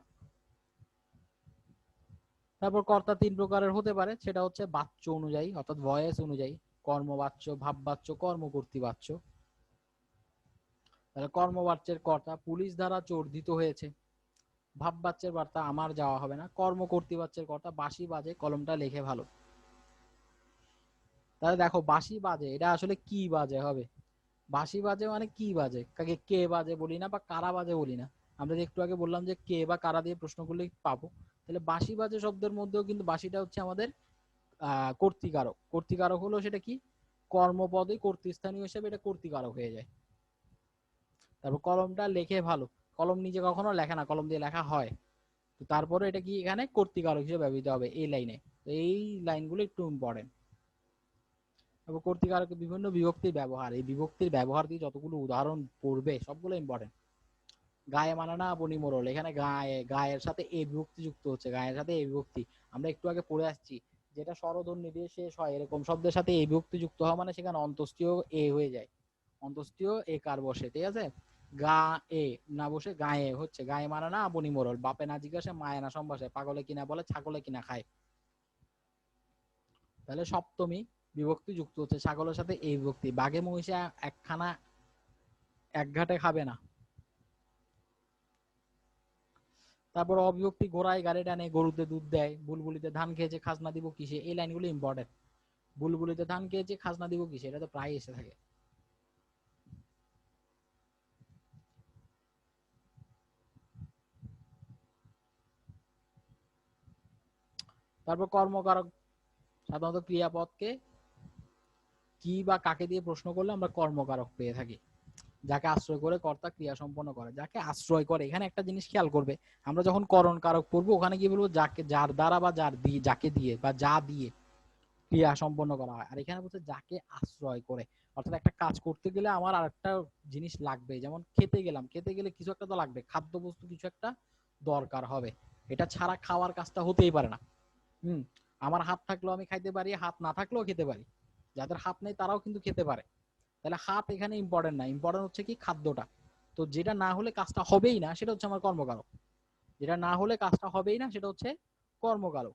তারপর কর্তা 3 প্রকারের হতে পারে, সেটা হচ্ছে বাচ্য অনুযায়ী, অর্থাৎ ভয়েস অনুযায়ী, কর্মবাচ্য, ভাববাচ্য, কর্মকর্তৃ বাচ্য। তাহলে কর্মবাচ্যের কর্তা, পুলিশ দ্বারা চর্ধিত হয়েছে। ভাববাচ্যের বার্তা, আমার যাওয়া হবে না। কর্ম কর্তৃবাচ্যের কর্তা, বাঁশি বাজে, কলমটা লেখে ভালো। তাহলে দেখো বাঁশি বাজে, এটা আসলে কি বাজে হবে? বাঁশি বাজে মানে কি বাজে? কাকে কে বাজে বলি না বা কারা বাজে বলি না। আমরা যে একটু আগে বললাম যে কে বা কারা দিয়ে প্রশ্ন করলে পাবো। তাহলে বাঁশি বাজে শব্দের মধ্যেও কিন্তু বাঁশিটা হচ্ছে আমাদের কর্তৃকারক। কর্তৃকারক হলো সেটা কি? কর্মপদে কর্তৃস্থানীয় হিসেবে এটা কর্তৃকারক হয়ে যায়। তারপর কলমটা লেখে ভালো, কলম নিজে কখনো লেখে না, কলম দিয়ে লেখা হয়। তো তারপরে এটা কি এখানে কর্তৃকারক হিসেবে ব্যবহৃত হবে এই লাইনে। তো এই লাইনগুলো একটু ইম্পর্টেন্ট। তারপর কর্তৃকারকের বিভিন্ন বিভক্তির ব্যবহার, এই বিভক্তির ব্যবহার দিয়ে যতগুলো উদাহরণ পড়বে সবগুলো ইম্পর্টেন্ট। গায়ে মানে না বনি মোড়ল, এখানে গায়ে, গায়ের সাথে এ বিভক্তি যুক্ত হচ্ছে, গায়ের সাথে এ বিভক্তি। আমরা একটু আগে পড়ে আসছি যেটা স্বরধ্বনি দিয়ে শেষ হয় এরকম শব্দের সাথে এ বিভক্তি যুক্ত হওয়া মানে সেখানে অন্তস্থীয় এ হয়ে যায়, অন্তস্থীয় এ কার বসে, ঠিক আছে? গা এ না বসে গায়ে হচ্ছে। গায়ে মানে না বনি মোড়ল, বাপে না জিজ্ঞাসা মায়ে না সম্ভাষায়, পাগলে কিনা বলে ছাগলে কিনা খায়। তাহলে সপ্তমী বিভক্তি যুক্ত হচ্ছে ছাগলের সাথে এই বিভক্তি। বাঘে মহিষে একখানা এক ঘাটে খাবে না। তারপর অবিভক্তি, ঘোড়ায় গাড়ি টানে, গরুতে দুধ দেয়, বুলবুলিতে ধান খেয়েছে, খাজনা দিব কিসে। এই লাইনগুলো ইম্পর্টেন্ট। বুলবুলিতে ধান খেয়েছে, খাজনা দিব কিসে, এটা তো প্রায় এসে থাকে। তারপর কর্মকারক, সাধারণত ক্রিয়াপদকে কি বা কাকে দিয়ে প্রশ্ন করলে আমরা কর্মকারক পেয়ে থাকি। যাকে আশ্রয় করে কর্তা ক্রিয়া সম্পন্ন করে, যাকে আশ্রয় করে। এখানে একটা জিনিস খেয়াল করবে, আমরা যখন করণ কারক পড়বো ওখানে কি বলবো? যাকে, যার দ্বারা বা যার দিয়ে, যাকে দিয়ে বা যা দিয়ে ক্রিয়া সম্পন্ন করা হয়। আর এখানে বলছে যাকে আশ্রয় করে, অর্থাৎ একটা কাজ করতে গেলে আমার আর একটা জিনিস লাগবে। যেমন খেতে গেলাম, খেতে গেলে কিছু একটা তো লাগবে, খাদ্য বস্তু কিছু একটা দরকার হবে। এটা ছাড়া খাওয়ার কাজটা হতেই পারে না। হুম, আমার হাত থাকলেও আমি খাইতে পারি, হাত না থাকলেও খেতে পারি। যাদের হাত নেই তারাও কিন্তু খেতে পারে। তাহলে হাত এখানে ইম্পর্টেন্ট না, ইম্পর্টেন্ট হচ্ছে কি খাদ্যটা। তো যেটা না হলে কাজটা হবেই না সেটা হচ্ছে আমার কর্মকারক। যেটা না হলে কাজটা হবেই না সেটা হচ্ছে কর্মকারক।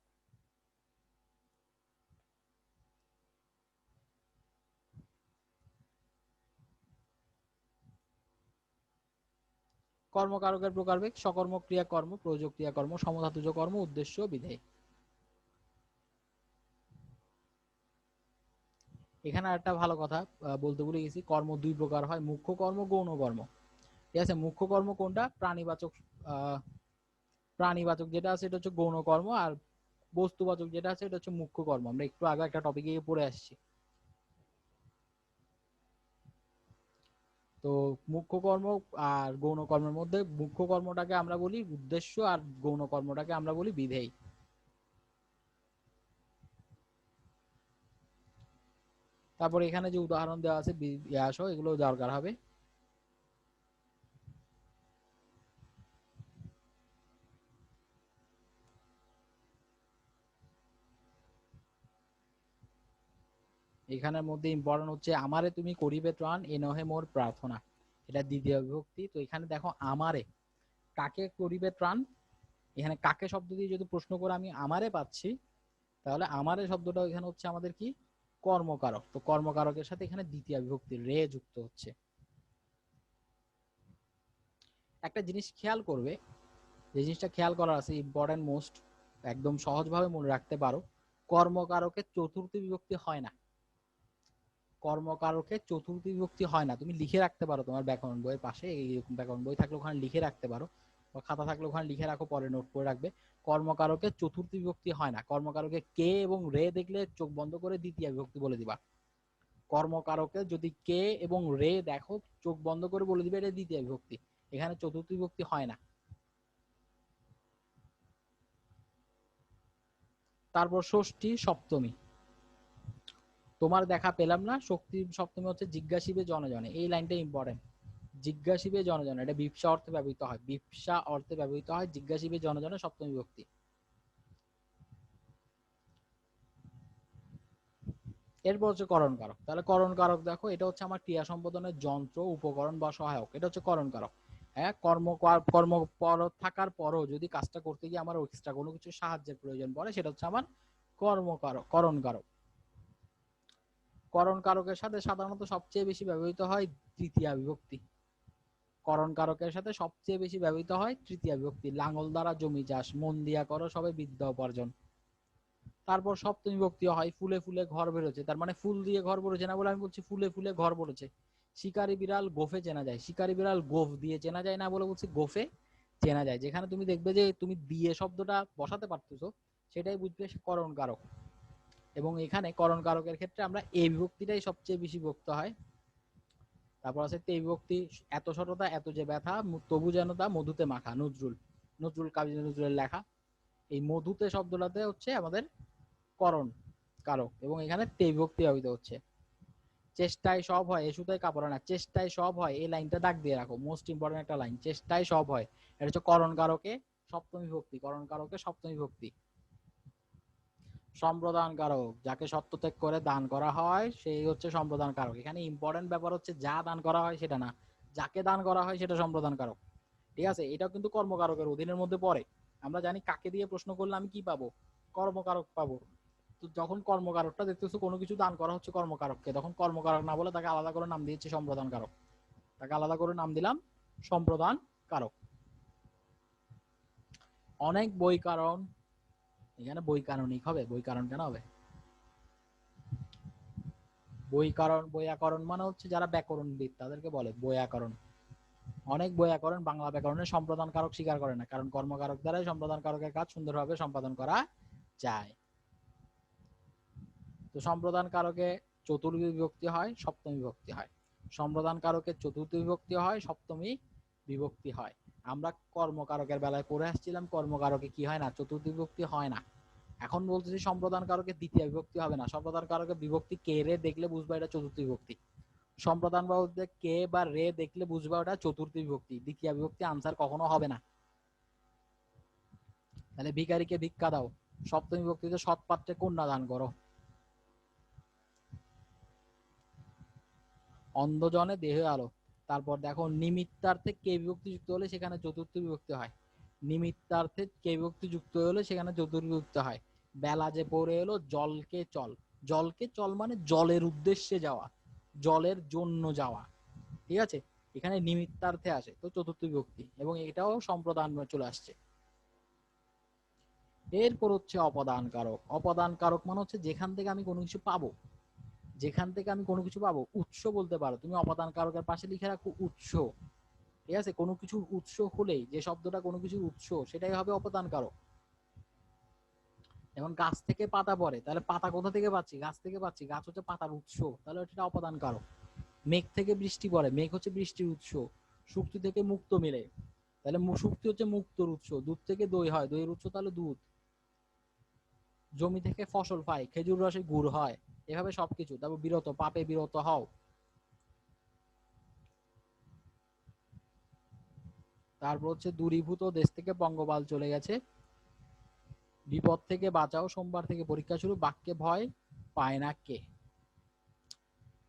কর্মকারকের প্রকারভেদ: সকর্ম ক্রিয়াকর্ম, প্রয়োজক ক্রিয়াকর্ম, সমধাতুজ কর্ম, উদ্দেশ্য, বিধেয়। এখানে একটা ভালো কথা বলতে ভুলে গেছি, কর্ম দুই প্রকার হয়, মুখ্য কর্ম, গৌণ কর্ম। ঠিক আছে, মুখ্য কর্ম কোনটা? প্রাণীবাচক। প্রাণীবাচক যেটা আছে এটা হচ্ছে গৌণ কর্ম, আর বস্তুবাচক যেটা আছে এটা হচ্ছে মুখ্য কর্ম। আমরা একটু আগে একটা টপিকে পড়ে আসছি। তো মুখ্য কর্ম আর গৌণ কর্মের মধ্যে মুখ্য কর্মটাকে আমরা বলি উদ্দেশ্য, আর গৌণ কর্মটাকে আমরা বলি বিধেয়। তারপর এখানে যে উদাহরণ দেওয়া আছে সহ এগুলো দরকার হবে। এখানের মধ্যে ইম্পর্টেন্ট হচ্ছে আমারে তুমি করিবে ত্রাণ, এ নহে মোর প্রার্থনা, এটা দ্বিতীয় বিভক্তি। তো এখানে দেখো আমারে, কাকে করিবে ত্রাণ, এখানে কাকে শব্দ দিয়ে যদি প্রশ্ন করে আমি আমারে পাচ্ছি, তাহলে আমারে শব্দটা এখানে হচ্ছে আমাদের কি? কর্মকারক। তো কর্মকারকের সাথে এখানে দ্বিতীয় বিভক্তি রে যুক্ত হচ্ছে। একটা জিনিস খেয়াল করবে, যে জিনিসটা খেয়াল করার আছে ইম্পর্টেন্ট মোস্ট, একদম সহজভাবে মনে রাখতে পারো, কর্মকারকের চতুর্থী বিভক্তি হয় না। কর্মকারকের চতুর্থী বিভক্তি হয় না, তুমি লিখে রাখতে পারো তোমার ব্যাকরণ বইয়ের পাশে, এইরকম ব্যাকরণ বই থাকলে ওখানে লিখে রাখতে পারো, বা খাতা থাকলে ওখানে লিখে রাখো, পরে নোট করে রাখবে। কর্মকারকের চতুর্থী বিভক্তি হয় না। কর্মকারকে কে এবং রে দেখলে চোখ বন্ধ করে দ্বিতীয় বিভক্তি বলে দিবা। কর্মকারকে যদি কে এবং রে দেখো চোখ বন্ধ করে বলে দিবে এটা দ্বিতীয় বিভক্তি, এখানে চতুর্থী বিভক্তি হয় না। তারপর ষষ্ঠী সপ্তমী, তোমার দেখা পেলাম না, শক্তি সপ্তমী হচ্ছে জিজ্ঞাসিবে জনজনে, এই লাইনটা ইম্পর্টেন্ট। জিজ্ঞাসিবে জনজনে, এটা বিপসা অর্থে ব্যবহৃত হয়, বিপসা অর্থে ব্যবহৃত হয়, জিজ্ঞাসিবে জনজনে সপ্তমী বিভক্তি। এরপর হচ্ছে করণ কারক। তাহলে করণ কারক দেখো, এটা হচ্ছে আমার ক্রিয়া সম্পাদনের যন্ত্র, উপকরণ বা সহায়ক, এটা হচ্ছে করণ কারক। হ্যাঁ, কর্ম পর থাকার পরও যদি কাজটা করতে গিয়ে আমার এক্সট্রা কোনো কিছু সাহায্যের প্রয়োজন পড়ে সেটা হচ্ছে আমার কর্মকারক, করণ কারক। করণ কারকের সাথে সাধারণত সবচেয়ে বেশি ব্যবহৃত হয় তৃতীয়া বিভক্তি। করণ কারকের সাথে সবচেয়ে বেশি ব্যবহৃত হয় তৃতীয়া বিভক্তি, লাঙ্গল দ্বারা জমি চাষ, মন দিয়া করো সবে বিদ্যা উপার্জন। তারপর সপ্তমী বিভক্তি হয় ফুলে ফুলে ঘর বেরোচ্ছে, তার মানে ফুল দিয়ে ঘর বেরোচ্ছে না বলে আমি বলছি ফুলে ফুলে ঘর বেরোচ্ছে। শিকারি বিড়াল গোফে চেনা যায়, শিকারি বিড়াল গোফ দিয়ে চেনা যায় না বলে বলছি গোফে চেনা যায়। যেখানে তুমি দেখবে যে তুমি দিয়ে শব্দটা বসাতে পারতেছো সেটাই বুঝবে করণ কারক। এবং এখানে করণ কারকের ক্ষেত্রে আমরা এই বিভক্তিটাই সবচেয়ে বেশি বিভক্ত হয়। তারপর আছে তে বিভক্তি, এত সততা এত যে ব্যথা তবু যেন তা মধুতে মাখা, নজরুল, নজরুল কাজী নজরুলের লেখা। এই মধুতে শব্দটাতে হচ্ছে আমাদের করণ কারক এবং এখানে তে বিভক্তি ব্যবহৃত হচ্ছে। চেষ্টায় সব হয় এসুতায় কাপড় না, চেষ্টায় সব হয় এই লাইনটা দাগ দিয়ে রাখো, মোস্ট ইম্পর্টেন্ট একটা লাইন, চেষ্টায় সব হয়। এটা হচ্ছে করণ কারকে সপ্তমী বিভক্তি, করণ কারকে সপ্তমী বিভক্তি। সম্প্রদান কারক, যাকে সত্য ত্যাগ করে দান করা হয় সেই হচ্ছে সম্প্রদান কারক। এখানে ইম্পর্টেন্ট ব্যাপার হচ্ছে যা দান করা হয় সেটা না, যাকে দান করা হয় সেটা সম্প্রদান কারক। ঠিক আছে, এটাও কিন্তু কর্মকারকের অধীনের মধ্যে পড়ে। আমরা জানি কাকে দিয়ে প্রশ্ন করলে আমি কি পাবো, কর্মকারক পাবো। তো যখন কর্মকারকটা দেখতেছো কোনো কিছু দান করা হচ্ছে কর্মকারককে, তখন কর্মকারক না বলে তাকে আলাদা করে নাম দিয়েছে সম্প্রদান কারক, তাকে আলাদা করে নাম দিলাম সম্প্রদান কারক। অনেক বই কারণ, এখানে বই কারণিক হবে, বই কারণ কেন হবে? বই কারণ বৈয়াকরণ মানে হচ্ছে যারা ব্যাকরণবিদ তাদেরকে বলে বৈয়াকরণ। অনেক বৈয়াকরণ বাংলা ব্যাকরণের সম্প্রদান কারক স্বীকার করে না, কারণ কর্মকারক দ্বারাই সম্প্রদান কারকের কাজ সুন্দরভাবে সম্পাদন করা যায়। তো সম্প্রদান কারকে চতুর্থী বিভক্তি হয়, সপ্তমী বিভক্তি হয়। সম্প্রদান কারকে চতুর্থ বিভক্তি হয়, সপ্তমী বিভক্তি হয়। আমরা কর্মকারকের বেলায় পড়ে আসছিলাম কর্মকারকে কি হয় না, চতুর্থ বিভক্তি হয় না। এখন বলতেছি সম্প্রদান কারকে দ্বিতীয় বিভক্তি হবে না, সম্প্রদান কারকে বিভক্তি কে রে দেখলে বুঝবা এটা চতুর্থ বিভক্তি। সম্প্রদান বলতে কে বা রে দেখলে বুঝবা ওটা চতুর্থ বিভক্তি, দ্বিতীয় বিভক্তি আনসার কখনো হবে না। তাহলে ভিখারিকে ভিক্ষা দাও, সপ্তমী বিভক্তিতে সৎ পাত্রে কন্যা দান করো। অন্ধজনে দেহে আলো। তারপর দেখো নিমিত্তার্থে কে বিভক্তি যুক্ত হলে সেখানে চতুর্থ বিভক্তি হয়, নিমিত্তার্থে কে বিভক্তি যুক্ত হলে সেখানে চতুর্থ বিভক্তি হয়। বেলা যে পড়ে এলো জলকে চল, জলকে চল মানে জলের উদ্দেশ্যে যাওয়া, জলের জন্য যাওয়া। ঠিক আছে, এখানে নিমিত্তার্থে আসে তো চতুর্থ বিভক্তি এবং এটাও সম্প্রদান চলে আসছে। এরপর হচ্ছে অপদান কারক। অপদান কারক মানে হচ্ছে যেখান থেকে আমি কোনো কিছু পাবো, যেখান থেকে আমি কোনো কিছু পাবো, উৎস বলতে পারো তুমি, অপদান কারকের পাশে লিখে রাখো উৎস। ঠিক আছে, কোনো কিছুর উৎস হলেই যে শব্দটা কোনো কিছুর উৎস সেটাই হবে অপদান কারক। এখন গাছ থেকে পাতা পড়ে, তাহলে পাতা কোথা থেকে পাচ্ছি, গাছ থেকে পাচ্ছি, গাছ হচ্ছে পাতার উৎস, তাহলে এটা অপদান কারক। মেঘ থেকে বৃষ্টি পড়ে, মেঘ হচ্ছে বৃষ্টির উৎস। শুক্তি থেকে মুক্ত মেলে, তাহলে শুক্তি হচ্ছে মুক্তর উৎস। দুধ থেকে দই হয়, দইয়ের উৎস তাহলে দুধ। জমি থেকে ফসল পাই, খেজুর রসে গুড় হয়। এভাবে সবকিছু। তারপর বিরত, পাপে বিরত হও। তারপর হচ্ছে দূরীভূত, দেশ থেকে পঙ্গপাল চলে গেছে। বিপদ থেকে বাঁচাও, সোমবার থেকে পরীক্ষা শুরু, বাক্যে ভয় পায় না কে।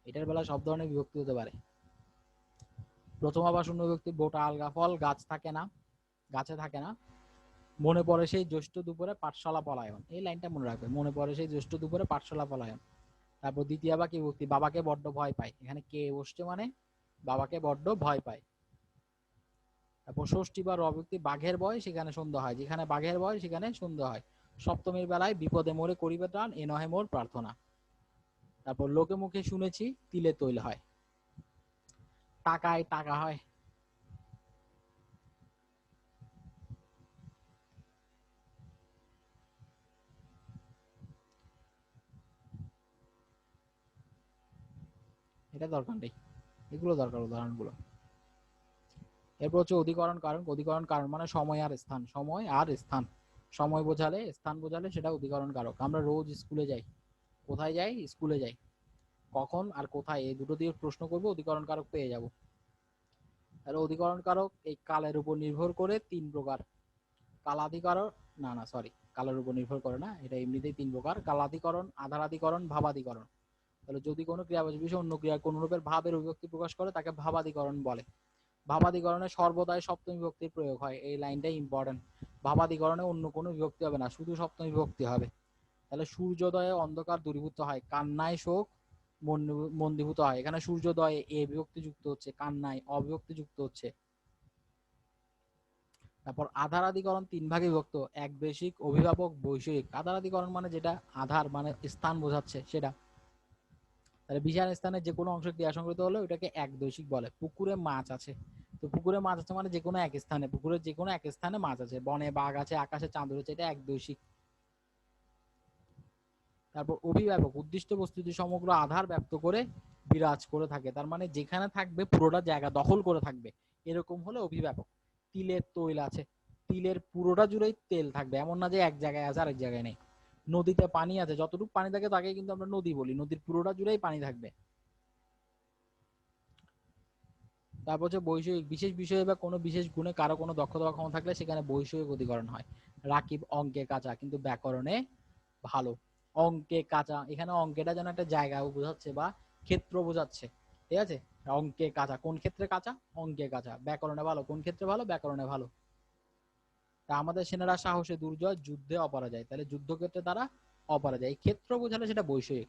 এটার বেলা সব ধরনের বিভক্তি হতে পারে। প্রথম আবার শূন্য বিভক্তি, বোটা আলগা ফল, গাছ থাকে না, গাছে থাকে না। মনে পড়ে সেই জ্যৈষ্ঠ দুপুরে পাঠশালা পলায়ন, এই লাইনটা মনে রাখবে, মনে পড়ে সেই জ্যৈষ্ঠ দুপুরে পাঠশালা পলায়ন। তারপর দ্বিতীয় বা কি বিভক্তি, বাবাকে বড্ড ভয় পায়, এখানে কে বসছে মানে বাবাকে বড্ড ভয় পায়। তারপর ষষ্ঠী বা রবিভক্তি, বাঘের ভয় সেখানে সন্ধ্যা হয়, যেখানে বাঘের ভয় সেখানে সন্ধ্যা হয়। সপ্তমীর বেলায় বিপদে মোরে করিবে ত্রাণ, এ নহে মোর প্রার্থনা। তারপর লোকে মুখে শুনেছি তিলে তৈল হয়, টাকায় টাকা হয়। এটা দরকার নেই, এগুলো দরকার উদাহরণগুলো। এরপর হচ্ছে অধিকরণ কারণ। অধিকরণ কারণ মানে সময় আর স্থান, সময় আর স্থান। সময় বোঝালে স্থান বোঝালে সেটা অধিকরণ কারক। আমরা রোজ স্কুলে যাই, কোথায় যাই, স্কুলে যাই, কখন আর কোথায় এই দুটো দিয়ে প্রশ্ন করবো, অধিকরণ কারক পেয়ে যাব। তাহলে অধিকরণ কারক এই কালের উপর নির্ভর করে তিন প্রকার। কালাধিকরণ, না না সরি, কালের উপর নির্ভর করে না, এটা এমনিতেই তিন প্রকার, কালাধিকরণ, আধারাধিকরণ, ভাবাধিকরণ। তাহলে যদি কোনো ক্রিয়াবাচক বিষয় অন্য ক্রিয়ার কোন রূপের ভাবের অভিব্যক্তি প্রকাশ করে তাকে ভাবাধিকরণ বলে। ভাবাধিকরণে সর্বদাই সপ্তমী বিভক্তির প্রয়োগ হয়, এই লাইনটাই ইম্পর্টেন্ট। ভাবাধিকরণে অন্য কোনো বিভক্তি হবে না, শুধু সপ্তমী বিভক্তি হবে। তাহলে সূর্যোদয়ে অন্ধকার দূরীভূত হয়, কান্নায় শোক মন্দীভূত হয়। এখানে সূর্যোদয়ে এ বিভক্তি যুক্ত হচ্ছে, কান্নায় অবিভক্তি যুক্ত হচ্ছে। তারপর আধারাদিকরণ 3 ভাগে বিভক্ত, একদেশিক, অভিভাবক, বৈষয়িক। আধারাদিকরণ মানে যেটা আধার মানে স্থান বোঝাচ্ছে সেটা। তাহলে বিশাল স্থানের যে কোনো অংশ ক্রিয়া সংক্রান্ত হলে ওটাকে একদেশিক বলে। পুকুরে মাছ আছে, তো পুকুরে মাছ আছে মানে যে কোনো এক স্থানে, পুকুরের যে কোনো এক স্থানে মাছ আছে, বনে বাঘ আছে, আকাশে চাঁদ রয়েছে, এটা একদেশিক। তারপর অভিভাবক, উদ্দিষ্ট বস্তুটি সমগ্র আধার ব্যক্ত করে বিরাজ করে থাকে, তার মানে যেখানে থাকবে পুরোটা জায়গা দখল করে থাকবে, এরকম হলে অভিভাবক। তিলের তৈল আছে, তিলের পুরোটা জুড়েই তেল থাকবে, এমন না যে এক জায়গায় আছে আরেক জায়গায় নেই। নদীতে পানি আছে, যতটুকু পানি থাকে তাকে কিন্তু আমরা নদী বলি, নদীর পুরোটা জুড়েই পানি থাকবে। তারপর হচ্ছে বৈষয়িক, বিশেষ বিষয়ে বা কোনো বিশেষ গুণে কারো কোনো দক্ষতা বা ক্ষমতা থাকলে সেখানে বৈষয়িক অধিকরণ হয়। রাকিব অঙ্কে কাঁচা কিন্তু ব্যাকরণে ভালো। অঙ্কে কাঁচা, এখানে অঙ্কেটা যেন একটা জায়গা বোঝাচ্ছে বা ক্ষেত্র বোঝাচ্ছে, ঠিক আছে। অঙ্কে কাঁচা, কোন ক্ষেত্রে কাঁচা? অঙ্কে কাঁচা। ব্যাকরণে ভালো, কোন ক্ষেত্রে ভালো? ব্যাকরণে ভালো। তা আমাদের সেনারা সাহসে দুর্জয়, যুদ্ধে অপরাজয়, তাহলে যুদ্ধক্ষেত্রে তারা অপরাজয়। এই ক্ষেত্র বোঝালে সেটা বৈষয়িক।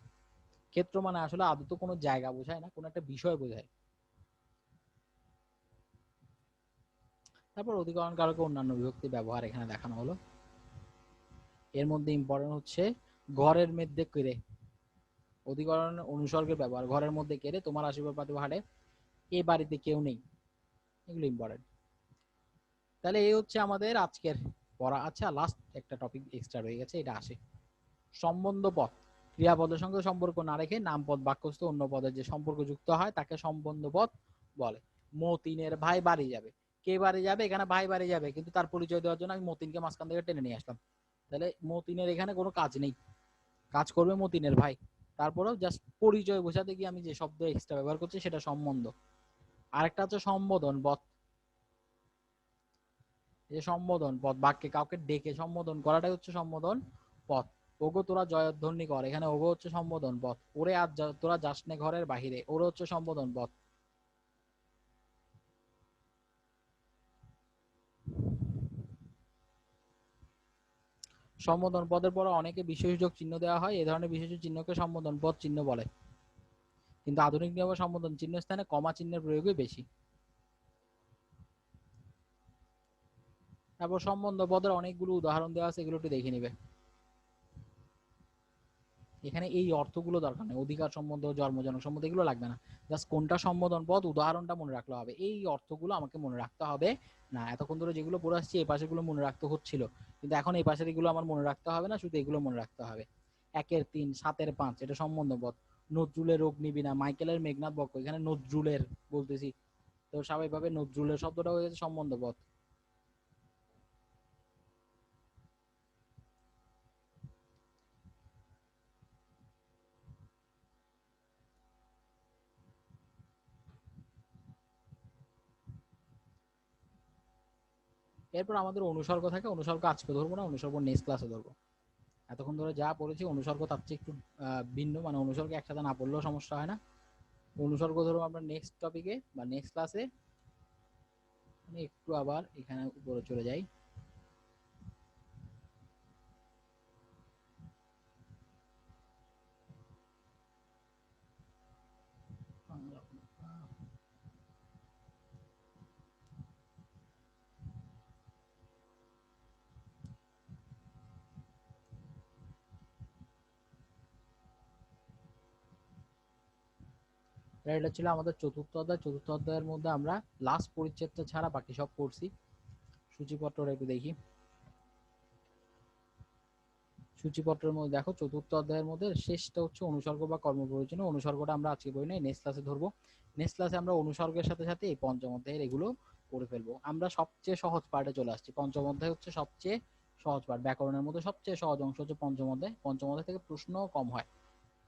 ক্ষেত্র মানে আসলে আদৌ কোনো জায়গা বোঝায় না, কোনো একটা বিষয় বোঝায়। তারপর অধিকরণ কারকে অন্যান্য বিভক্তি ব্যবহার এখানে দেখানো হলো। এর মধ্যে ইম্পর্টেন্ট হচ্ছে ঘরের মধ্যে কেড়ে, অধিকরণ অনুসর্গের ব্যবহার। ঘরের মধ্যে কেড়ে, তোমার আশীর্বাদ পাতিব হাটে, এ বাড়িতে কেউ নেই, এগুলো ইম্পর্টেন্ট। তাহলে এই হচ্ছে আমাদের আজকের পড়া। আচ্ছা, লাস্ট একটা টপিক এক্সট্রা রয়ে গেছে, এটা আসে সম্বন্ধ পদ। ক্রিয়াপদের সঙ্গে সম্পর্ক না রেখে নামপদ বাক্যস্থ অন্য পদের যে সম্পর্ক যুক্ত হয় তাকে সম্বন্ধ পদ বলে। মতিনের ভাই বাড়ি যাবে, কে বাড়ি যাবে? এখানে ভাই বাড়ি যাবে, কিন্তু তার পরিচয় দেওয়ার জন্য আমি মতিনকে মাঝখান থেকে টেনে নিয়ে আসলাম। তাহলে মতিনের এখানে কোনো কাজ নেই, কাজ করবে মতিনের ভাই। তারপরেও জাস্ট পরিচয় বোঝাতে গিয়ে আমি যে শব্দ এক্সট্রা ব্যবহার করছি সেটা সম্বন্ধ। আরেকটা হচ্ছে সম্বোধন পদ। এই সম্বোধন পদ, বাক্যে কাউকে ডেকে সম্বোধন করাটাই হচ্ছে সম্বোধন পদ। ওগো তোরা জয়ধ্বনি কর, এখানে ওগো হচ্ছে সম্বোধন পদ। ওরে আজ তোরা যাসনে ঘরের বাহিরে, ওরে হচ্ছে সম্বোধন পদ। সম্বোধন পদের পরে অনেকে বিশেষযোগ চিহ্ন দেওয়া হয়, এ ধরনের বিশেষ চিহ্নকে সম্বোধন পদ চিহ্ন বলে। কিন্তু আধুনিক নিয়মে সম্বোধন চিহ্ন স্থানে কমা চিহ্নের প্রয়োগই বেশি। তারপর সম্বন্ধ পদের অনেকগুলো উদাহরণ দেওয়া আছে, এগুলো একটু দেখে নিবে। এখানে এই অর্থগুলো দরকার নেই, অধিকার সম্বন্ধ, জন্মজনক সম্বন্ধ, এগুলো লাগবে না। জাস্ট কোনটা সম্বোধন পদ, উদাহরণটা মনে রাখলে হবে। এই অর্থগুলো আমাকে মনে রাখতে হবে না। এতক্ষণ ধরে যেগুলো পড়ে আসছি এই পাশেগুলো মনে রাখতে হচ্ছিল, কিন্তু এখন এই পাশের এগুলো আমার মনে রাখতে হবে না, শুধু এগুলো মনে রাখতে হবে। 1-এর 3, 7-এর 5 এটা সম্বন্ধ পদ। নজরুলের অগ্নিবীণা, না মাইকেলের মেঘনাথ বক্ষ, এখানে নজরুলের বলতেছি, তো স্বাভাবিকভাবে নজরুলের শব্দটা হয়ে গেছে সম্বন্ধ পদ। এরপর আমাদের অনুসর্গ থাকে, অনুসর্গ আজকে ধরবো না, অনুসর্গ নেক্সট ক্লাসে ধরবো। এতক্ষণ ধরে যা পড়েছি অনুসর্গ তার চেয়ে একটু ভিন্ন, মানে অনুসর্গ একসাথে না পড়লেও সমস্যা হয় না। অনুসর্গ ধরবো আমরা নেক্সট টপিকে বা নেক্সট ক্লাসে। আমি একটু আবার এখানে উপরে চলে যাই। এটা ছিল আমাদের চতুর্থ অধ্যায়। চতুর্থ অধ্যায়ের মধ্যে আমরা লাস্ট পরিচ্ছেদটা ছাড়া বাকি সব পড়ছি। সূচিপত্রটা একটু দেখি। সূচিপত্রের মধ্যে দেখো চতুর্থ অধ্যায়ের মধ্যে শেষটা হচ্ছে অনুসর্গ বা কর্মপ্রয়োজনীয়। অনুসর্গটা আমরা আজকে বই নাই, নেক্সট ক্লাসে ধরবো। নেক্সট ক্লাসে আমরা অনুসর্গের সাথে সাথে এই পঞ্চম অধ্যায়ের এগুলো পড়ে ফেলবো। আমরা সবচেয়ে সহজ পার্টে চলে আসছি। পঞ্চম অধ্যায় হচ্ছে সবচেয়ে সহজ পার্ট, ব্যাকরণের মধ্যে সবচেয়ে সহজ অংশ হচ্ছে পঞ্চম অধ্যায়। পঞ্চম অধ্যায় থেকে প্রশ্ন কম হয়,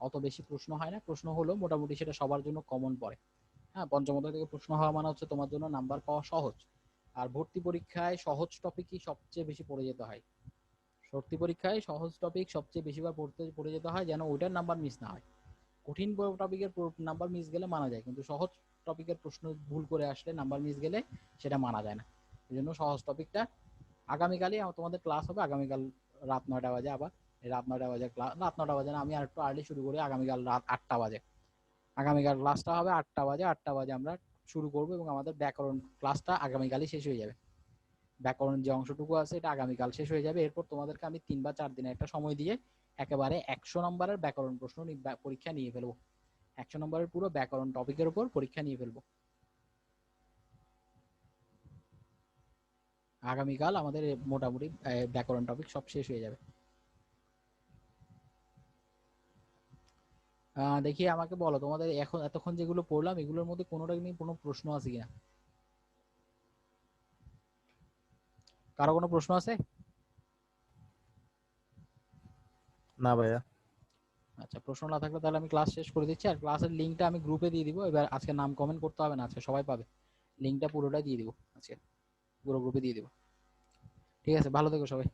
অত বেশি প্রশ্ন হয় না, প্রশ্ন হলো মোটামুটি সেটা সবার জন্য কমন পড়ে। হ্যাঁ, পঞ্চম অধ্যায় থেকে প্রশ্ন হওয়া মানে হচ্ছে তোমার জন্য নাম্বার পাওয়া সহজ। আর ভর্তি পরীক্ষায় সহজ টপিকই সবচেয়ে বেশি পড়ে যেতে হয়। ভর্তি পরীক্ষায় সহজ টপিক সবচেয়ে বেশিবার পড়ে যেতে হয়, যেন ওইটার নাম্বার মিস না হয়। কঠিন টপিকের নাম্বার মিস গেলে মানা যায়, কিন্তু সহজ টপিকের প্রশ্ন ভুল করে আসলে নাম্বার মিস গেলে সেটা মানা যায় না। এই জন্য সহজ টপিকটা আগামীকালই তোমাদের ক্লাস হবে। আগামীকাল রাত 9টা বাজে, আবার রাত 9টা বাজে ক্লাস, রাত 9টা বাজে না, আমি আর একটু আর্লি শুরু করি। আগামীকাল রাত 8টা বাজে, আগামীকাল ক্লাসটা হবে 8টা বাজে। 8টা বাজে আমরা শুরু করবো এবং আমাদের ব্যাকরণ ক্লাসটা আগামীকালই শেষ হয়ে যাবে। ব্যাকরণ যে অংশটুকু আছে এটা আগামীকাল শেষ হয়ে যাবে। এরপর তোমাদেরকে আমি 3 বা 4 দিনের একটা সময় দিয়ে একেবারে 100 নম্বরের ব্যাকরণ প্রশ্ন পরীক্ষা নিয়ে ফেলবো। 100 নম্বরের পুরো ব্যাকরণ টপিকের উপর পরীক্ষা নিয়ে ফেলবো। আগামীকাল আমাদের মোটামুটি ব্যাকরণ টপিক সব শেষ হয়ে যাবে। দেখি আমাকে বলো তোমাদের এখন এতক্ষণ যেগুলো পড়লাম এগুলোর মধ্যে কোনোটা নিয়ে কোনো প্রশ্ন আছে কিনা? কারো কোনো প্রশ্ন আছে? না ভাইয়া। আচ্ছা, প্রশ্ন না থাকলে তাহলে আমি ক্লাস শেষ করে দিচ্ছি। আর ক্লাসের লিঙ্কটা আমি গ্রুপে দিয়ে দিব। এবার আজকে নাম কমেন্ট করতে হবে না, আজকে সবাই পাবে। লিঙ্কটা পুরোটাই দিয়ে দিব আজকে, পুরো গ্রুপে দিয়ে দিব। ঠিক আছে, ভালো থেকো সবাই।